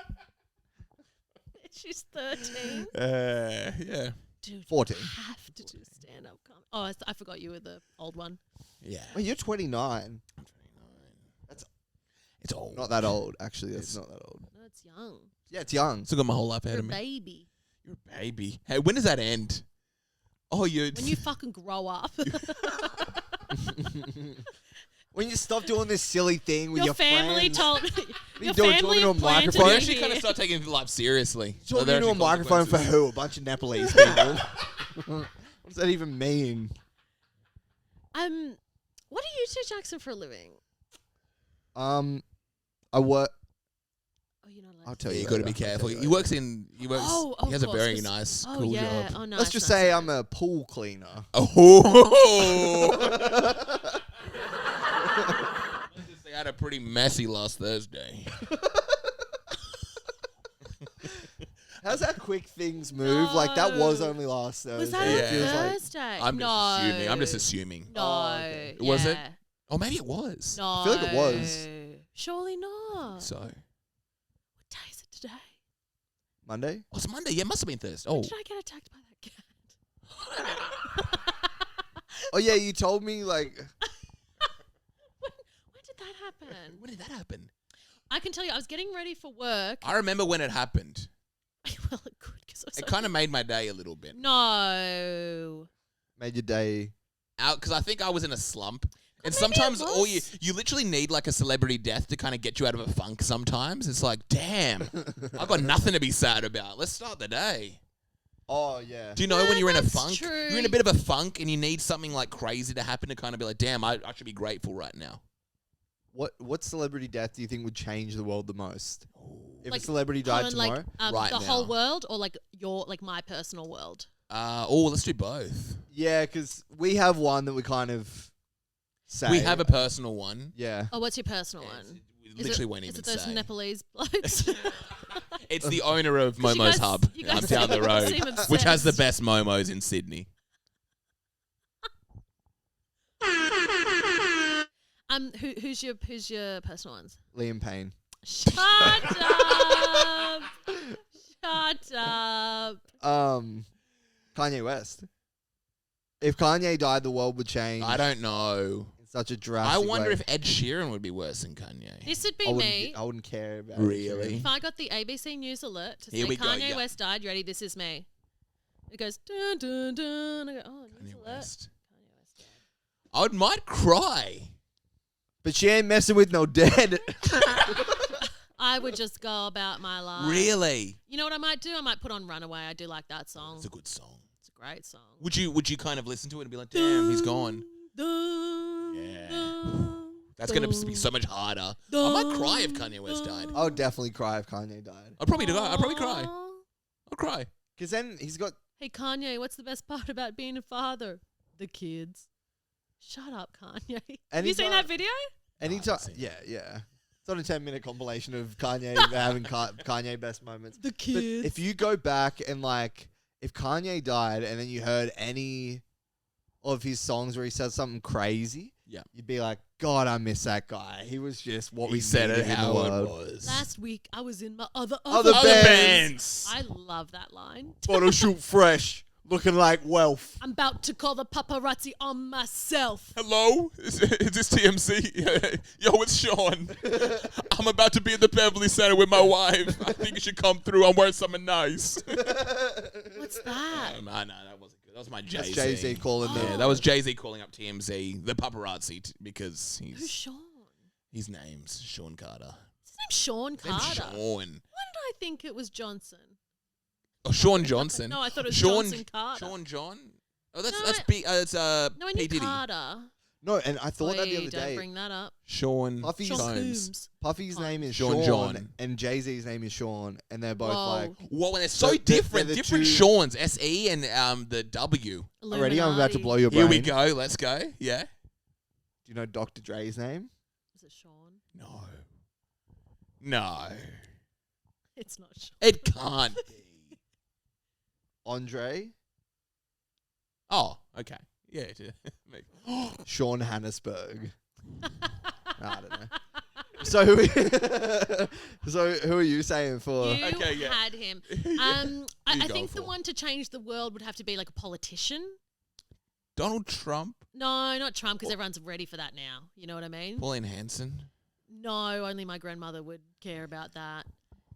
she's 13. Yeah. Dude, 14. you have to do stand-up comedy. Oh, I forgot you were the old one. Yeah. Well, you're 29. I'm 29. It's old. Not that old, actually. That's not that old. No, it's young. Yeah, it's young. Still got my whole life ahead You're of a me. baby. You're a baby. Hey, when does that end? Oh, you. When you fucking grow up. When you stop doing this silly thing with Your your family friends. told you your doing- family talking to a planned to microphone? You be actually kind of here. start taking life seriously. Talking There are into a actually microphone for consequences. who? A bunch of Nepalese people. What does that even mean? What do you do, Jackson, for a living? I work. Oh, you're not allowed I'll to tell Yeah, you. you got to later. be I'll careful. tell you He later. works in. He works. Oh, he has a of course, very 'cause- nice, Oh cool yeah. job. Oh, nice. Let's just nice, say nice. I'm a pool cleaner. Oh. Let's just say I had a pretty messy last Thursday. How's that quick things move? Like that was No. only last Thursday. Was that Yeah. It feels on like- Thursday? I'm no. just assuming. I'm just assuming. No. Oh, okay. Was it? yeah. Oh, maybe it was. No. feel like it was. Surely not. So. What day is it today? Monday? Oh, it's Monday. Yeah, it must have been Thursday. When Oh. did I get attacked by that cat? Oh yeah, you told me like when did that happen? When did that happen? I can tell you, I was getting ready for work. I remember when it happened. Well, it could because I was It kind of made my day a little bit. No. made your day. Out because I think I was in a slump. And maybe it sometimes all was. you literally need like a celebrity death to kind of get you out of a funk sometimes. It's like, damn, I've got nothing to be sad about. Let's start the day. Oh yeah. Do you know Yeah, when you're in a that's funk? true. You're in a bit of a funk and you need something like crazy to happen to kind of be like, damn, I should be grateful right now. What celebrity death do you think would change the world the most? If Like, a celebrity died tomorrow? Right the whole now. world or like my personal world? Let's do both. Yeah, because we have one that we kind of say. We have a personal one. Yeah. Oh, what's your personal one? We literally won't Is even it those say. Nepalese blokes? It's the owner of 'Cause you Momo's guys- Hub. you guys I'm down the seem road, which has the obsessed. best Momos in Sydney. Who's your personal ones? Liam Payne. Shut up! Shut up! Kanye West. If Kanye died, the world would change. I don't know. In such a I drastic wonder way. if Ed Sheeran would be worse than Kanye. This would be I wouldn't, me. I wouldn't care about Really? If I got the ABC News alert to Here say we go, Kanye yeah. West died, you ready? This is me. It goes dun dun dun. I go, oh, news Kanye alert. West. Kanye West died. I might cry. But she ain't messing with no dead. I would just go about my life. Really? You know what I might do? I might put on Runaway. I do like that song. It's a good song. It's a great song. Would you kind of listen to it and be like, damn, he's gone? Dun, Yeah. dun, That's going to be so much harder. I might cry if Kanye West died. I would definitely cry if Kanye died. I'd probably cry. Aw. I'll cry. Because then he's got... Hey Kanye, what's the best part about being a father? The kids. Shut up, Kanye. Have you seen that video? Anytime... seen Yeah, yeah. It's on a 10-minute compilation of Kanye having Kanye best moments. The But kids. if you go back and like... If Kanye died and then you heard any of his songs where he said something crazy... Yeah. You'd be like, God, I miss that guy. He was just what we He said needed it in the how it world. was. Last week I was in my other Other bands. I love that line. Photo shoot fresh, looking like wealth. I'm about to call the paparazzi on myself. Hello? Is this TMC? Yo, it's Sean. I'm about to be at the Beverly Center with my wife. I think you should come through. I'm wearing something nice. What's that? No, that wasn't good. That was my Jay-Z. That's Jay-Z calling Oh. them. Yeah, that was Jay-Z calling up TMZ, the paparazzi, because Who's Sean? his name's Sean Carter. Is his name Sean His name's Carter? Sean. Why did I think it was Johnson? Oh, Sean Johnson. No, I thought it was Sean, Johnson Carter. Sean John? Oh, that's No, that's I- P No, I knew Diddy. Carter. No, and I thought that the Oi, other don't day. bring that up. Sean Puffy Sean Jones. Coombs. Puffy's name is Sean Sean, John. and Jay-Z's name is Sean, and they're both Whoa. like... Whoa, and they're so They're- different. they're the Different two- Sean's, S-E and the W. Already, I'm about to Illuminati. blow your brain. Here we go. Let's go. Yeah. Do you know Dr. Dre's name? Is it Sean? No. No. It's not Sean. It can't be. Andre? Oh, okay. Yeah. Maybe. Sean Hannesberg. I don't know. So who are you saying for? You Okay, yeah. had him. You I go think the for. one to change the world would have to be like a politician. Donald Trump, No, not Trump, because everyone's ready for that now. You know what I mean? Pauline Hanson, No, only my grandmother would care about that.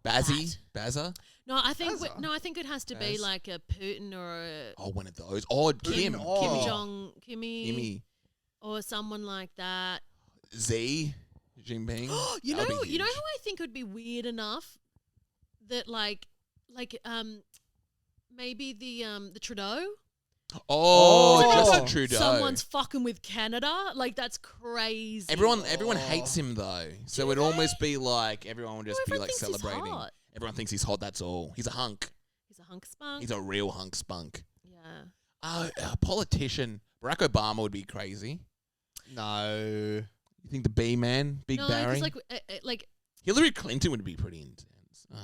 Bazza. No, I think Bazza. I think it has to be Baz. like a Putin or a Oh, one of those. Oh, Kim. Putin, oh. Kimmy. or someone like that. Z. Jinping. You That would know, be you know huge. who I think would be weird enough that maybe the Trudeau. Oh, Oh. Justin Trudeau. Someone's fucking with Canada. Like that's crazy. Everyone hates him though, so Do it'd they? almost be like everyone would just be everyone like thinks he's celebrating. hot. Everyone thinks he's hot. That's all. He's a hunk. He's a hunk spunk. He's a real hunk spunk. Yeah. A politician. Barack Obama would be crazy. No. You think the B man, Big No, Barry? because like Hillary Clinton would be pretty intense. that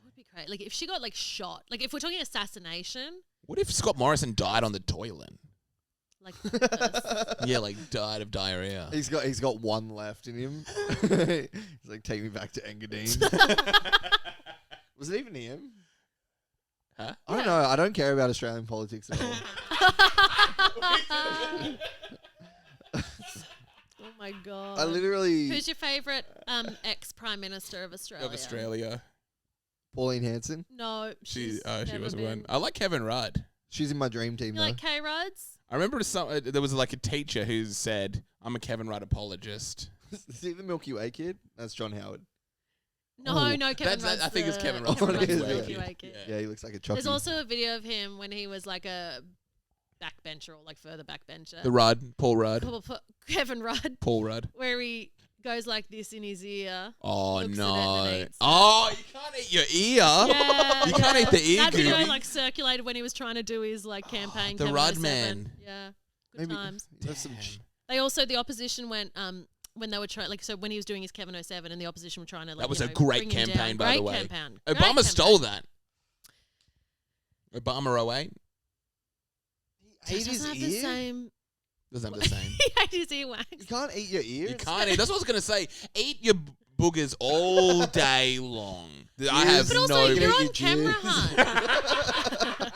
would be crazy. Like if she got like shot. Like if we're talking assassination. What if Scott Morrison died on the toilet? Like this. Yeah, like died of diarrhea. He's got one left in him. He's like, take me back to Engadine. Was it even him? Huh? I don't know. I don't care about Australian politics at all. Oh my god. I literally Who's your favourite ex Prime Minister of Australia? Of Australia. Pauline Hanson. No, She never was been. one. I like Kevin Rudd. She's in my dream team You though. like K Ruds? I remember there was like a teacher who said, "I'm a Kevin Rudd apologist." Is he the Milky Way kid? That's John Howard. No, Oh, no, Kevin that's- Rudd's I think it's the- Kevin Rudd. Kevin Oh, Rudd's it the is, Milky yeah. Way kid. Yeah, he looks like a chocolate. There's also a video of him when he was like a backbencher or like further backbencher. The Rudd, Paul Rudd, Kevin Rudd, Paul Rudd. where he goes like this in his ear. Oh Looks at it and no! then eats it. Oh, you can't eat your ear. Yeah, You can't eat the ear. That video Gooby. like circulated when he was trying to do his like campaign. The Kevin Rudd 07. man. Yeah, good times. That's some Damn. They also the opposition went when they were trying so when he was doing his Kevin 07 and the opposition were trying to like That was you a know, great bring him campaign, down. by the Great way. campaign. Obama Great stole campaign. that. Obama 08 He ate his doesn't have the ear. same. doesn't have the same. He ate his earwax. You can't eat your ear. You can't eat. That's what I was gonna say. Eat your boogers all day long. I have But also, no. you're Gonna on eat camera, jizz. hun.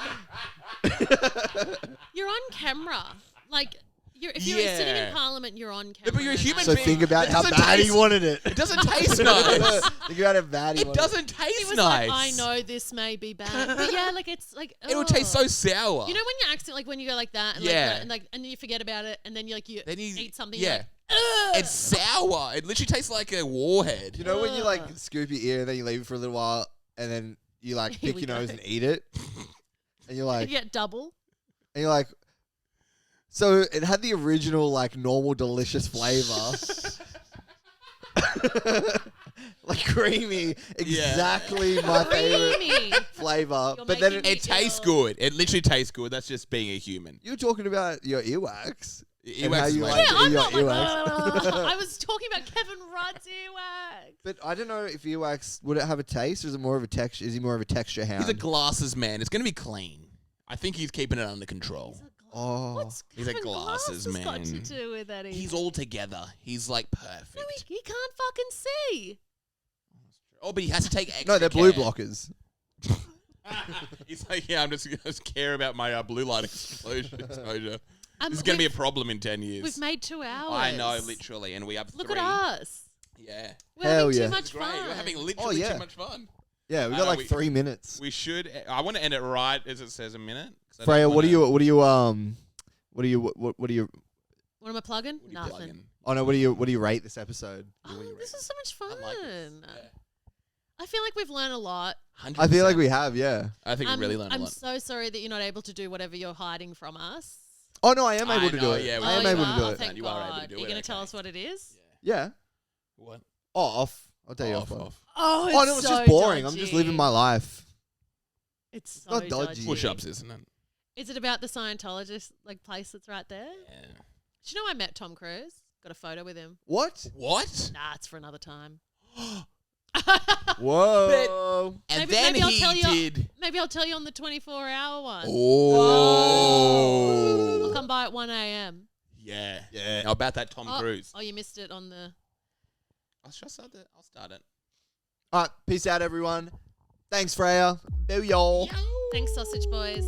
You're on camera. Like, if you're sitting Yeah. in Parliament, you're on camera. Yeah, but you're a no human matter So being. think what. about It how doesn't bad he taste- wanted it. It doesn't taste nice. Think about how bad he It wanted doesn't He taste was nice. like, I know this may be bad. But yeah, like, it's like, It will taste so ugh. sour. You know when you accident, like when you go like that, and Yeah. and you forget about it, and then you Then you eat something. Yeah. You're like, ugh. It's sour. It literally tastes like a warhead. You know when you like Ugh. scoop your ear and then you leave it for a little while and then you like Here pick we your nose go. and eat it and you're like you get double. so it had the original like normal delicious flavor. Like creamy, exactly my favorite Creamy. flavor. You're But then making It tastes good. It literally tastes good. That's just being a human. you were talking about your earwax. And Earwax how is you my like Yeah, to favorite. eat I'm your not like. earwax. I was talking about Kevin Rudd's earwax. But I don't know if earwax would it have a taste or is it more of a texture? Is he more of a texture hound? He's a glasses man. It's gonna be clean. I think he's keeping it under control. Oh. What's He's a having glasses glasses got to man. do with that? He's all together. He's like perfect. No, he can't fucking see. Oh, but he has to take extra No, they're blue care. blockers. He's like, yeah, I'm just care about my blue light exposure. This is going to be a We've- problem in 10 years. We've made 2 hours. I know, literally, and we have Look 3. at us. Yeah. We're Hell having yeah. too much Great. fun. We're having literally yeah. too much fun. Yeah, we I got know, like 3 minutes. We should. I want to end it right as it says a minute. 'cause I don't Freya, what do wanna- you What am I plugging? what do you plug Nothing. in? oh no, what do you rate this episode? Oh, What do you this rate? is so much fun. I like this. Yeah. I feel like we've learned a lot. I feel like 100%. we have, yeah. I think we really learned a I'm lot. so sorry that you're not able to do whatever you're hiding from us. Oh no, I am able I to do know, it. yeah, we I am know. able you to do are? it. Thank You are able to God. do Are you it, going to tell okay. us what it is? Yeah. What? Oh, off. I'll tell you off. Off. Oh, it's Oh no, it's so just boring. I'm dodgy. just living my life. It's so not dodgy. dodgy. Push-ups, isn't it? Is it about the Scientologist like place that's right there? Yeah. Do you know I met Tom Cruise? Got a photo with him. What? What? Nah, it's for another time. Whoa. And Maybe- then maybe I'll he tell you- did. Maybe I'll tell you on the 24-hour one. Oh. I'll come by at 1 1 a.m. Yeah. Yeah. How about that Tom Cruise? Oh, you missed it on the. I'll start it. All right, peace out, everyone. Thanks, Freya. Boo, y'all. Thanks, Sausage Boys.